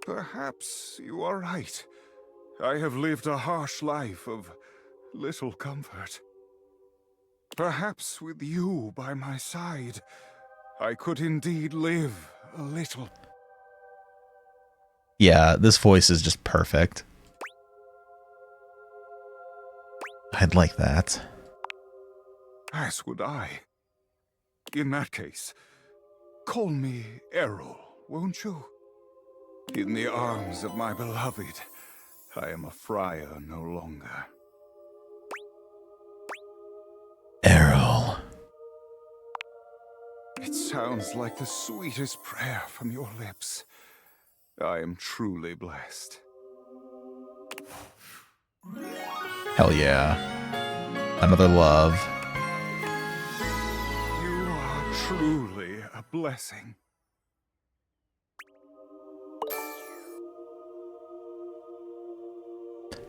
Perhaps you are right. I have lived a harsh life of little comfort. Perhaps with you by my side, I could indeed live a little. Yeah, this voice is just perfect. I'd like that. As would I. In that case, call me Errol, won't you? In the arms of my beloved, I am a friar no longer. Errol. It sounds like the sweetest prayer from your lips. I am truly blessed. Hell yeah. Another love. You are truly a blessing.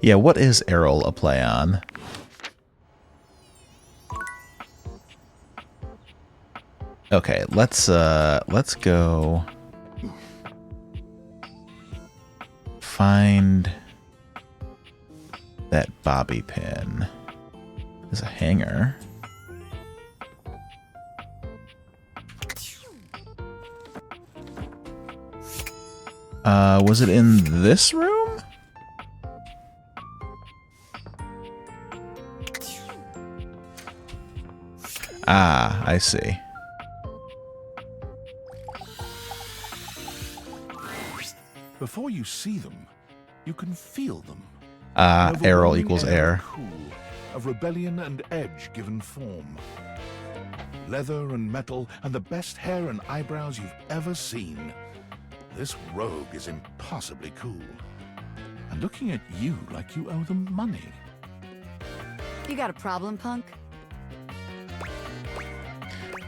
Yeah, what is Errol a play on? Okay, let's go find that bobby pin. There's a hanger. Was it in this room? Ah, I see. Before you see them, you can feel them. Errol equals air. Cool, of rebellion and edge given form. Leather and metal and the best hair and eyebrows you've ever seen. This rogue is impossibly cool. And looking at you like you owe them money. You got a problem, punk?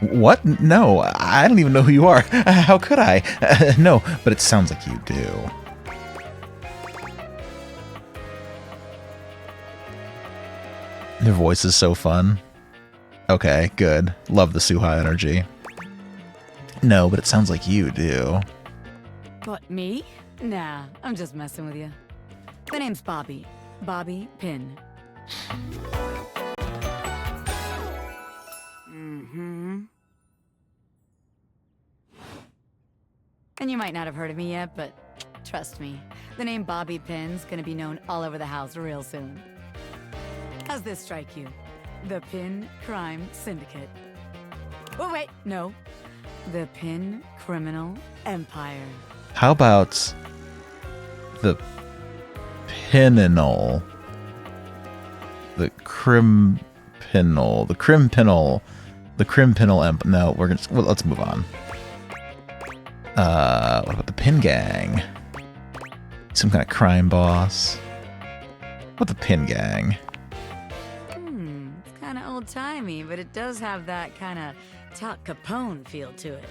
What? No, I don't even know who you are. How could I? No, but it sounds like you do. Their voice is so fun. Okay, good. Love the Suha energy. No, but it sounds like you do. What, me? Nah, I'm just messing with you. My name's Bobby. Bobby Pin. And you might not have heard of me yet, but trust me, the name Bobby Pin's gonna be known all over the house real soon. How's this strike you? The Pin Crime Syndicate. Oh, wait, no. The Pin Criminal Empire. How about the Pininal? The Crimpinal. The Crimpinal. The Crimpinal No, we're gonna... Well, let's move on. What about the Pin Gang? Some kind of crime boss. What the Pin Gang? It's kind of old-timey, but it does have that kind of Tot Capone feel to it.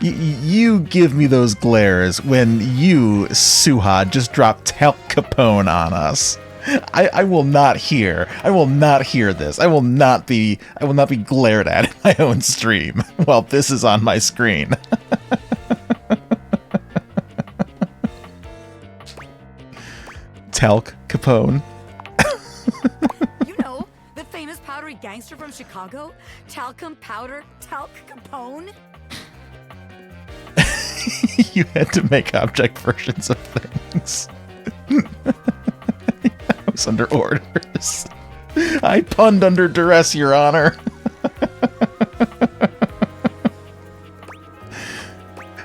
You give me those glares when you, Suha, just dropped Tal Capone on us. I will not hear. I will not hear this. I will not be glared at in my own stream while this is on my screen. Talc Capone. You know, the famous powdery gangster from Chicago? Talcum powder, Talc Capone? You had to make object versions of things. I was under orders. I punned under duress, Your Honor.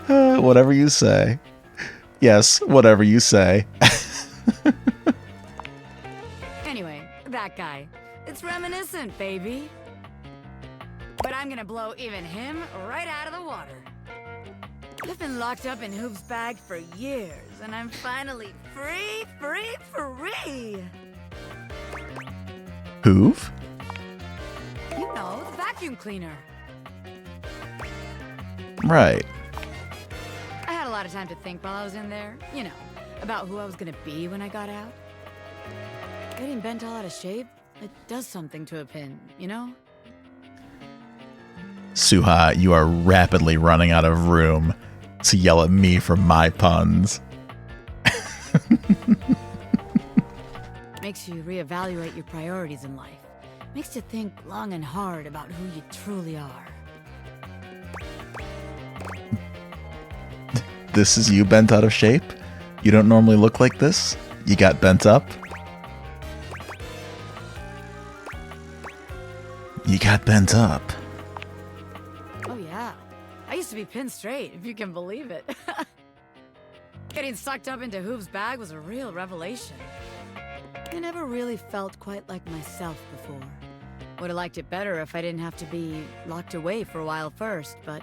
Whatever you say. Yes, whatever you say. Anyway, that guy. It's reminiscent, baby. But I'm gonna blow even him right out of the water. I've been locked up in Hoop's bag for years, and I'm finally free! Hoof? You know, the vacuum cleaner. Right. I had a lot of time to think while I was in there, you know, about who I was gonna be when I got out. Getting bent all out of shape, it does something to a pin, you know? Suha, you are rapidly running out of room to yell at me for my puns. Makes you reevaluate your priorities in life. Makes you think long and hard about who you truly are. This is you bent out of shape? You don't normally look like this? You got bent up? You got bent up. Oh yeah, I used to be pinned straight, if you can believe it. Getting sucked up into Hoop's bag was a real revelation. I never really felt quite like myself before. Would have liked it better if I didn't have to be locked away for a while first, but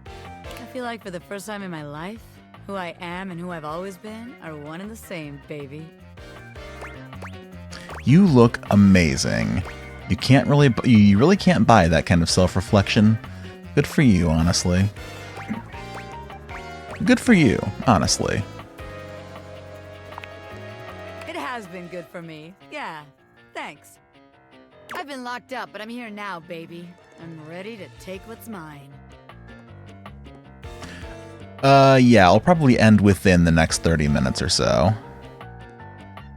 I feel like for the first time in my life, who I am and who I've always been are one and the same, baby. You look amazing. You really can't buy that kind of self-reflection. Good for you, honestly. Good for you, honestly. It has been good for me. Yeah, thanks. I've been locked up, but I'm here now, baby. I'm ready to take what's mine. Yeah, I'll probably end within the next 30 minutes or so.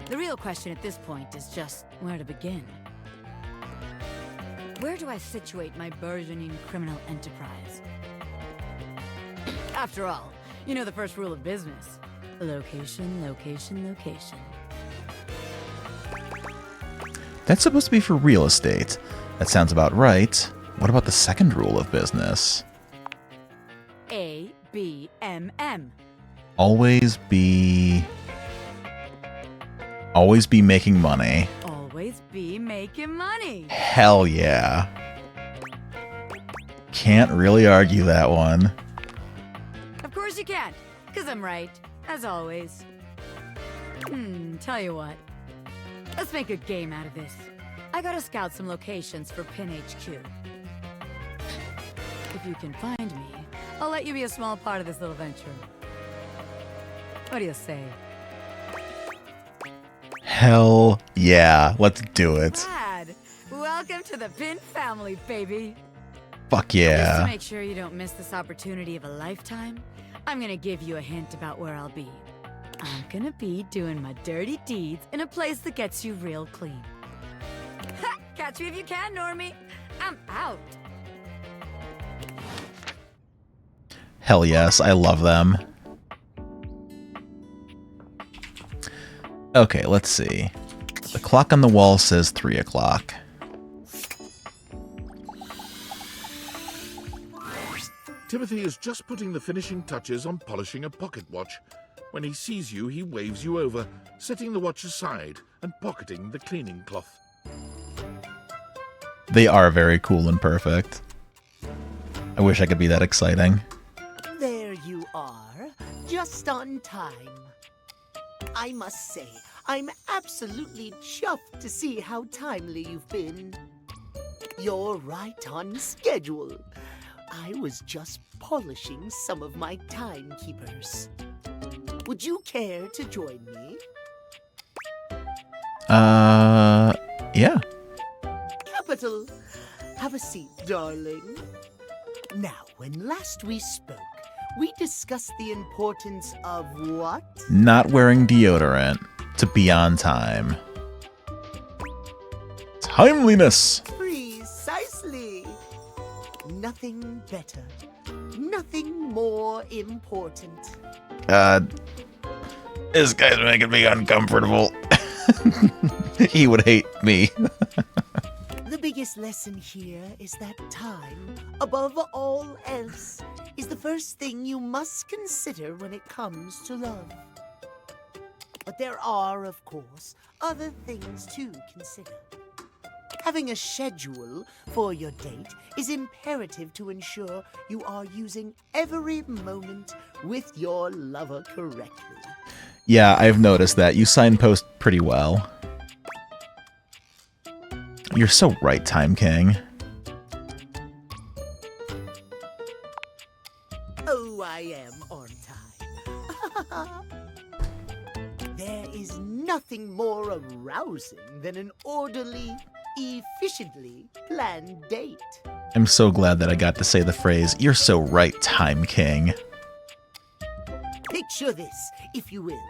The real question at this point is just where to begin. Where do I situate my burgeoning criminal enterprise? After all, you know the first rule of business. Location, location, location. That's supposed to be for real estate. That sounds about right. What about the second rule of business? A-B-M-M. Always be making money. Always be making money. Hell yeah. Can't really argue that one. Of course you can't, because I'm right, as always. Tell you what. Let's make a game out of this. I gotta scout some locations for Pin HQ. If you can find me, I'll let you be a small part of this little venture. What do you say? Hell yeah, let's do it. Dad, welcome to the Pin family, baby. Fuck Just to yeah. make sure you don't miss this opportunity of a lifetime, I'm gonna give you a hint about where I'll be. I'm gonna be doing my dirty deeds in a place that gets you real clean. Ha! Catch me if you can, Normie. I'm out. Hell yes, I love them. Okay, let's see. The clock on the wall says 3 o'clock. Timothy is just putting the finishing touches on polishing a pocket watch When he sees you, he waves you over, setting the watch aside and pocketing the cleaning cloth. They are very cool and perfect. I wish I could be that exciting. There you are, just on time. I must say, I'm absolutely chuffed to see how timely you've been. You're right on schedule. I was just polishing some of my timekeepers. Would you care to join me? Yeah. Capital. Have a seat, darling. Now, when last we spoke, we discussed the importance of what? Not wearing deodorant to be on time. Timeliness! Precisely. Nothing better. Nothing more important. This guy's making me uncomfortable. He would hate me. The biggest lesson here is that time, above all else, is the first thing you must consider when it comes to love. But there are, of course, other things to consider. Having a schedule for your date is imperative to ensure you are using every moment with your lover correctly. Yeah, I've noticed that. You signpost pretty well. You're so right, Time King. Oh, I am on time. There is nothing more arousing than an orderly, efficiently planned date. I'm so glad that I got to say the phrase, "You're so right, Time King." Picture this, if you will.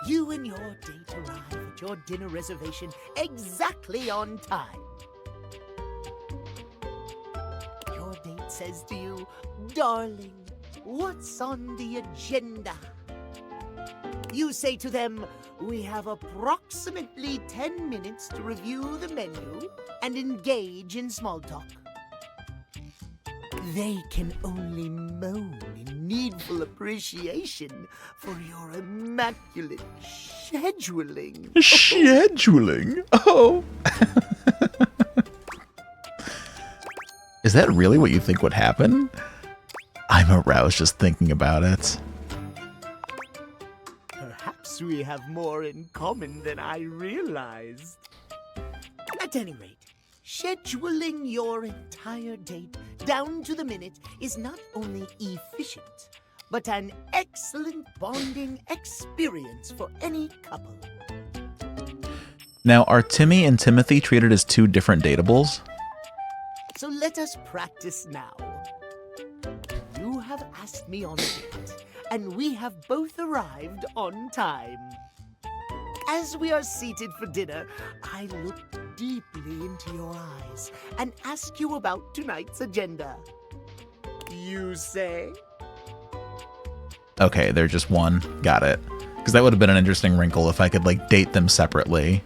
You and your date arrive at your dinner reservation exactly on time. Your date says to you, "Darling, what's on the agenda?" You say to them, "We have approximately 10 minutes to review the menu and engage in small talk." They can only moan in needful appreciation for your immaculate scheduling. Scheduling? Oh. Is that really what you think would happen? I'm aroused just thinking about it. Perhaps we have more in common than I realized. At any rate, scheduling your entire date down to the minute is not only efficient, but an excellent bonding experience for any couple. Now, are Timmy and Timothy treated as two different dateables? So let us practice now. You have asked me on a date, and we have both arrived on time. As we are seated for dinner, I look deeply into your eyes and ask you about tonight's agenda. You say? Okay, they're just one. Got it. Because that would have been an interesting wrinkle if I could, like, date them separately.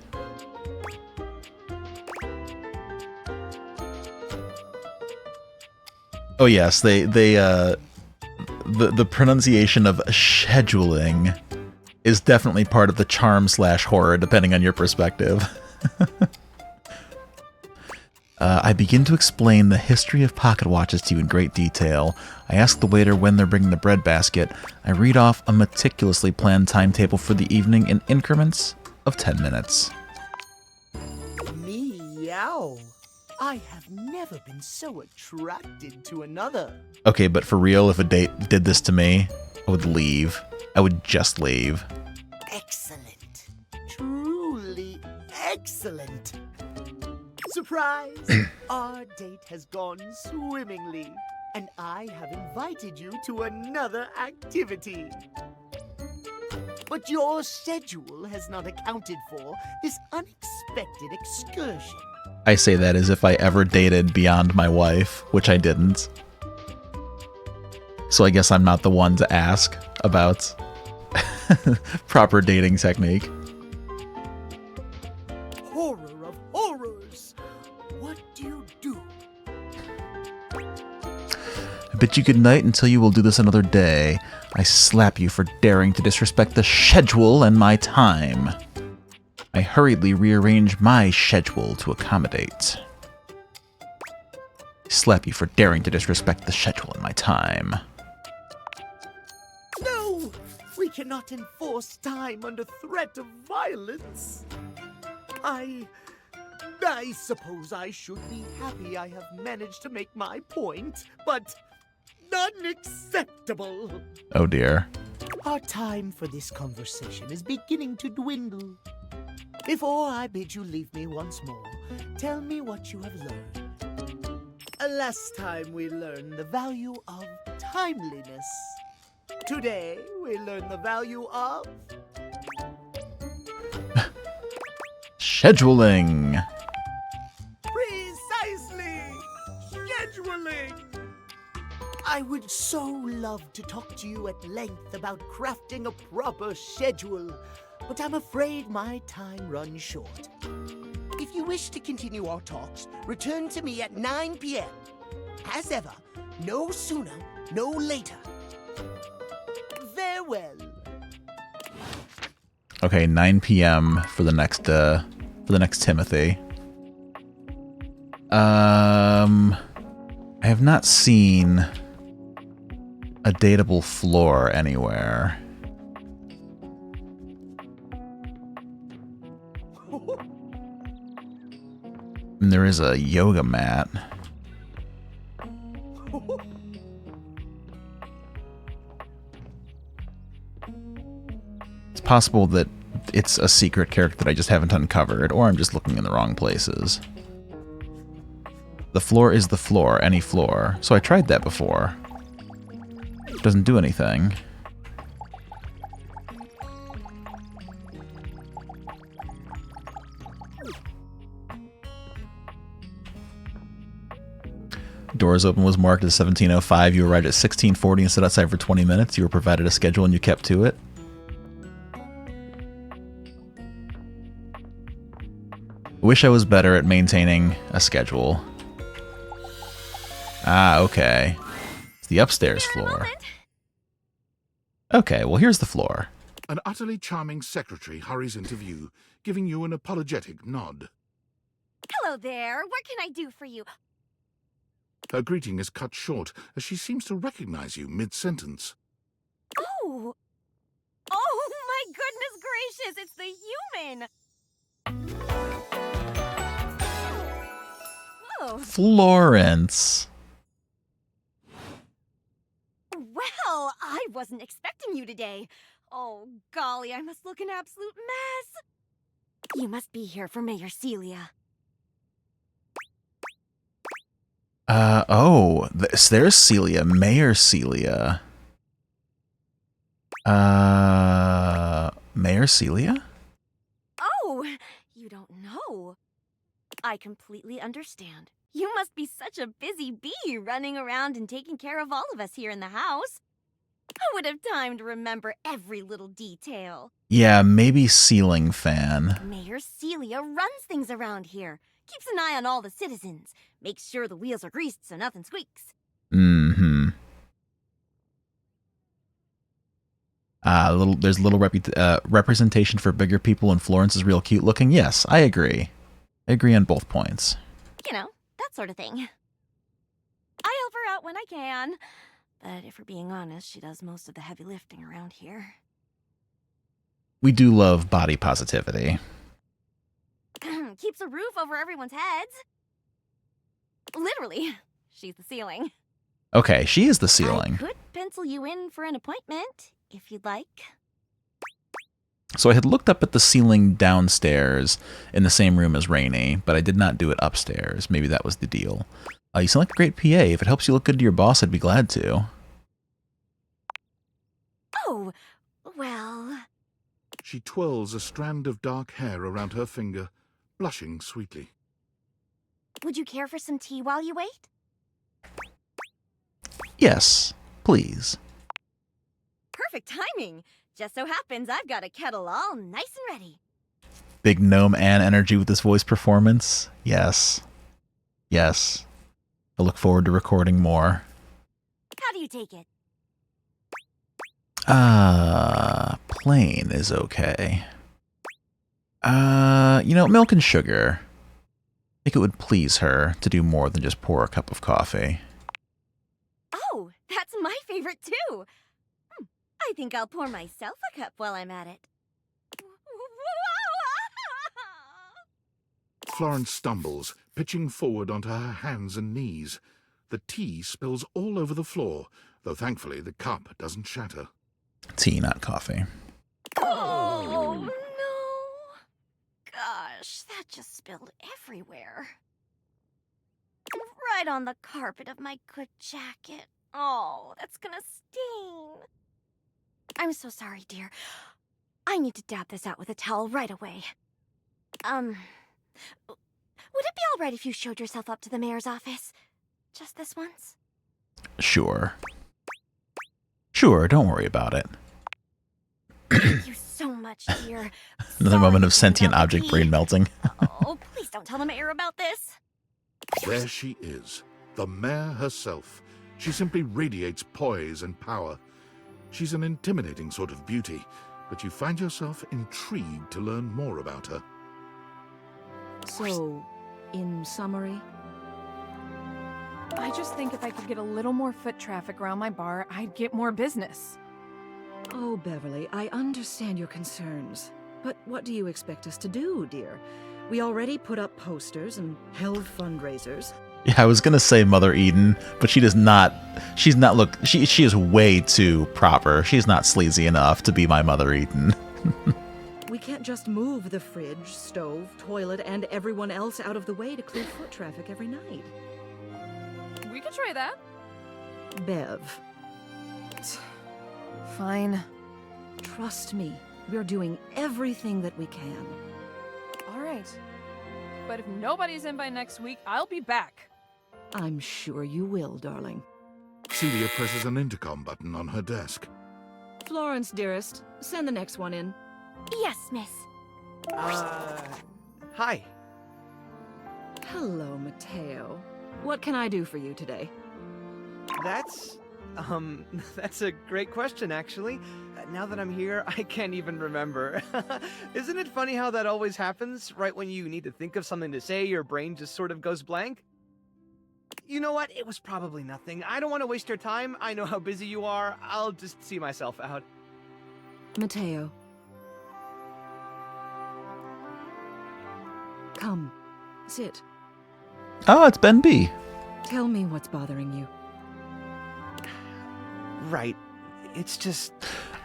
Oh yes, the pronunciation of scheduling is definitely part of the charm/horror, depending on your perspective. I begin to explain the history of pocket watches to you in great detail. I ask the waiter when they're bringing the bread basket. I read off a meticulously planned timetable for the evening in increments of 10 minutes. Meow. I have never been so attracted to another. Okay, but for real, if a date did this to me, I would leave. I would just leave. Excellent. Truly excellent. Surprise! Our date has gone swimmingly, and I have invited you to another activity. But your schedule has not accounted for this unexpected excursion. I say that as if I ever dated beyond my wife, which I didn't. So I guess I'm not the one to ask about proper dating technique. Horror of horrors! What do you do? I bid you good night until you will do this another day. I slap you for daring to disrespect the schedule and my time. I hurriedly rearrange my schedule to accommodate. I slap you for daring to disrespect the schedule and my time. No! We cannot enforce time under threat of violence. I suppose I should be happy I have managed to make my point, but unacceptable. Oh dear. Our time for this conversation is beginning to dwindle. Before I bid you leave me once more, tell me what you have learned. Last time we learned the value of timeliness. Today we learn the value of scheduling. Precisely! Scheduling! I would so love to talk to you at length about crafting a proper schedule, but I'm afraid my time runs short. If you wish to continue our talks, return to me at 9 p.m. As ever, no sooner, no later. Farewell. Okay, 9 p.m. for the next Timothy. I have not seen a dateable floor anywhere. And there is a yoga mat. It's possible that it's a secret character that I just haven't uncovered, or I'm just looking in the wrong places. The floor is the floor, any floor. So I tried that before. It doesn't do anything. Doors open was marked as 17:05. You arrived at 16:40 and stood outside for 20 minutes. You were provided a schedule and you kept to it. Wish I was better at maintaining a schedule. Ah, okay. It's the upstairs floor. Okay, well here's the floor. An utterly charming secretary hurries into view, giving you an apologetic nod. Hello there. What can I do for you? Her greeting is cut short as she seems to recognize you mid-sentence. Oh! Oh my goodness gracious! It's the human! Oh. Florence. Well, I wasn't expecting you today. Oh, golly, I must look an absolute mess. You must be here for Mayor Celia. Oh, there's Celia, Mayor Celia. Mayor Celia? Oh, you don't know. I completely understand. You must be such a busy bee running around and taking care of all of us here in the house. I would have time to remember every little detail. Yeah, maybe ceiling fan. Mayor Celia runs things around here. Keeps an eye on all the citizens. Makes sure the wheels are greased so nothing squeaks. Mm-hmm. There's a little representation for bigger people, and Florence is real cute looking. Yes, I agree. I agree on both points. You know, that sort of thing. I help her out when I can. But if we're being honest, she does most of the heavy lifting around here. We do love body positivity. Keeps a roof over everyone's heads. Literally, she's the ceiling. Okay, she is the ceiling. I could pencil you in for an appointment, if you'd like. So I had looked up at the ceiling downstairs in the same room as Rainey, but I did not do it upstairs. Maybe that was the deal. You sound like a great PA. If it helps you look good to your boss, I'd be glad to. Oh, well... She twirls a strand of dark hair around her finger, blushing sweetly. Would you care for some tea while you wait? Yes, please. Perfect timing. Just so happens I've got a kettle all nice and ready. Big gnome Anne energy with this voice performance. Yes. Yes. I look forward to recording more. How do you take it? Plain is okay. Milk and sugar. I think it would please her to do more than just pour a cup of coffee. Oh, that's my favorite too. I think I'll pour myself a cup while I'm at it. Florence stumbles, pitching forward onto her hands and knees. The tea spills all over the floor, though thankfully the cup doesn't shatter. Tea, not coffee. Oh, no. Gosh, that just spilled everywhere. Right on the carpet of my good jacket. Oh, that's gonna stain. I'm so sorry, dear. I need to dab this out with a towel right away. Would it be all right if you showed yourself up to the mayor's office? Just this once? Sure. Sure, don't worry about it. Thank you so much, dear. Another moment of sentient object brain melting. Oh, please don't tell the mayor about this. There she is, the mayor herself. She simply radiates poise and power. She's an intimidating sort of beauty, but you find yourself intrigued to learn more about her. So, in summary? I just think if I could get a little more foot traffic around my bar, I'd get more business. Oh, Beverly, I understand your concerns. But what do you expect us to do, dear? We already put up posters and held fundraisers. Yeah, I was gonna say Mother Eden, but she does not. She is way too proper. She's not sleazy enough to be my Mother Eden. We can't just move the fridge, stove, toilet, and everyone else out of the way to clear foot traffic every night. We could try that. Bev. Fine. Trust me, we're doing everything that we can. All right. But if nobody's in by next week, I'll be back. I'm sure you will, darling. Celia presses an intercom button on her desk. Florence, dearest, send the next one in. Yes, miss. Hi. Hello, Mateo. What can I do for you today? That's a great question, actually. Now that I'm here, I can't even remember. Isn't it funny how that always happens? Right when you need to think of something to say, your brain just sort of goes blank? You know what? It was probably nothing. I don't want to waste your time. I know how busy you are. I'll just see myself out. Mateo. Come, sit. Oh, it's Ben B. Tell me what's bothering you. Right. It's just...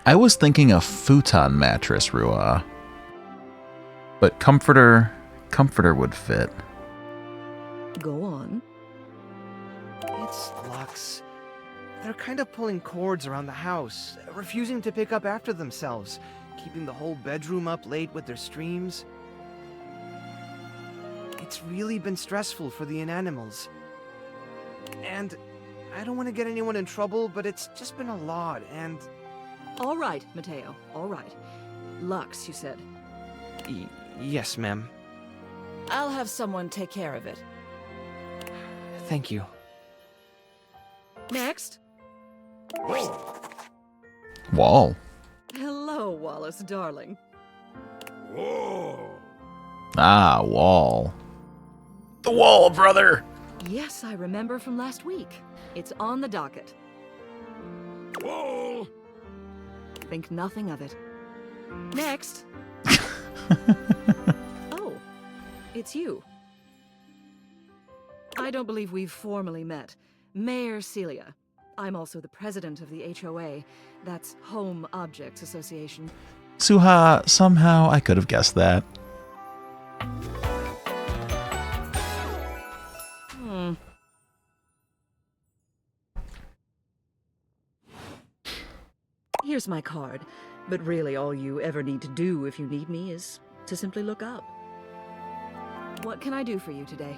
I was thinking a futon mattress, Rua. But comforter would fit. Go on. It's Lux. They're kind of pulling cords around the house, refusing to pick up after themselves, keeping the whole bedroom up late with their streams. It's really been stressful for the inanimals. And I don't want to get anyone in trouble, but it's just been a lot, and... All right, Mateo, all right. Lux, you said. Yes, ma'am. I'll have someone take care of it. Thank you. Next. Wall. Hello, Wallace, darling. Whoa. Ah, Wall. The Wall, brother! Yes, I remember from last week. It's on the docket. Whoa. Think nothing of it. Next. Oh, it's you. I don't believe we've formally met. Mayor Celia. I'm also the president of the HOA. That's Home Objects Association. Suha, somehow I could have guessed that. Here's my card, but really all you ever need to do if you need me is to simply look up. What can I do for you today?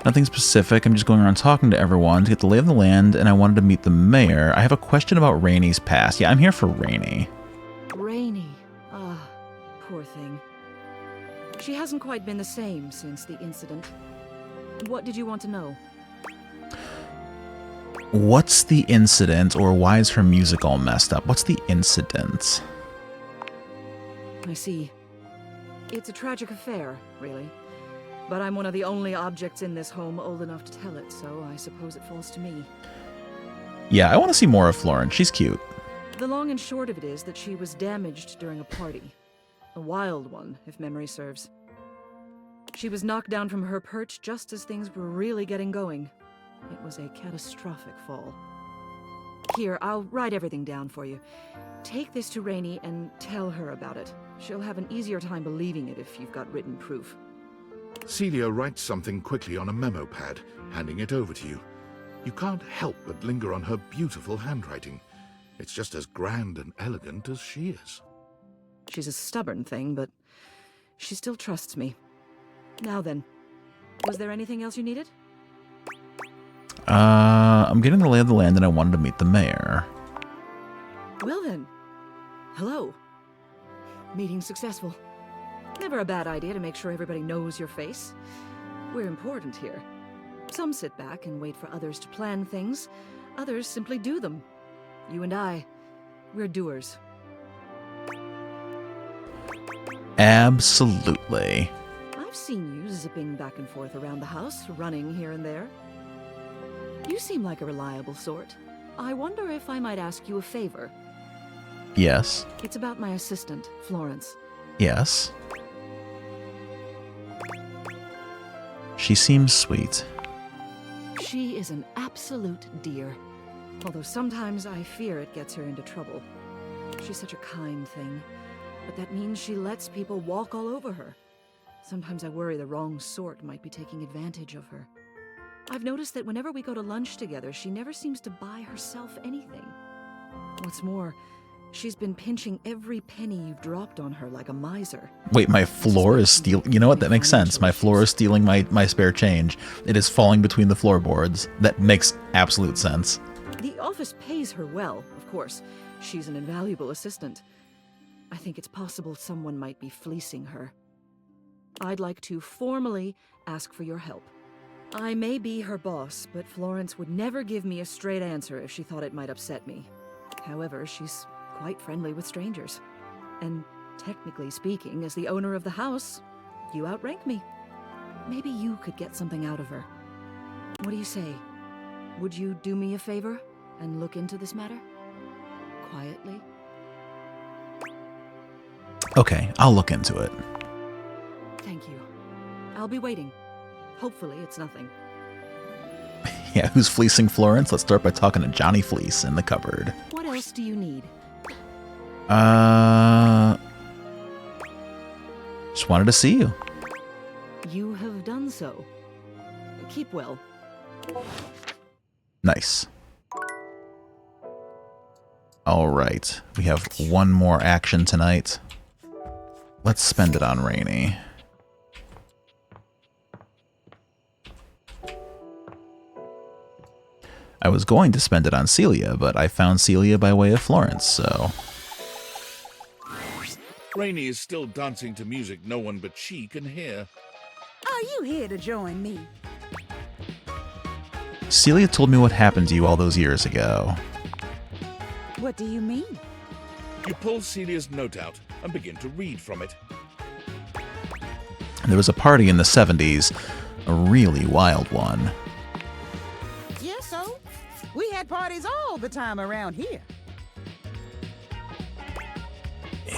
Nothing specific. I'm just going around talking to everyone to get the lay of the land, and I wanted to meet the mayor. I have a question about Rainy's past. Yeah, I'm here for Rainy. Rainy. Ah, poor thing. She hasn't quite been the same since the incident. What did you want to know? What's the incident, or why is her music all messed up? What's the incident? I see. It's a tragic affair, really. But I'm one of the only objects in this home old enough to tell it, so I suppose it falls to me. Yeah, I want to see more of Florence. She's cute. The long and short of it is that she was damaged during a party. A wild one, if memory serves. She was knocked down from her perch just as things were really getting going. It was a catastrophic fall. Here, I'll write everything down for you. Take this to Rainey and tell her about it. She'll have an easier time believing it if you've got written proof. Celia writes something quickly on a memo pad, handing it over to you. You can't help but linger on her beautiful handwriting. It's just as grand and elegant as she is. She's a stubborn thing, but she still trusts me. Now then, was there anything else you needed? I'm getting the lay of the land and I wanted to meet the mayor. Well then, hello. Meeting successful. Never a bad idea to make sure everybody knows your face. We're important here. Some sit back and wait for others to plan things. Others simply do them. You and I, we're doers. Absolutely. I've seen you zipping back and forth around the house, running here and there. You seem like a reliable sort. I wonder if I might ask you a favor. Yes. It's about my assistant, Florence. Yes. She seems sweet. She is an absolute dear. Although sometimes I fear it gets her into trouble. She's such a kind thing. But that means she lets people walk all over her. Sometimes I worry the wrong sort might be taking advantage of her. I've noticed that whenever we go to lunch together, she never seems to buy herself anything. What's more, she's been pinching every penny you've dropped on her like a miser. Wait, my floor is stealing... You know what? That makes sense. My floor is stealing my spare change. It is falling between the floorboards. That makes absolute sense. The office pays her well, of course. She's an invaluable assistant. I think it's possible someone might be fleecing her. I'd like to formally ask for your help. I may be her boss, but Florence would never give me a straight answer if she thought it might upset me. However, she's quite friendly with strangers. And technically speaking, as the owner of the house, you outrank me. Maybe you could get something out of her. What do you say? Would you do me a favor and look into this matter? Quietly? Okay, I'll look into it. Thank you. I'll be waiting. Hopefully it's nothing. Yeah, who's fleecing Florence? Let's start by talking to Johnny Fleece in the cupboard. What else do you need? Just wanted to see you. You have done so. Keep well. Nice. All right, we have one more action tonight. Let's spend it on Rainey. I was going to spend it on Celia, but I found Celia by way of Florence, so... Rainey is still dancing to music no one but she can hear. Are you here to join me? Celia told me what happened to you all those years ago. What do you mean? You pull Celia's note out and begin to read from it. There was a party in the 70s, a really wild one. Yeah, so? We had parties all the time around here.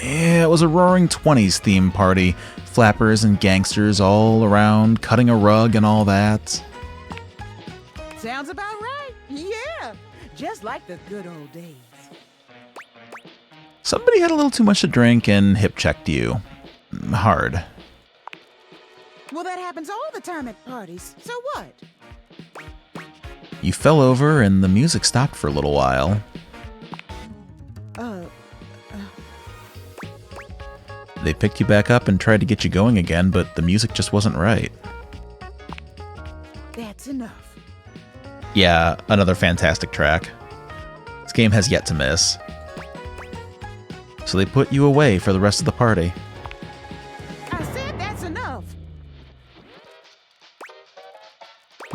Yeah, it was a roaring 20s theme party. Flappers and gangsters all around, cutting a rug and all that. Sounds about right. Yeah, just like the good old days. Somebody had a little too much to drink and hip-checked you. Hard. Well, that happens all the time at parties. So what? You fell over and the music stopped for a little while. They picked you back up and tried to get you going again, but the music just wasn't right. That's enough. Yeah, another fantastic track. This game has yet to miss. So they put you away for the rest of the party. I said that's enough.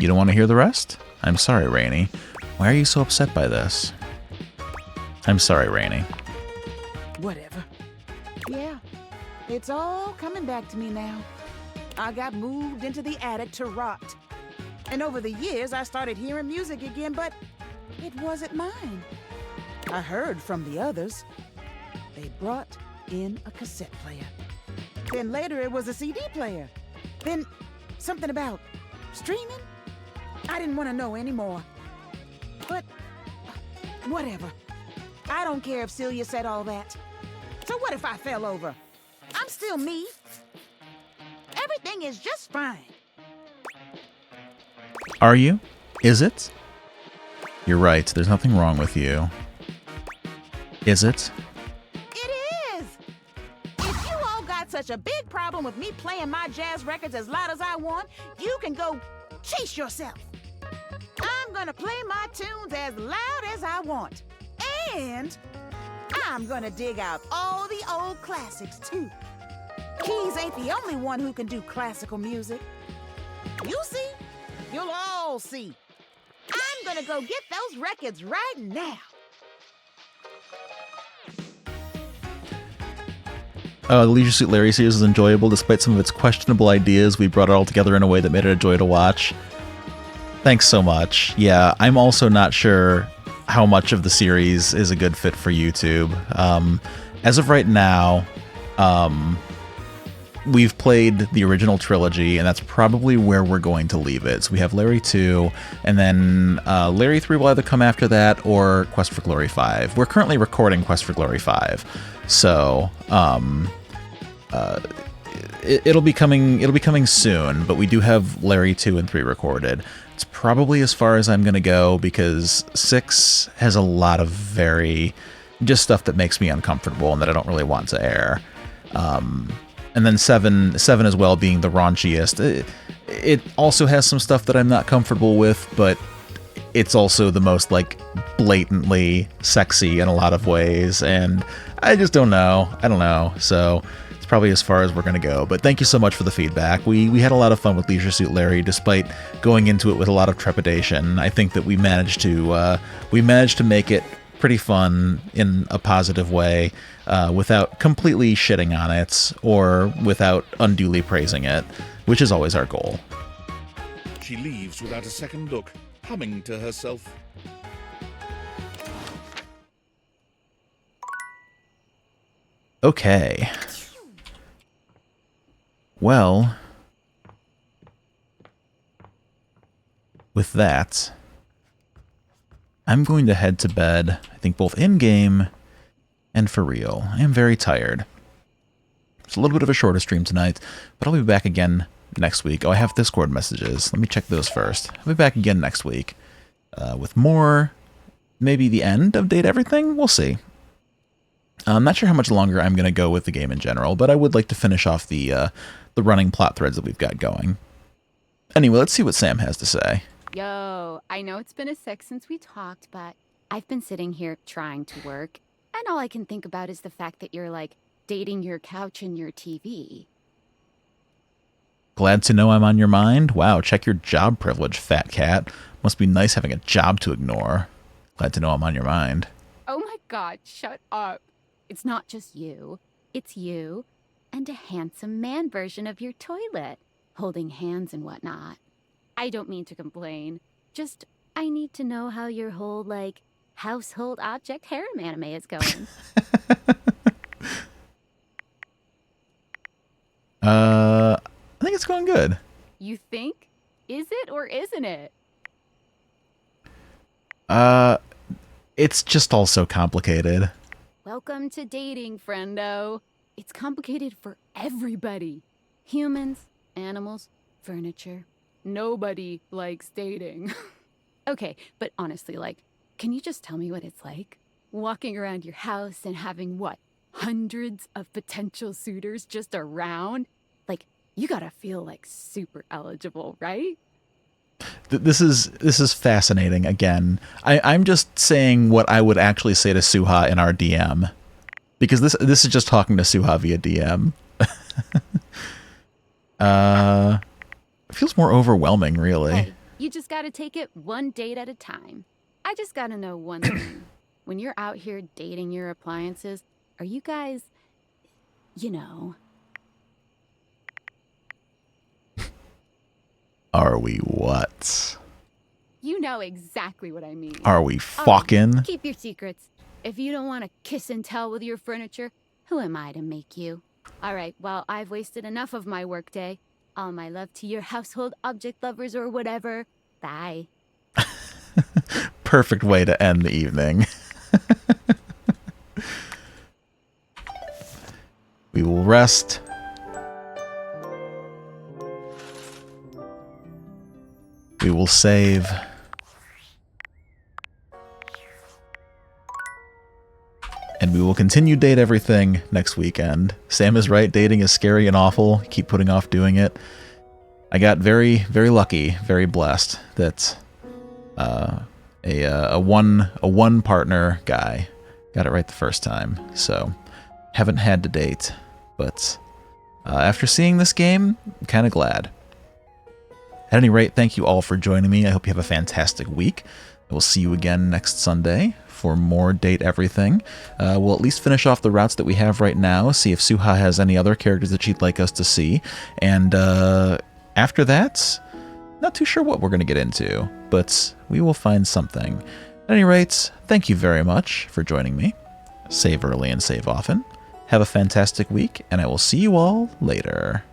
You don't want to hear the rest? I'm sorry, Rainey. Why are you so upset by this? I'm sorry, Rainey. Whatever. Yeah, it's all coming back to me now. I got moved into the attic to rot. And over the years, I started hearing music again, but it wasn't mine. I heard from the others. They brought in a cassette player. Then later it was a CD player. Then something about streaming? I didn't want to know anymore. But whatever. I don't care if Celia said all that. So what if I fell over? I'm still me. Everything is just fine. Are you? Is it? You're right, there's nothing wrong with you. Is it? It is! If you all got such a big problem with me playing my jazz records as loud as I want, you can go chase yourself. I'm gonna play my tunes as loud as I want. And I'm gonna dig out all the old classics, too. Keys ain't the only one who can do classical music. You see? You'll all see. I'm gonna go get those records right now. The Leisure Suit Larry series is enjoyable despite some of its questionable ideas. We brought it all together in a way that made it a joy to watch. Thanks so much. Yeah, I'm also not sure how much of the series is a good fit for YouTube. As of right now, we've played the original trilogy, and that's probably where we're going to leave it. So we have Larry 2, and then Larry 3 will either come after that or Quest for Glory 5. We're currently recording Quest for Glory 5, so it'll be coming soon. But we do have Larry 2 and 3 recorded. It's probably as far as I'm gonna go because 6 has a lot of just stuff that makes me uncomfortable and that I don't really want to air. And then 7 as well, being the raunchiest. It also has some stuff that I'm not comfortable with, but it's also the most, like, blatantly sexy in a lot of ways, and I just don't know. I don't know, so it's probably as far as we're going to go. But thank you so much for the feedback. We had a lot of fun with Leisure Suit Larry, despite going into it with a lot of trepidation. I think that we managed to make it pretty fun in a positive way, without completely shitting on it or without unduly praising it, which is always our goal. She leaves without a second look, humming to herself. Okay. Well, with that, I'm going to head to bed, I think both in-game and for real. I am very tired. It's a little bit of a shorter stream tonight, but I'll be back again next week. Oh, I have Discord messages. Let me check those first. I'll be back again next week with more, maybe the end of Date Everything? We'll see. I'm not sure how much longer I'm going to go with the game in general, but I would like to finish off the running plot threads that we've got going. Anyway, let's see what Sam has to say. Yo, I know it's been a sec since we talked, but I've been sitting here trying to work, and all I can think about is the fact that you're, like, dating your couch and your TV. Glad to know I'm on your mind? Wow, check your job privilege, fat cat. Must be nice having a job to ignore. Glad to know I'm on your mind. Oh my god, shut up. It's not just you. It's you and a handsome man version of your toilet, holding hands and whatnot. I don't mean to complain. Just, I need to know how your whole, like, household object harem anime is going. I think it's going good. You think? Is it or isn't it? It's just all so complicated. Welcome to dating, friendo. It's complicated for everybody. Humans, animals, furniture. Nobody likes dating. Okay, but honestly, like, can you just tell me what it's like? Walking around your house and having, what, hundreds of potential suitors just around? Like, you gotta feel, like, super eligible, right? This is fascinating again. I'm just saying what I would actually say to Suha in our DM. Because this is just talking to Suha via DM. It feels more overwhelming, really. Hey, you just gotta take it one date at a time. I just gotta know one thing. When you're out here dating your appliances, are you guys, you know... Are we what? You know exactly what I mean. Are we All right, fucking? keep your secrets. If you don't want to kiss and tell with your furniture, who am I to make you? All right, well, I've wasted enough of my workday. All my love to your household object lovers or whatever. Bye. Perfect way to end the evening. We will rest. We will save. And we will continue Date Everything next weekend. Sam is right, dating is scary and awful. Keep putting off doing it. I got very, very lucky, very blessed that a one partner guy got it right the first time. So haven't had to date, but after seeing this game, I'm kind of glad. At any rate, thank you all for joining me. I hope you have a fantastic week. I will see you again next Sunday for more Date Everything. We'll at least finish off the routes that we have right now, see if Suha has any other characters that she'd like us to see. And after that, not too sure what we're going to get into, but we will find something. At any rate, thank you very much for joining me. Save early and save often. Have a fantastic week, and I will see you all later.